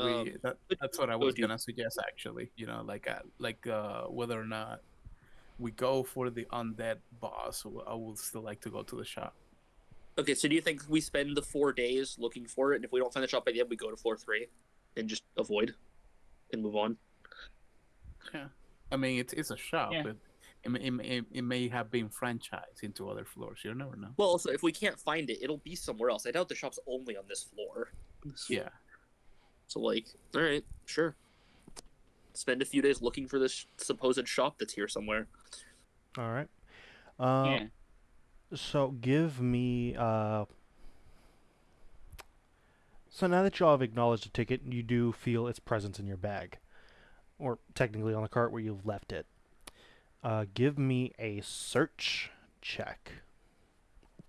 that's what I go was do- gonna suggest actually. You know, whether or not we go for the undead boss, I would still like to go to the shop. Okay, so do you think we spend the 4 days looking for it, and if we don't find the shop by the end, we go to floor 3 and just avoid and move on? Yeah, I mean it's a shop, Yeah. but it may have been franchised into other floors. You never know. Well, also, if we can't find it, it'll be somewhere else. I doubt the shop's only on this floor. Yeah. So, like, all right, sure. Spend a few days looking for this supposed shop that's here somewhere. All right. Yeah. So give me. So now that y'all have acknowledged the ticket, you do feel its presence in your bag, or technically on the cart where you've left it. Give me a search check.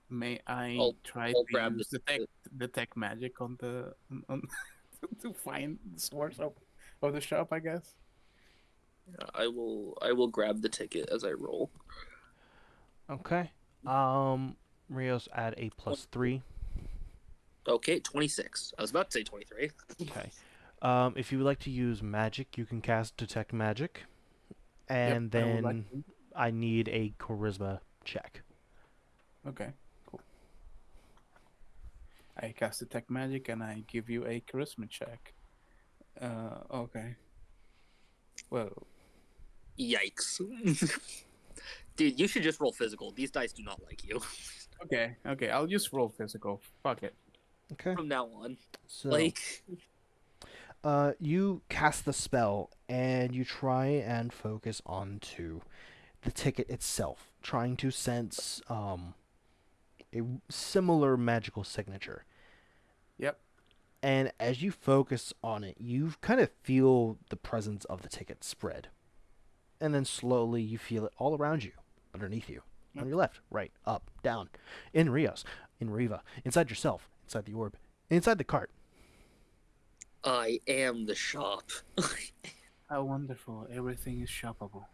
May I I'll try I'll to grab use the- detect magic on the on to find the source of the shop? I guess. I will grab the ticket as I roll. Okay. Rios add a +3. Okay, 26. I was about to say 23. Okay. If you would like to use magic, you can cast detect magic, and Yep, I would then like to. I need a charisma check. Okay, cool. I cast detect magic and I give you a charisma check. Okay. Well, Yikes. Dude, you should just roll physical. These dice do not like you. okay. I'll just roll physical. Fuck it. Okay. From now on. So, Like, you cast the spell and you try and focus onto the ticket itself, trying to sense a similar magical signature. Yep. And as you focus on it, you kind of feel the presence of the ticket spread. And then slowly you feel it all around you, underneath you, on your left, right, up, down, in Rios, in Riva, inside yourself, inside the orb, inside the cart. I am the shop. How wonderful! Everything is shoppable.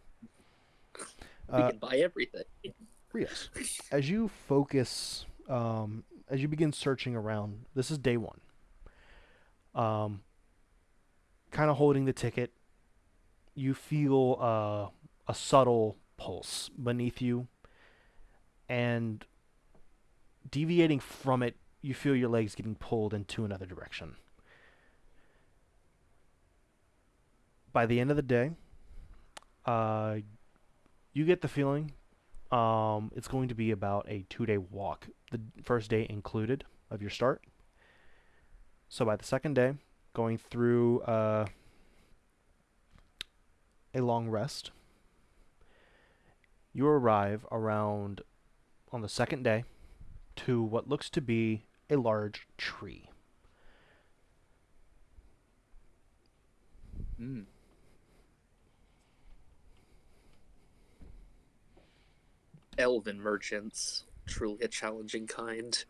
We can buy everything. Rios, as you focus, as you begin searching around, this is day 1. Kind of holding the ticket, you feel a subtle pulse beneath you, and deviating from it, you feel your legs getting pulled into another direction. By the end of the day, you get the feeling it's going to be about a 2-day walk, the first day included of your start. So by the second day, going through a long rest, you arrive around on the second day to what looks to be a large tree. Mm. Elven merchants. Truly a challenging kind.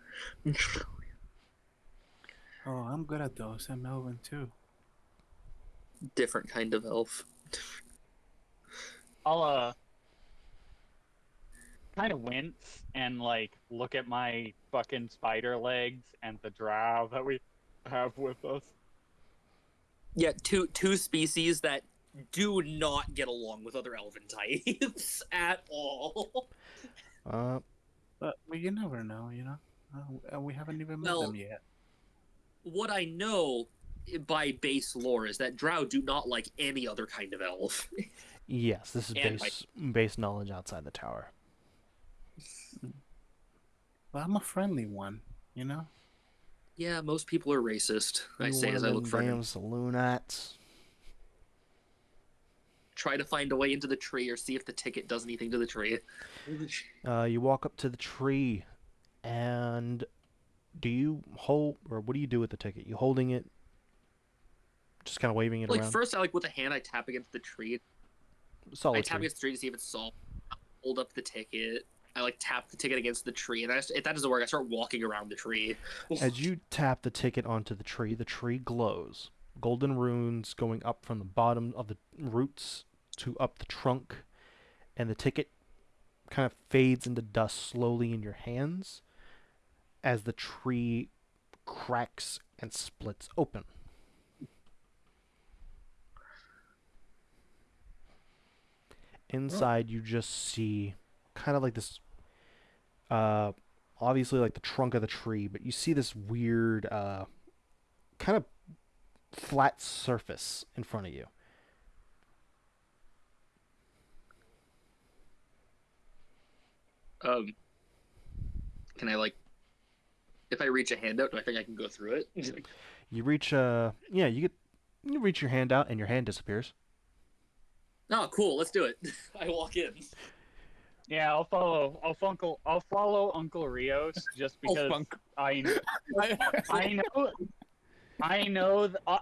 Oh, I'm good at those. I'm Melvin too. Different kind of elf. I'll kind of wince and like look at my fucking spider legs and the drow that we have with us. Yeah, two species that do not get along with other elven types at all. But you never know, you know. We haven't even met Well, them yet. What I know by base lore is that drow do not like any other kind of elf. Yes, this is And base knowledge outside the tower. But I'm a friendly one, you know. Yeah, most people are racist. I You say one as of I them look for damn him. saloonats. Try to find a way into the tree or see if the ticket does anything to the tree. You walk up to the tree, and do you hold, or what do you do with the ticket? You holding it, just kind of waving it Like around? first, I with a hand I tap against the tree. I Solid tap tree. against the tree to see if it's soft. Hold up the ticket. I tap the ticket against the tree, and if that doesn't work, I start walking around the tree. As you tap the ticket onto the tree glows. Golden runes going up from the bottom of the roots to up the trunk, and the ticket kind of fades into dust slowly in your hands as the tree cracks and splits open. Inside, you just see kind of like this, obviously like the trunk of the tree, but you see this weird, kind of flat surface in front of you. Can I if I reach a hand out, do I think I can go through it? You reach, yeah, you reach your hand out and your hand disappears. Oh, cool. Let's do it. I walk in. Yeah, I'll follow Uncle Rios just because I know.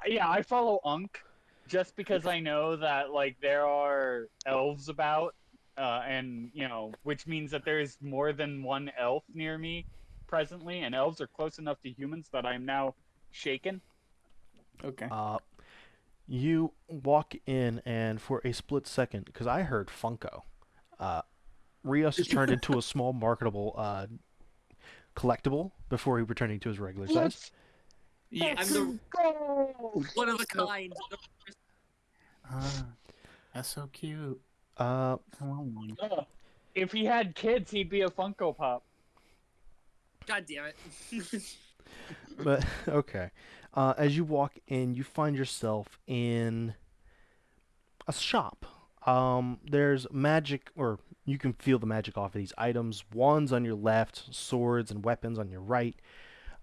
Yeah, I follow Unc just because I know that like there are elves about, and which means that there's more than one elf near me presently, and elves are close enough to humans that I'm now shaken. Okay. You walk in, and for a split second, because I heard Funko, Rios has turned into a small marketable collectible before he returning to his regular size. Yes. I'm one of a kind. That's so cute. Uh, Come on. If he had kids, he'd be a Funko Pop. God damn it. but okay. As you walk in, you find yourself in a shop. There's magic, or you can feel the magic off of these items. Wands on your left, swords and weapons on your right.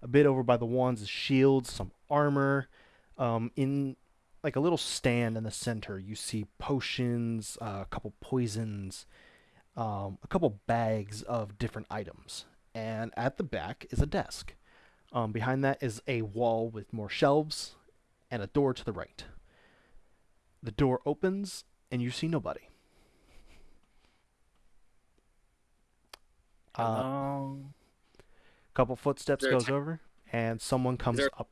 A bit over by the wands is shields, some armor. In like a little stand in the center, you see potions, a couple poisons, a couple bags of different items. And at the back is a desk. Behind that is a wall with more shelves and a door to the right. The door opens and you see nobody. Hello. Couple footsteps Is there a goes over and someone comes there- up.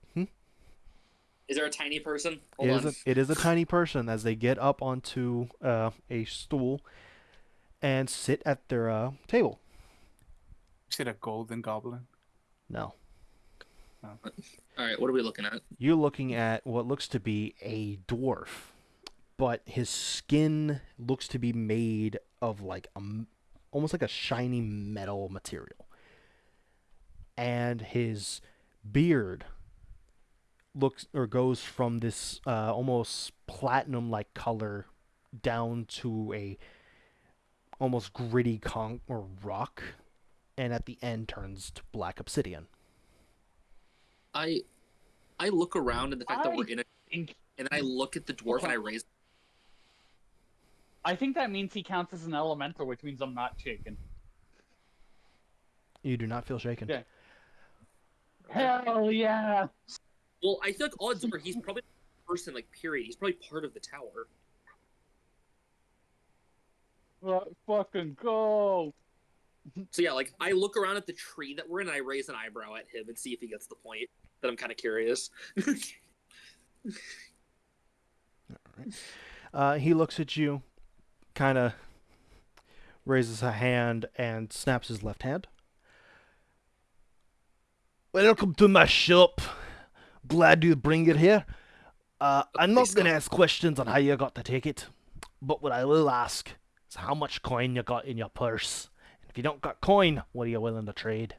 Is there a tiny person? It Hold on. is a tiny person as they get up onto a stool and sit at their table. Is it a golden goblin? No. All right, what are we looking at? You're looking at what looks to be a dwarf, but his skin looks to be made of like almost like a shiny metal material. And his beard looks or goes from this almost platinum like color down to a almost gritty or rock, and at the end turns to black obsidian. I look around and the fact that we're in it, think and I look at the dwarf and I raise. I think that means he counts as an elemental, which means I'm not shaken. You do not feel shaken. Yeah. Hell yeah! Well, I feel like odds are he's probably a person, like, period. He's probably part of the tower. Let's fucking go! So yeah, like I look around at the tree that we're in and I raise an eyebrow at him and see if he gets the point. That I'm kind of curious. He looks at you, kind of raises a hand and snaps his left hand. Welcome to my shop. Glad you bring it here. I'm not going to ask questions on how you got the ticket, but what I will ask is how much coin you got in your purse. And if you don't got coin, what are you willing to trade?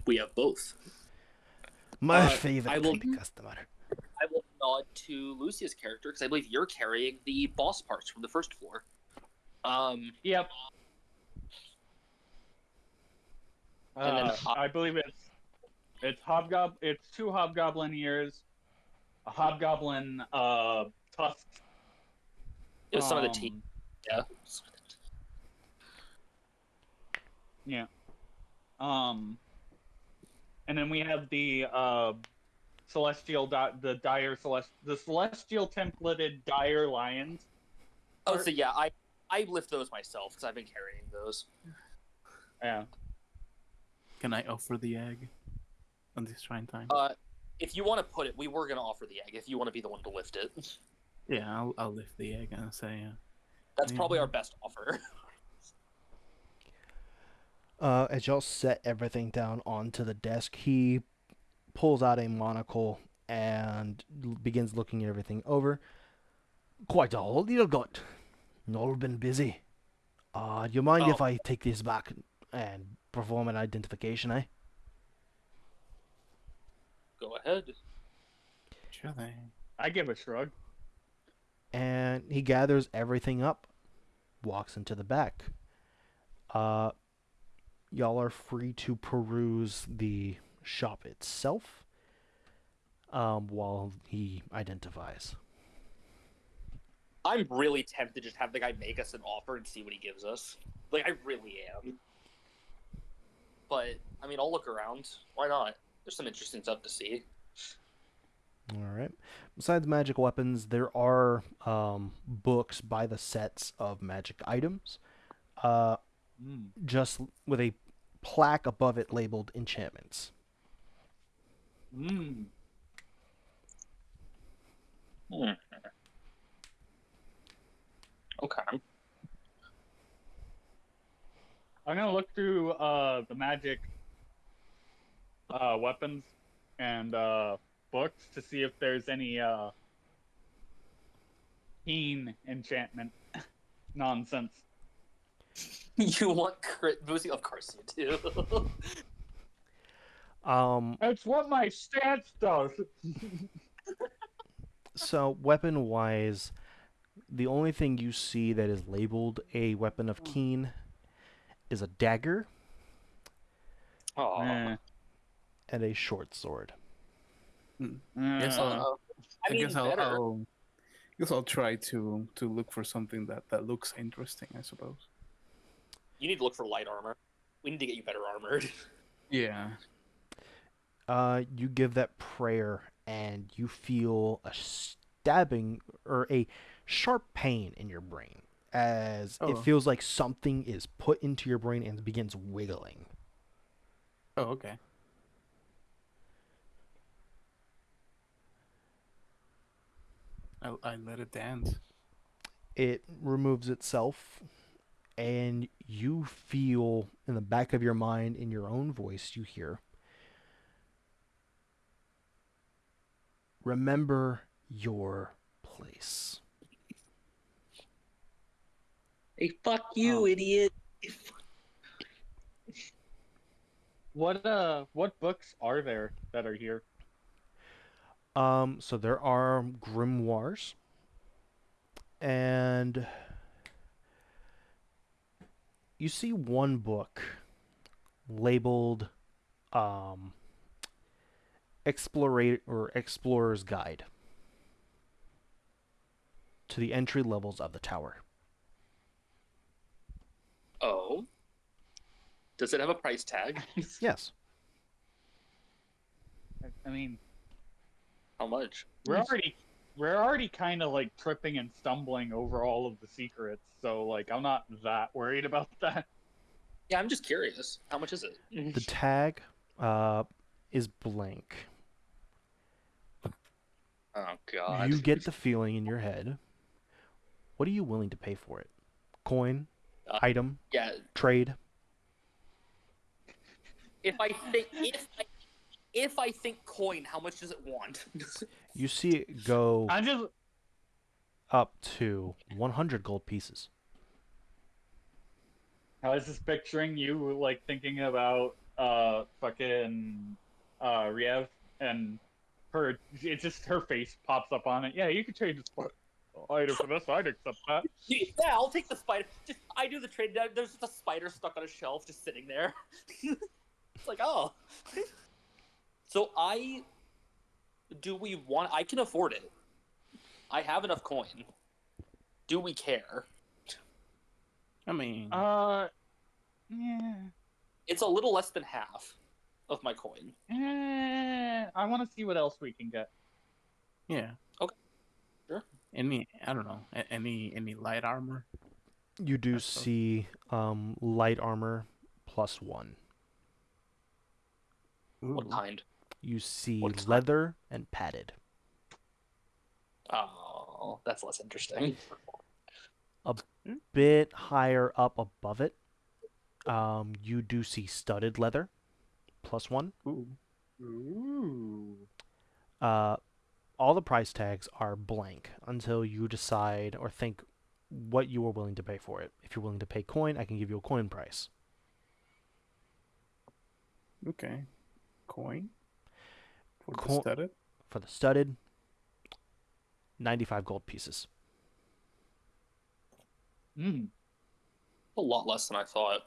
We have both. My I favorite will- type of customer. I will nod to Lucia's character because I believe you're carrying the boss parts from the first floor. Yep. And then I believe it's two hobgoblin ears, a hobgoblin tusk. it was some of the teeth. Yeah. Yeah. And then we have the celestial the celestial templated dire lions. Oh, so yeah, I lift those myself because I've been carrying those. Yeah. Can I offer the egg on this trying time? If you want to put it, we were gonna offer the egg. If you want to be the one to lift it, Yeah, I'll lift the egg and say, that's Yeah. probably our best offer. As y'all set everything down onto the desk, he pulls out a monocle and begins looking everything over. Quite a haul you got. All been busy. Do you mind if Oh. I take this back and perform an identification, eh? Go ahead. sure thing. I give a shrug. And he gathers everything up, walks into the back. Y'all are free to peruse the shop itself while he identifies. I'm really tempted to just have the guy make us an offer and see what he gives us. Like, I really am. But, I mean, I'll look around. Why not? There's some interesting stuff to see. Alright. Besides magic weapons, there are books by the sets of magic items, just with a plaque above it labeled enchantments. Mm. Okay. I'm gonna look through the magic weapons and books to see if there's any keen enchantment nonsense. You want crit boosting? Of course you do. That's what my stance does. So, weapon-wise, the only thing you see that is labeled a weapon of keen is a dagger Aw. and a short sword. Yes, I mean, better. guess I'll try to look for something that looks interesting, I suppose. You need to look for light armor. We need to get you better armored. Yeah. You give that prayer and you feel a stabbing or a sharp pain in your brain as it Oh. feels like something is put into your brain and begins wiggling. Oh, okay. I let it dance. It removes itself and you feel in the back of your mind, in your own voice, you hear, remember your place. Hey, fuck you, Oh. idiot. What books are there that are here? So there are grimoires, and you see one book labeled Explorer's Guide to the entry levels of the tower. Oh. Does it have a price tag? Yes. I mean, How much? we're already kind of like tripping and stumbling over all of the secrets, so like I'm not that worried about that. Yeah, I'm just curious. How much is it? The tag is blank. Oh, God. You get the feeling in your head. What are you willing to pay for it? Coin, item, Yeah. trade. If I think coin, how much does it want? You see it go I'm just up to 100 gold pieces. I was just picturing you like thinking about fucking Riev and her. It's just her face pops up on it. Yeah, you could trade this item for this. I'd accept that. Yeah, I'll take the spider. I do the trade. There's just a spider stuck on a shelf, just sitting there. It's like, oh. So do we want? I can afford it. I have enough coin. Do we care? I mean, Yeah. It's a little less than half of my coin. I want to see what else we can get. yeah. Okay. Sure. I don't know. Any light armor? You do That's so- see light armor +1. What Ooh. kind? You see What's that? leather and padded. Oh, that's less interesting. Bit higher up above it, you do see studded leather +1. Ooh. Ooh. All the price tags are blank until you decide or think what you are willing to pay for it. If you're willing to pay coin, I can give you a coin price. Okay. Coin. For Co- the studded. For the studded, 95 gold pieces. Hmm. A lot less than I thought.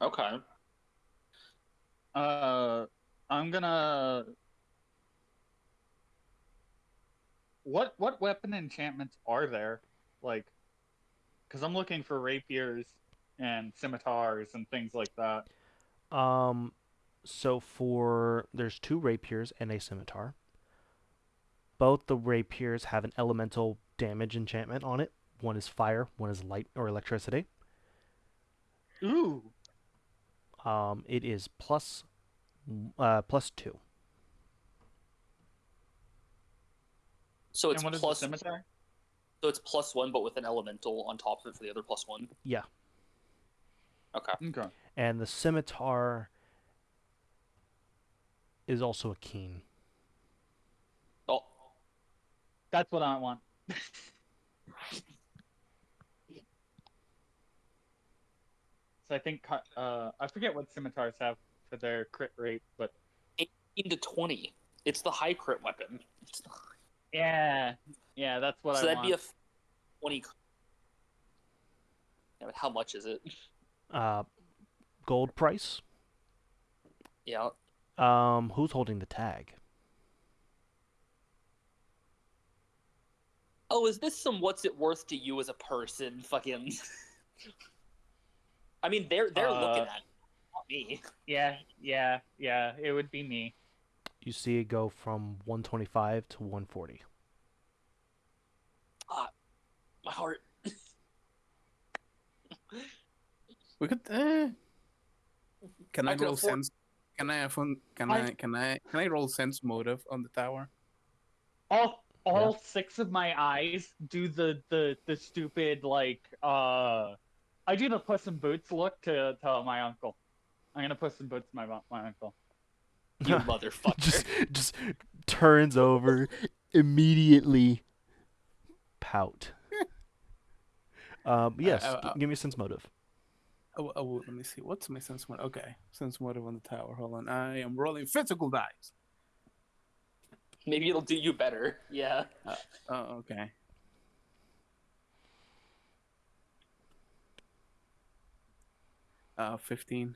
Okay. I'm gonna. What weapon enchantments are there? Like, because I'm looking for rapiers and scimitars and things like that. So there's 2 rapiers and a scimitar. Both the rapiers have an elemental damage enchantment on it. One is fire, one is light or electricity. Ooh. It is +2. So it's And what is plus. the scimitar? So it's +1, but with an elemental on top of it for the other +1. Yeah. Okay. Okay. And the scimitar is also a keen. Oh, That's what I want. So I think I forget what scimitars have for their crit rate, but 18 to 20. It's the high crit weapon. yeah, that's what So I that'd want. be a 20. Yeah, but how much is it? Gold price. Yeah. Who's holding the tag? Oh, is this some what's it worth to you as a person? Fucking. I mean, they're looking at it, not me. Yeah. It would be me. You see it go from 125 to 140. My heart. We could. Can I I could roll afford- sense? Can I roll sense motive on the tower? All 6 of my eyes do the stupid like I do the Puss in Boots look to my uncle. I'm gonna Puss in Boots my uncle. You motherfucker. just turns over, immediately pout. Yes, give me a sense motive. Oh, let me see. What's my sense motive? Okay, sense motive on the tower. Hold on. I am rolling physical dice. Maybe it'll do you better. Yeah. Oh, okay. Uh, 15.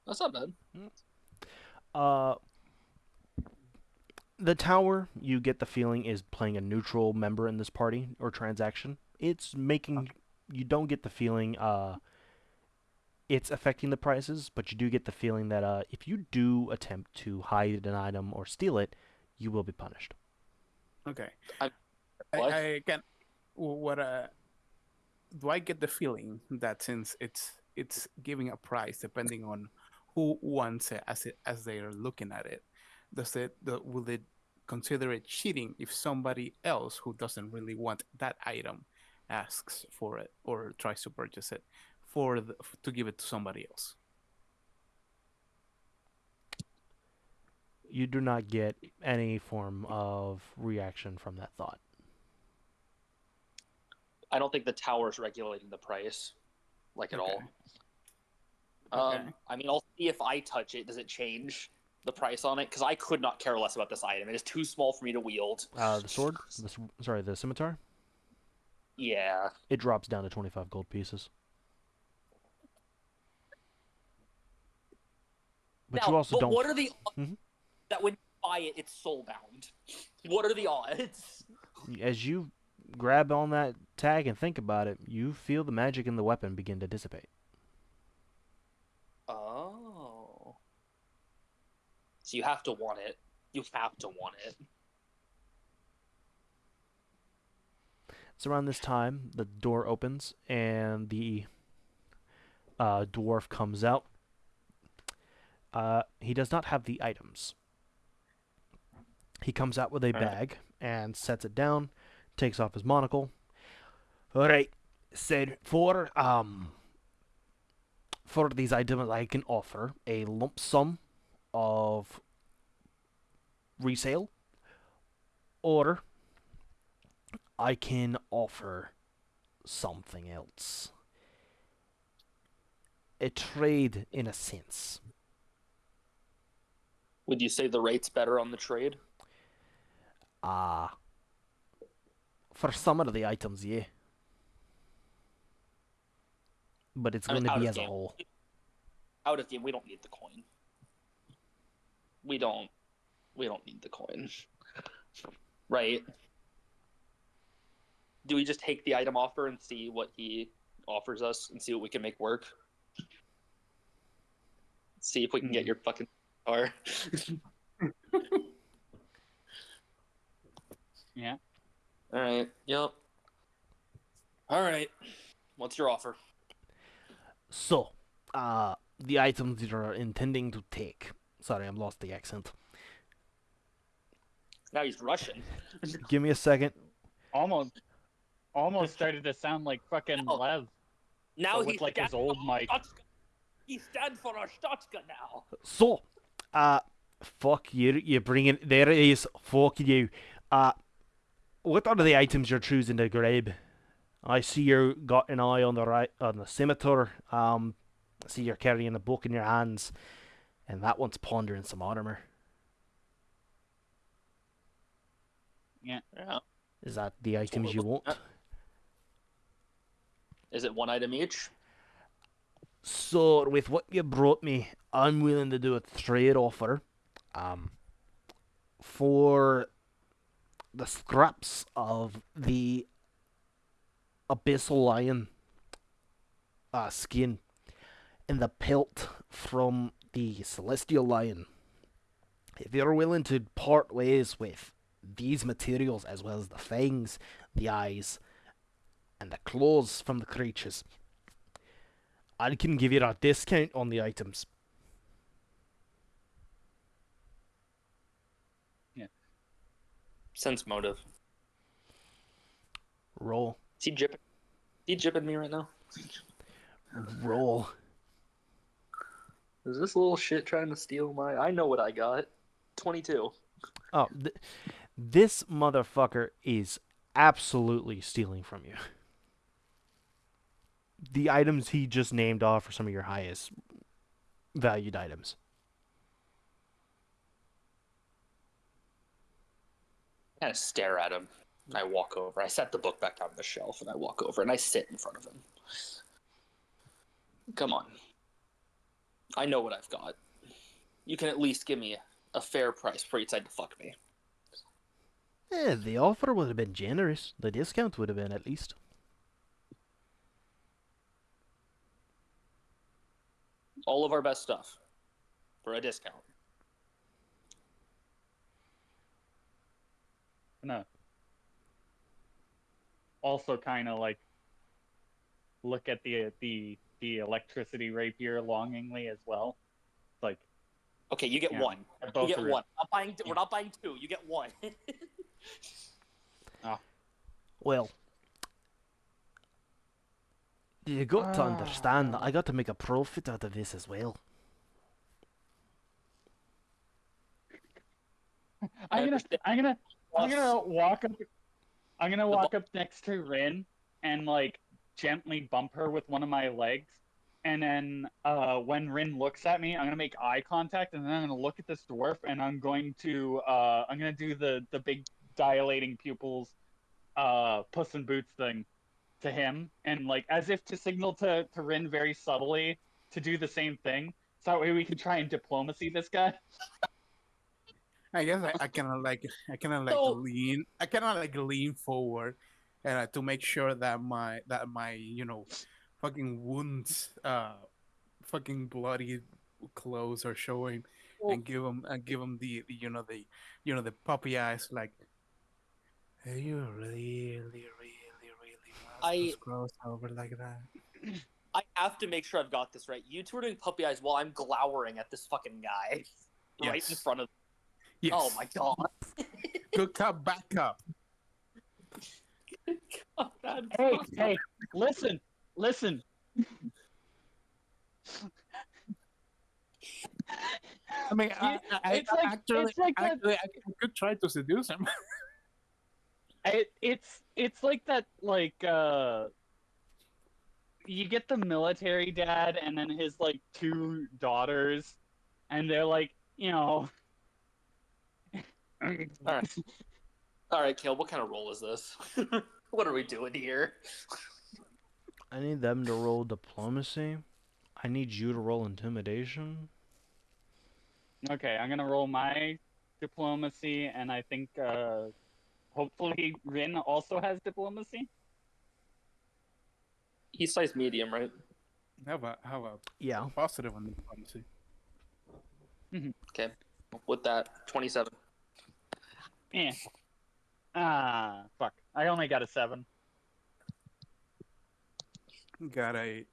That's not bad. The tower, you get the feeling, is playing a neutral member in this party or transaction. It's making you don't get the feeling it's affecting the prices, but you do get the feeling that if you do attempt to hide an item or steal it, you will be punished. Okay. What? I can. What? Do I get the feeling that since it's giving a price depending on who wants it as they are looking at it, will it consider it cheating if somebody else who doesn't really want that item asks for it or tries to purchase it to give it to somebody else. You do not get any form of reaction from that thought. I don't think the tower's regulating the price, like at all. Okay. I mean, I'll see if I touch it. Does it change the price on it? Because I could not care less about this item. It is too small for me to wield. The sword? The scimitar? Yeah. It drops down to 25 gold pieces. But Now, you also don't. What are the odds Mhm. that when you buy it, it's soulbound? What are the odds? As you grab on that tag and think about it, you feel the magic in the weapon begin to dissipate. Oh. So you have to want it. You have to want it. It's around this time the door opens and the dwarf comes out. He does not have the items. He comes out with a bag and sets it down, takes off his monocle. All right, said for these items I can offer a lump sum of resale, or I can offer something else. A trade in a sense. Would you say the rate's better on the trade? For some of the items, yeah. But it's going to be as a whole. Out of game, we don't need the coin. We don't need the coin. Right? Do we just take the item offer and see what he offers us and see what we can make work? See if we can get your fucking car. Yeah. All right. Yep. All right. What's your offer? So, the items that you're intending to take. Sorry, I lost the accent. Now he's Russian. Give me a second. Almost started to sound like fucking No. Lev. Now But with, he's like, his old mic. He stands for Arstotzka now. So, fuck you. You bring it. There it is. Fuck you. What are the items you're choosing to grab? I see you got an eye on the scimitar. I see you're carrying a book in your hands, and that one's pondering some armor. Yeah. Is that the items you want? Is it one item each? So, with what you brought me, I'm willing to do a trade offer. For the scraps of the abyssal lion skin and the pelt from the celestial lion. If you're willing to part ways with these materials as well as the fangs, the eyes, and the claws from the creatures, I can give you a discount on the items. Yeah. Sense motive. Roll. Is he jipping me right now? Roll. Is this little shit trying to steal my... I know what I got. 22. Oh, this motherfucker is absolutely stealing from you. The items he just named off are some of your highest valued items. I kind of stare at him. And I walk over. I set the book back down on the shelf, and I walk over, and I sit in front of him. Come on. I know what I've got. You can at least give me a fair price before you decide to fuck me. The offer would have been generous. The discount would have been at least. All of our best stuff for a discount. No. Also, kind of like look at the electricity rapier longingly as well. Like, Okay, you get Yeah, one. both You get are- one. We're not buying two. You get one. Well, You got to understand that I got to make a profit out of this as well. I'm gonna walk up. I'm gonna The walk up next to Rin and like gently bump her with one of my legs, and then when Rin looks at me, I'm gonna make eye contact, and then I'm gonna look at this dwarf, and I'm gonna do the big dilating pupils, Puss in Boots thing to him, and like as if to signal to Rin very subtly to do the same thing, so that way we can try and diplomacy this guy. I guess I kind of like So- lean forward, to make sure that my fucking wounds, fucking bloody clothes are showing, and give him the puppy eyes, like, "Hey, you really I- must cross over like that." I have to make sure I've got this right. You two are doing puppy eyes while I'm glowering at this fucking guy right in Yes. front of. Yes. Oh my god! Good cup, back up. God, man. Hey, listen. I mean, It's like- actually, it's like that- actually, I could try to seduce him. It's like that, like you get the military dad and then his like two daughters, and they're like, All right, Kale. What kind of roll is this? What are we doing here? I need them to roll diplomacy. I need you to roll intimidation. Okay, I'm gonna roll my diplomacy, and I think hopefully Rin also has diplomacy. He's size medium, right? How about Yeah. positive on diplomacy? Okay. With that, 27. Yeah. Fuck. I only got a 7. Got a.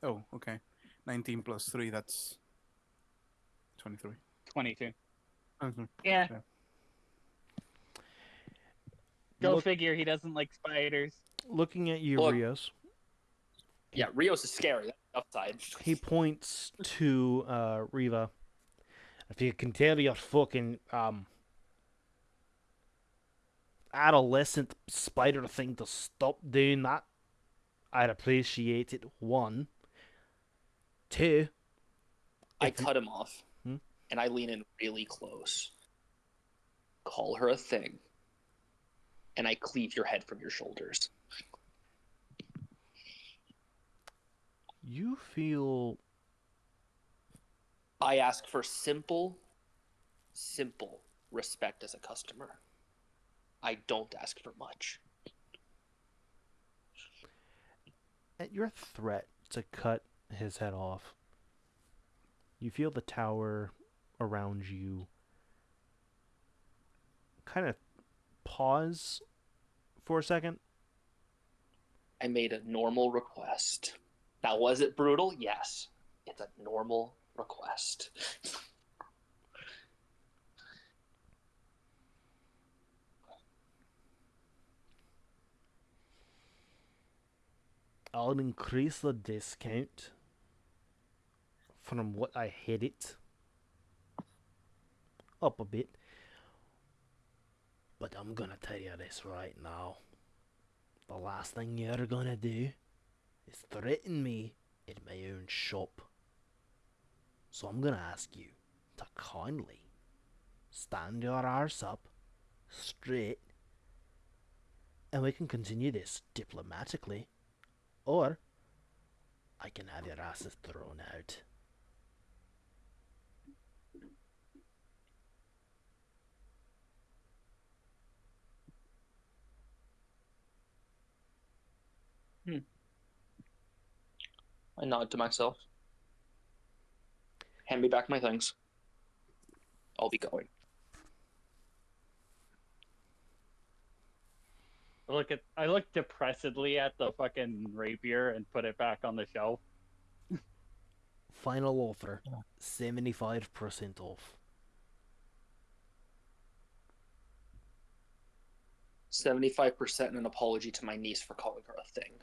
Oh, okay. 19 plus 3, that's 23. 22. Okay. Yeah. Yeah. Go Look- figure. He doesn't like spiders. Looking at you, Look. Rios, Yeah, Rios is scary. That's upside. he points to Riva. If you can tell your fucking adolescent spider thing to stop doing that, I'd appreciate it. 1. 2. I If you- cut him off, Hmm? and I lean in really close. Call her a thing, and I cleave your head from your shoulders. You feel I ask for simple respect as a customer. I don't ask for much. at your threat to cut his head off. You feel the tower around you kind of pause for a second. I made a normal request. Now, was it brutal? Yes. It's a normal request. I'll increase the discount from what I hit it up a bit. But I'm gonna tell you this right now. The last thing you're gonna do is threaten me in my own shop. So I'm gonna ask you to kindly stand your arse up straight, and we can continue this diplomatically. Or I can have your asses thrown out. I nod to myself. Hand me back my things. I'll be going. I look depressedly at the fucking rapier and put it back on the shelf. Final offer, 75% off. 75% and an apology to my niece for calling her a thing.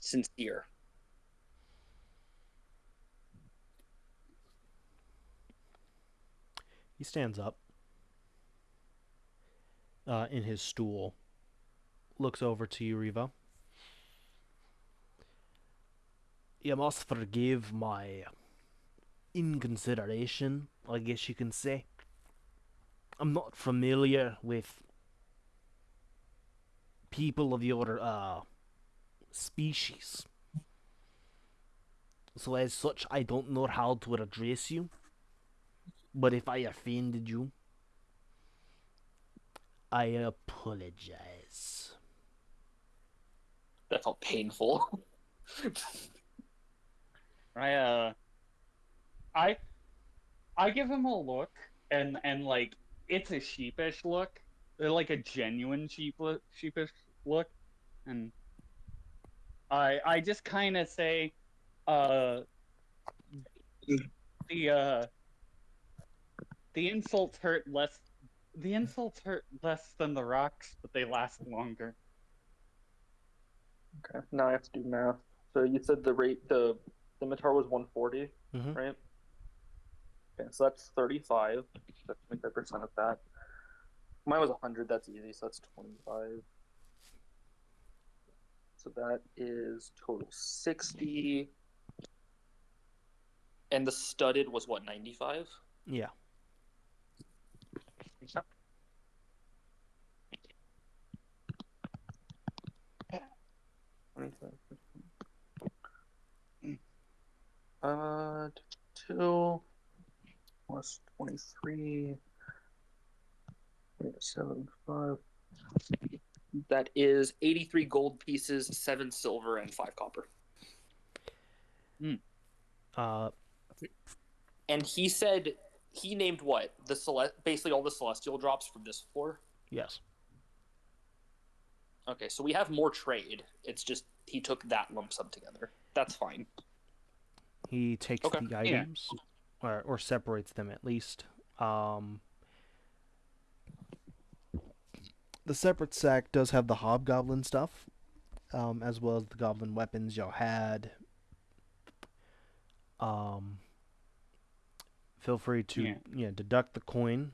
Sincere. He stands up in his stool, looks over to you, Riva. You must forgive my inconsideration, I guess you can say. I'm not familiar with people of your species. So as such, I don't know how to address you. But if I offended you, I apologize. That felt painful. I I give him a look, and like it's a sheepish look, like a genuine sheepish look, and I just kind of say, uh, the uh, the insults hurt less. The insults hurt less than the rocks, but they last longer. Okay, now I have to do math. So you said the Minotaur was 140, Mhm. right? Okay, so that's 35. That's 25% of that. Mine was 100. That's easy. So that's 25. So that is total 60. And the studded was what, 95? Yeah. Uh, 2 plus 23. 75. That is 83 gold pieces, 7 silver, and 5 copper. Uh, And he said he named what? Basically all the celestial drops from this floor. yes. Okay, so we have more trade. It's just he took that lump sum together. That's fine. He takes Okay. the items, or separates them at least. The separate sack does have the hobgoblin stuff, as well as the goblin weapons y'all had. Feel free to deduct the coin.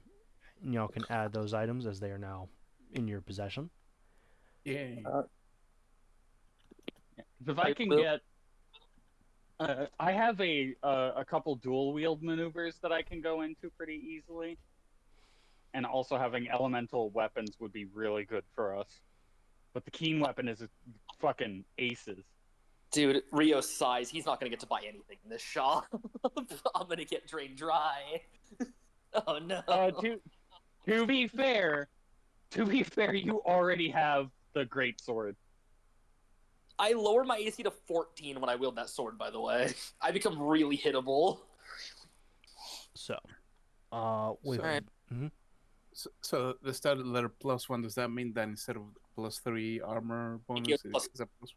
And y'all can add those items as they are now in your possession. Yeah. If I can get, I have a couple dual wield maneuvers that I can go into pretty easily, and also having elemental weapons would be really good for us. But the keen weapon is fucking aces. Dude, Rio sighs. He's not going to get to buy anything in this shop. I'm going to get drained dry. Oh, no. To be fair, you already have the great sword. I lowered my AC to 14 when I wield that sword, by the way. I become really hittable. So, with So- Mhm. So the started letter +1, does that mean that instead of +3 armor bonus, plus- is that plus?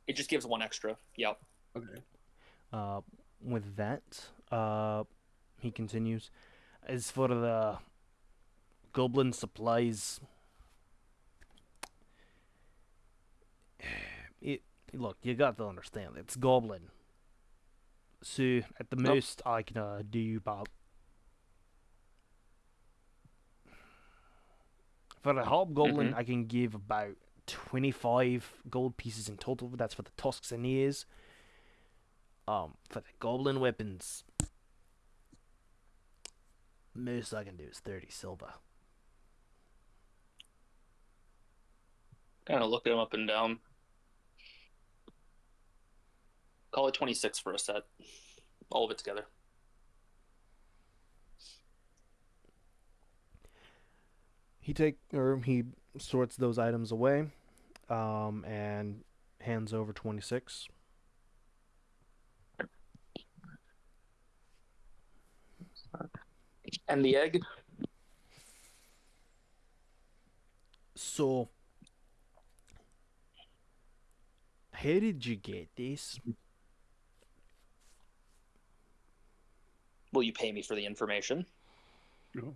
It just gives 1 extra. Yep. Okay. with that, he continues. As for the goblin supplies, look, you got to understand, it's goblin. So at the most, I can do about, for the hobgoblin, I can give about 25 gold pieces in total. That's for the tusks and ears. For the goblin weapons, most I can do is 30 silver. Kind of look him up and down. Call it 26 for a set. All of it together. He sorts those items away, and hands over 26. And the egg? So, how did you get this? Will you pay me for the information? No.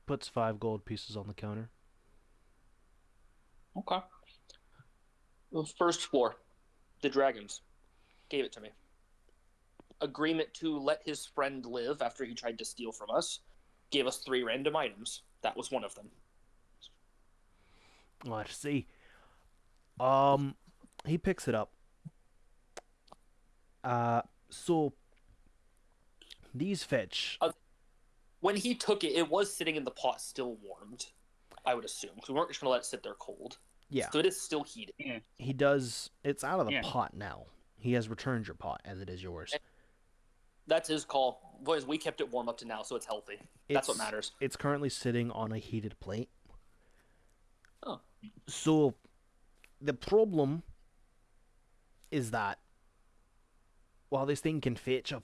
Puts 5 gold pieces on the counter. Okay. Well, first floor, the dragons gave it to me. Agreement to let his friend live after he tried to steal from us. Gave us 3 random items. That was one of them. Let's see. He picks it up. So these fetch. When he took it, it was sitting in the pot, still warmed. I would assume, because we weren't just gonna let it sit there cold. Yeah. So it is still heated. Yeah. He does. It's out of the Yeah. pot now. He has returned your pot, as it is yours. That's his call. Boys, we kept it warm up to now, so it's healthy. That's what matters. It's currently sitting on a heated plate. Oh. So the problem is that while this thing can fetch a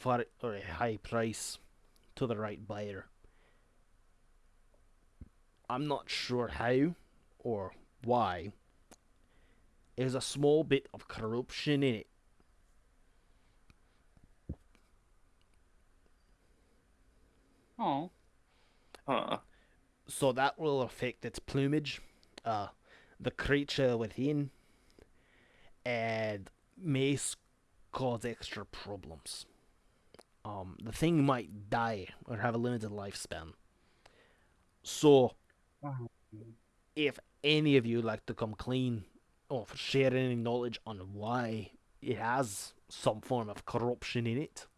high price to the right buyer, I'm not sure how or why. There's a small bit of corruption in it. Oh. Huh. So that will affect its plumage, the creature within, and may cause extra problems. The thing might die or have a limited lifespan. So, if any of you like to come clean or share any knowledge on why it has some form of corruption in it,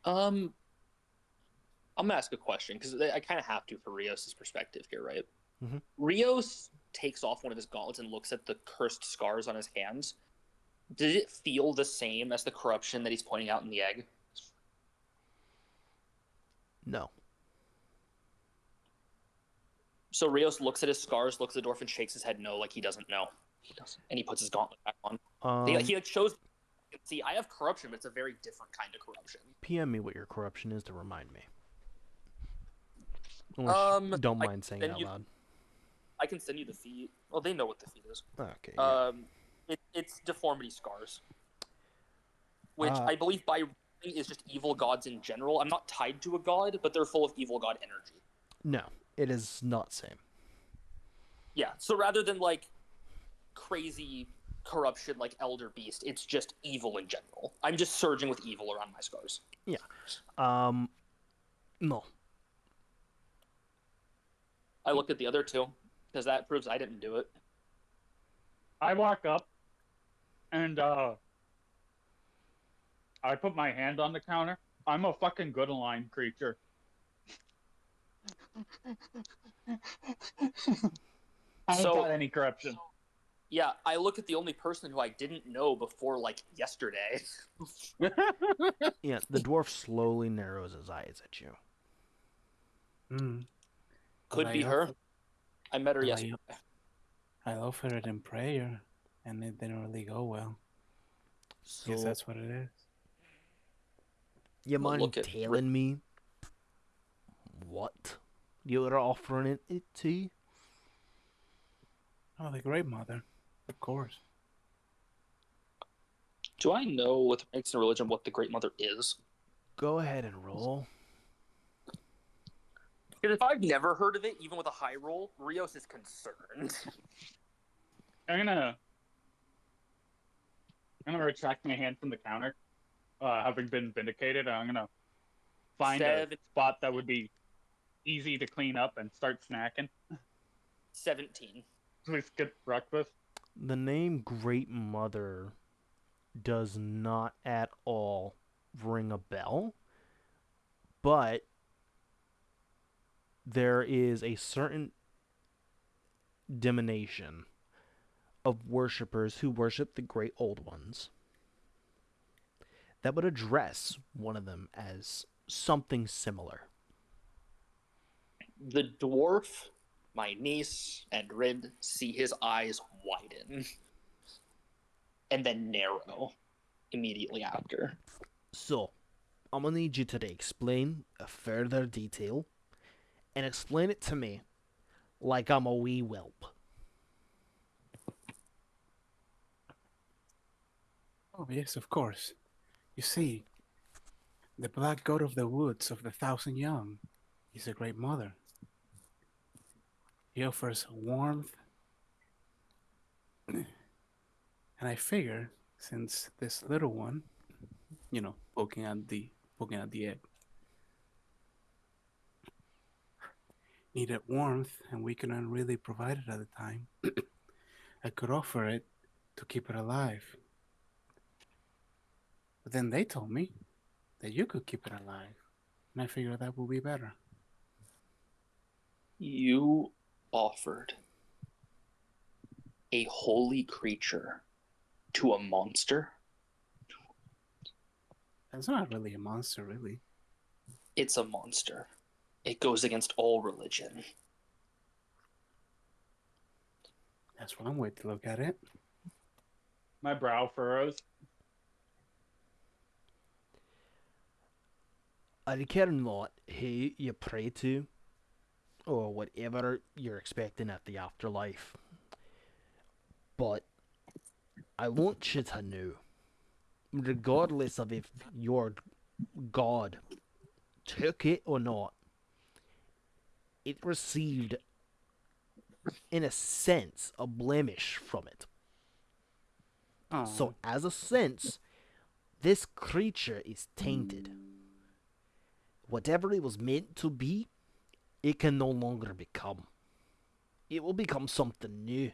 I'm gonna ask a question because I kind of have to for Rios' perspective here, right? Mhm. Rios takes off one of his gauntlets and looks at the cursed scars on his hands. Did it feel the same as the corruption that he's pointing out in the egg? no. So Rios looks at his scars, looks at the dwarf, and shakes his head no, like he doesn't know. He doesn't, and he puts his gauntlet back on. He like shows. See, I have corruption, but it's a very different kind of corruption. PM me what your corruption is to remind me. Unless you don't mind saying it out loud. I can send you the feat. Well, they know what the feat is. Okay. Yeah. It's deformity scars, which I believe by is just evil gods in general. I'm not tied to a god, but they're full of evil god energy. No, it is not same. Yeah, so rather than like crazy corruption like Elder Beast, it's just evil in general. I'm just surging with evil around my scars. Yeah. No. I look at the other 2 because that proves I didn't do it. I walk up and I put my hand on the counter. I'm a fucking good aligned creature. I ain't got any corruption. Yeah, I look at the only person who I didn't know before, like, yesterday. Yeah, the dwarf slowly narrows his eyes at you. Could be her. I met her yesterday. I offered it in prayer, and it didn't really go well. So, Guess that's what it is. you mind telling me what you're offering it to? Oh, the Great Mother, of course. Do I know with Ranks and Religion what the Great Mother is? Go ahead and roll. Because if I've never heard of it, even with a high roll, Rios is concerned. I'm gonna retract my hand from the counter, having been vindicated. I'm gonna find a spot that would be easy to clean up and start snacking. 17. So we skip breakfast. The name Great Mother does not at all ring a bell, but there is a certain dimension of worshippers who worship the Great Old Ones that would address one of them as something similar. The dwarf, my niece, and Rid see his eyes widen and then narrow immediately after. So, I'm gonna need you to explain a further detail and explain it to me like I'm a wee whelp. Oh, yes, of course. You see, the Black Goat of the Woods of the Thousand Young is a great mother. She offers warmth, and I figure since this little one, poking at the egg, needed warmth, and we couldn't really provide it at the time, I could offer it to keep it alive. But then they told me that you could keep it alive, and I figured that would be better. You offered a holy creature to a monster? That's not really a monster, really. It's a monster. It goes against all religion. That's one way to look at it. My brow furrows. I care not who you pray to, or whatever you're expecting at the afterlife. But I want you to know, regardless of if your God took it or not, it received, in a sense, a blemish from it. Oh, So, as a sense, this creature is tainted. Whatever it was meant to be, it can no longer become. It will become something new.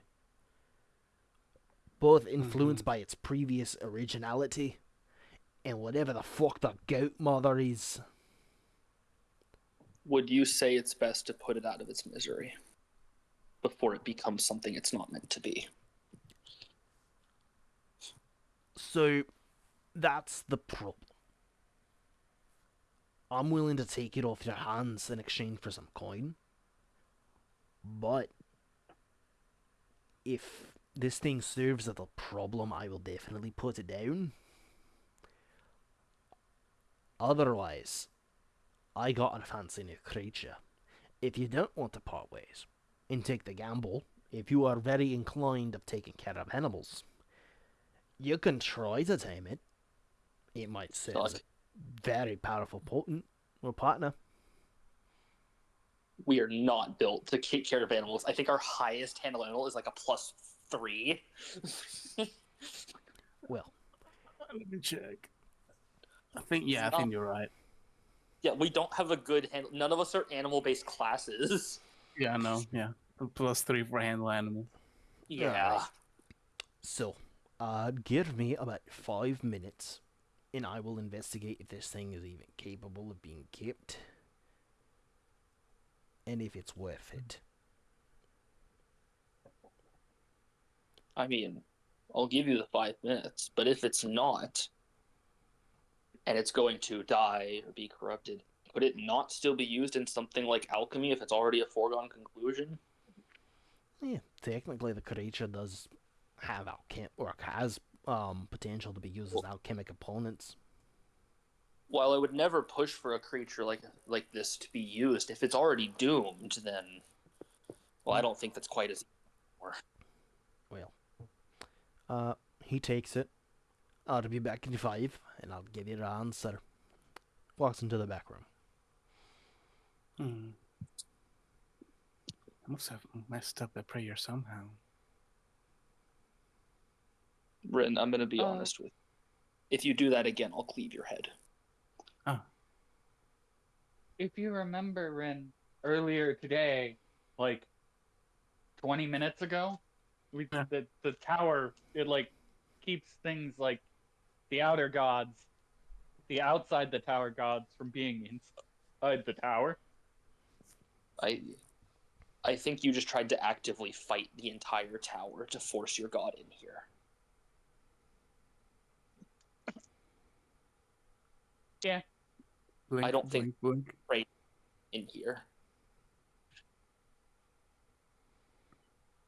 Both influenced by its previous originality and whatever the fuck the goat mother is. Would you say it's best to put it out of its misery before it becomes something it's not meant to be? So, that's the problem. I'm willing to take it off your hands in exchange for some coin. But if this thing serves as a problem, I will definitely put it down. Otherwise, I got a fancy new creature. If you don't want to part ways and take the gamble, if you are very inclined of taking care of animals, you can try to tame it. It might serve as a very powerful potent or partner. We are not built to take care of animals. I think our highest handle animal is like a +3. Well, let me check. I think you're right. Yeah, we don't have a good handle. None of us are animal-based classes. Yeah, I know. Yeah, +3 for handle animal. Yeah. Alright. So, give me about 5 minutes, and I will investigate if this thing is even capable of being kept, and if it's worth it. I mean, I'll give you the 5 minutes, but if it's not, and it's going to die or be corrupted, could it not still be used in something like alchemy if it's already a foregone conclusion? Yeah, technically the creature does have has potential to be used as alchemic components. While I would never push for a creature like this to be used, if it's already doomed, then I don't think that's quite as Well, he takes it. I'll be back in 5, and I'll give you the answer. Walks into the back room. I must have messed up the prayer somehow. Rin, I'm going to be honest with you. If you do that again, I'll cleave your head. If you remember, Rin, earlier today, like 20 minutes ago, the tower, it like keeps things like the outer gods, the outside the tower gods from being inside the tower. I think you just tried to actively fight the entire tower to force your god in here. Yeah. Blink, I don't think blink. Right in here.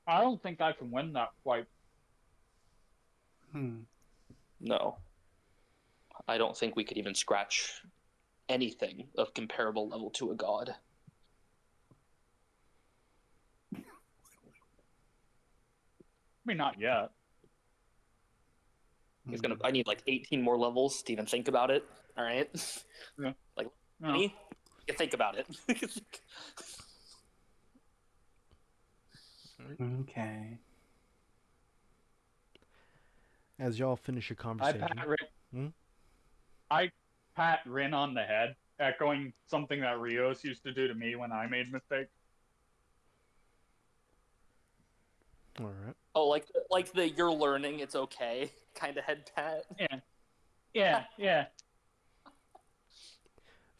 I don't think I can win that fight. No. I don't think we could even scratch anything of comparable level to a god. I mean, not yet. I need like 18 more levels to even think about it. All right. Yeah. Like No. me, think about it. Okay. As y'all finish your I conversation. pat Rin. Hmm? I pat Rin on the head, echoing something that Rios used to do to me when I made mistakes. All right. Oh, like the you're learning, it's okay kind of head pat. Yeah.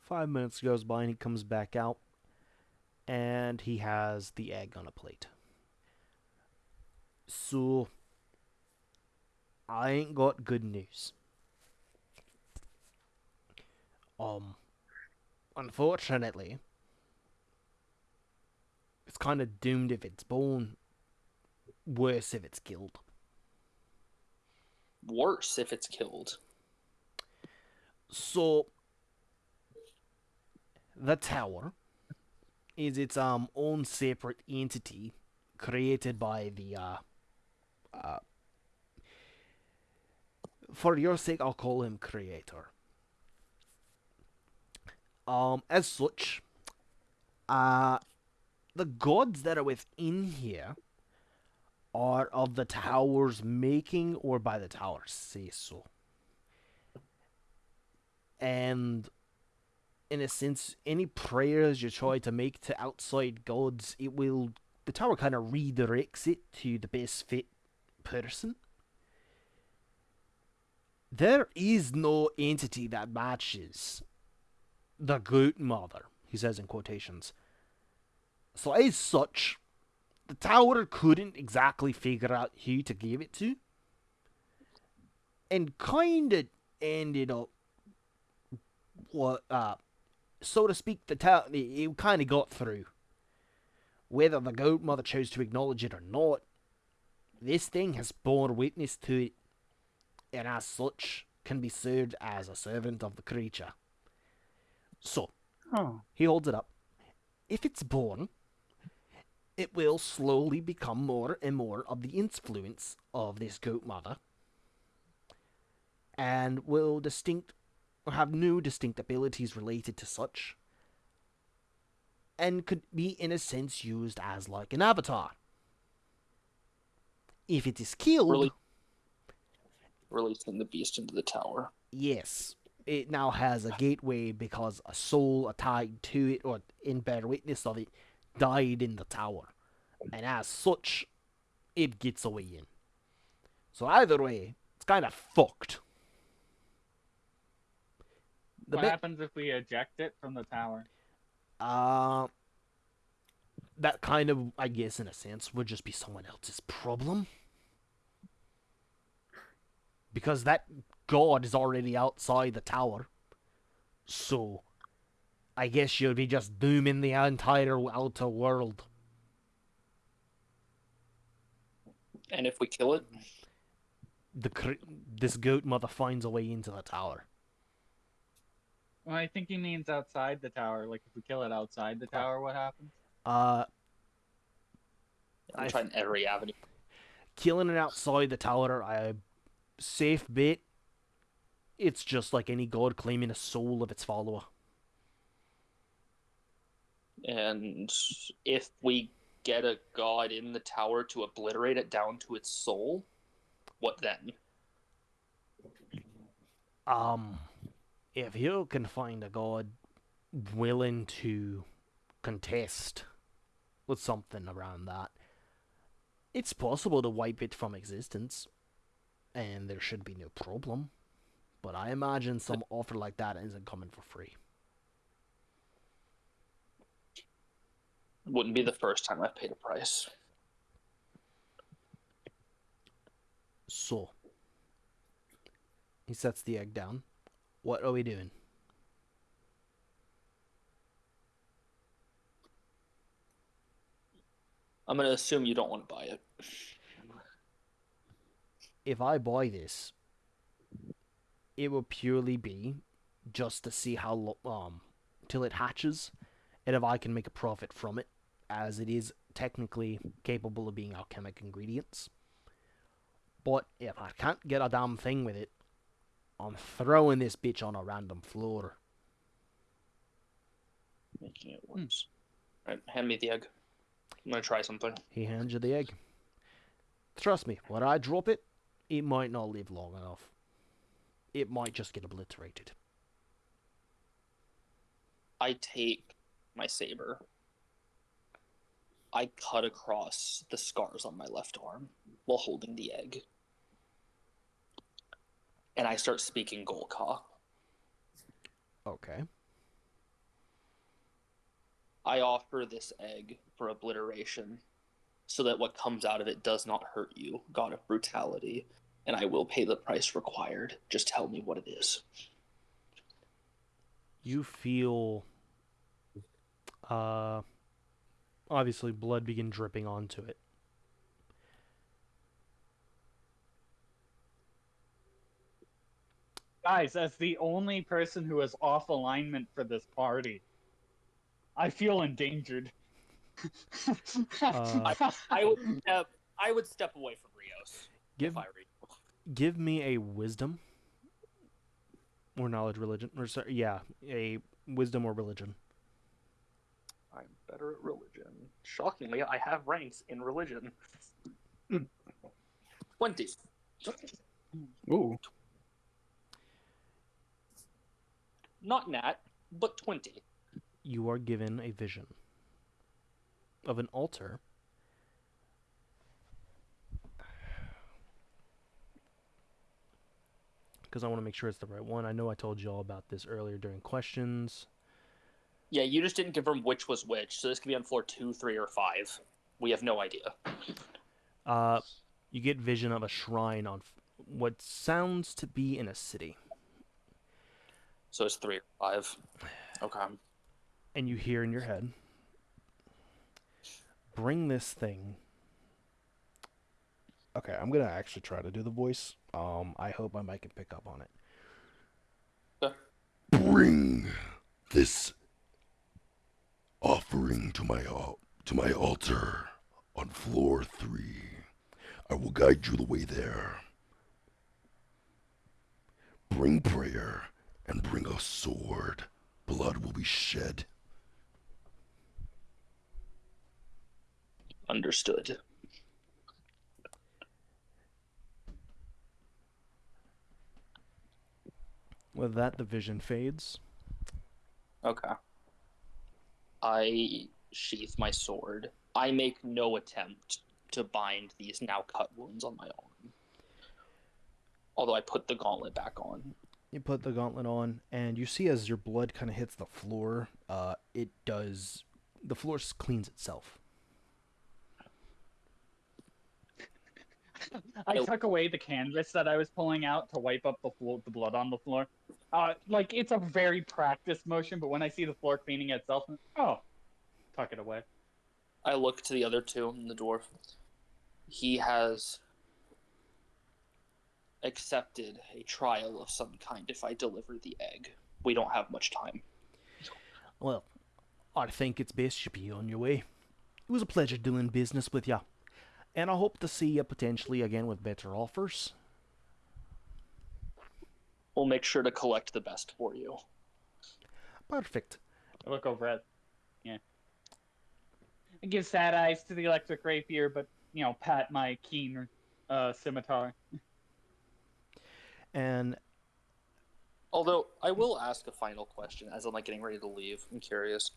5 minutes goes by and he comes back out, and he has the egg on a plate. So, I ain't got good news. Unfortunately, it's kind of doomed if it's born, worse if it's killed. Worse if it's killed. So, the tower is its own separate entity created by the for your sake I'll call him creator. As such, the gods that are within here are of the tower's making or by the tower say so. And in a sense, any prayers you try to make to outside gods, the tower kind of redirects it to the best fit person. There is no entity that matches the Goat Mother, he says in quotations. So as such, the tower couldn't exactly figure out who to give it to, and kinda ended up so to speak, the tower, it kind of got through. Whether the Goat Mother chose to acknowledge it or not, this thing has borne witness to it, and as such, can be served as a servant of the creature. So, he holds it up. If it's born, it will slowly become more and more of the influence of this Goat Mother, and will have new distinct abilities related to such, and could be in a sense used as like an avatar. If it is killed, Releasing the beast into the tower. yes, it now has a gateway because a soul tied to it or in bear witness of it died in the tower, and as such, it gets a way in. So either way, it's kind of fucked. What happens if we eject it from the tower? That kind of, I guess, in a sense, would just be someone else's problem. Because that god is already outside the tower. So, I guess you'll be just dooming the entire outer world. And if we kill it? This Goat Mother finds a way into the tower. Well, I think he means outside the tower. Like, if we kill it outside the tower, what happens? I'm trying every avenue. Killing it outside the tower, safe bet, it's just like any god claiming a soul of its follower. And if we get a god in the tower to obliterate it down to its soul, what then? If you can find a god willing to contest with something around that, it's possible to wipe it from existence, and there should be no problem. But I imagine some offer like that isn't coming for free. Wouldn't be the first time I've paid a price. So, he sets the egg down. What are we doing? I'm going to assume you don't want to buy it. If I buy this, it will purely be just to see how till it hatches, and if I can make a profit from it, as it is technically capable of being alchemic ingredients. But if I can't get a damn thing with it, I'm throwing this bitch on a random floor. Making it worse. All right, hand me the egg. I'm gonna try something. He hands you the egg. Trust me, when I drop it, it might not live long enough. It might just get obliterated. I take my saber. I cut across the scars on my left arm while holding the egg. And I start speaking Golka. Okay. I offer this egg for obliteration so that what comes out of it does not hurt you, god of brutality, and I will pay the price required. Just tell me what it is. You feel, obviously blood begin dripping onto it. Guys, as the only person who is off alignment for this party, I feel endangered. I would step away from Rios Give if I were you. give me a wisdom or knowledge religion, or sorry, yeah, a wisdom or religion. I'm better at religion. Shockingly, I have ranks in religion. 20. Ooh. Not nat, but 20. You are given a vision of an altar because I want to make sure it's the right one. I know I told you all about this earlier during questions. Yeah, you just didn't confirm which was which, so this could be on floor 2, 3, or 5. We have no idea. You get vision of a shrine on what sounds to be in a city. So it's 3 or 5. Okay. And you hear in your head, bring this thing. Okay, I'm gonna actually try to do the voice. I hope my mic can pick up on it. Okay. Bring this offering to my altar on floor 3. I will guide you the way there. Bring prayer and bring a sword. Blood will be shed. Understood. With that, the vision fades. Okay. I sheath my sword. I make no attempt to bind these now cut wounds on my arm. Although I put the gauntlet back on. You put the gauntlet on, and you see as your blood kind of hits the floor, the floor cleans itself. I tuck away the canvas that I was pulling out to wipe up the blood on the floor. Like, it's a very practiced motion, but when I see the floor cleaning itself, tuck it away. I look to the other two and the dwarf. He has accepted a trial of some kind if I deliver the egg. We don't have much time. Well, I think it's best you be on your way. It was a pleasure doing business with ya, and I hope to see you potentially again with better offers. We'll make sure to collect the best for you. Perfect. I look over at, I give sad eyes to the electric rapier, but, pat my keen scimitar. And Although, I will ask a final question as I'm getting ready to leave. I'm curious.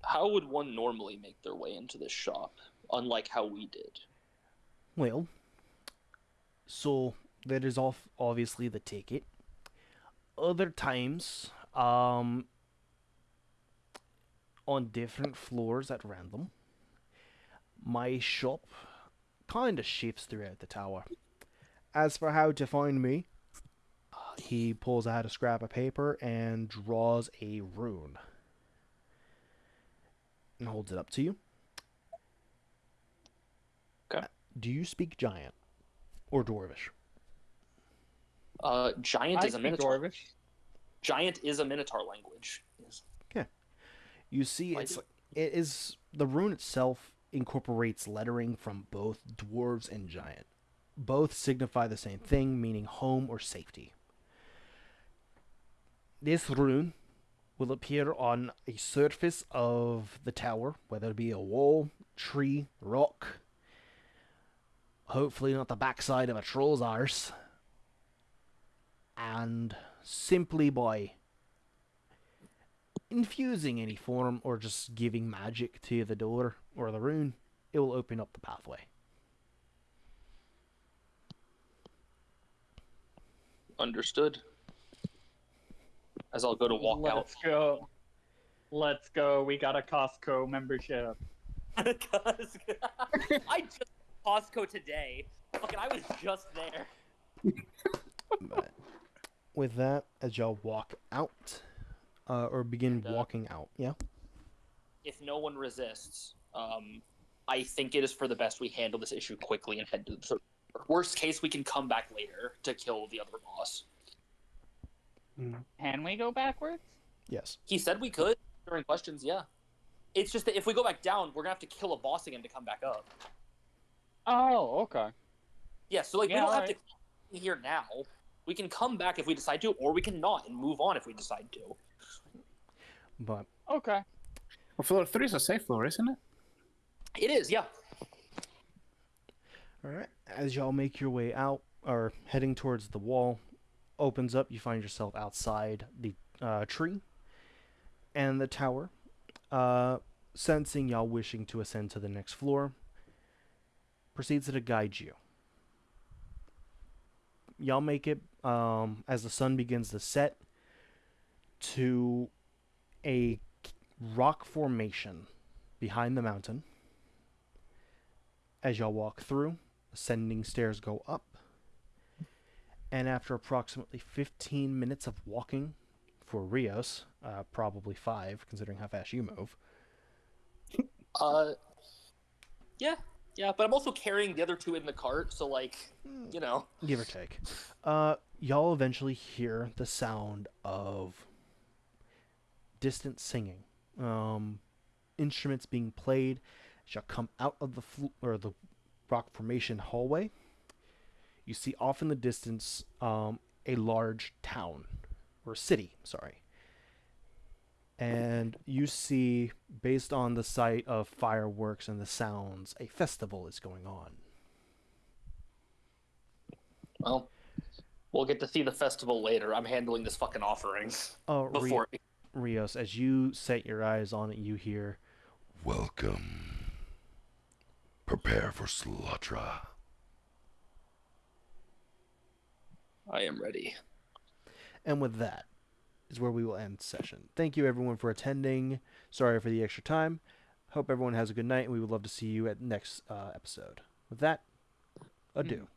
How would one normally make their way into this shop, unlike how we did? well, so there is obviously the ticket. Other times, on different floors at random, my shop kind of shifts throughout the tower. As for how to find me, he pulls out a scrap of paper and draws a rune and holds it up to you. Okay. Do you speak Giant or Dwarvish? Giant I is a speak Minotaur. Dwarvish. Giant is a Minotaur language. Yes. You see, I it do. is the rune itself incorporates lettering from both dwarves and giant. Both signify the same thing, meaning home or safety. This rune will appear on a surface of the tower, whether it be a wall, tree, rock, hopefully not the backside of a troll's arse, and simply by infusing any form or just giving magic to the door or the rune, it will open up the pathway. Understood. As I'll go to walk out. Let's go. Let's go. We got a Costco membership. I just Costco today. Fucking, I was just there. But with that, as y'all walk out, or begin walking out, yeah? If no one resists, I think it is for the best we handle this issue quickly and head to the third floor. Worst case, we can come back later to kill the other boss. Can we go backwards? Yes. He said we could during questions, yeah. It's just that if we go back down, we're gonna have to kill a boss again to come back up. Oh, okay. Yeah, so like Yeah, we don't have alright. to be here now. We can come back if we decide to, or we can not and move on if we decide to. But Okay. Well, floor 3 is a safe floor, isn't it? It is, yeah. alright, as y'all make your way out, or heading towards the wall, opens up, you find yourself outside the tree and the tower. Sensing y'all wishing to ascend to the next floor, proceeds to guide you. Y'all make it, as the sun begins to set, to a rock formation behind the mountain. As y'all walk through, ascending stairs go up, and after approximately 15 minutes of walking for Rios, probably 5, considering how fast you move, Yeah, but I'm also carrying the other two in the cart, so like, you know. give or take, y'all eventually hear the sound of distant singing, instruments being played. As y'all come out of the rock formation hallway, you see off in the distance a large town, or city, sorry. And you see, based on the sight of fireworks and the sounds, a festival is going on. Well, we'll get to see the festival later. I'm handling this fucking offering Oh, before. Rios, as you set your eyes on it, you hear, Welcome. Prepare for slaughter. I am ready. and with that is where we will end session. Thank you everyone for attending. Sorry for the extra time. Hope everyone has a good night, and we would love to see you at next episode. With that, adieu.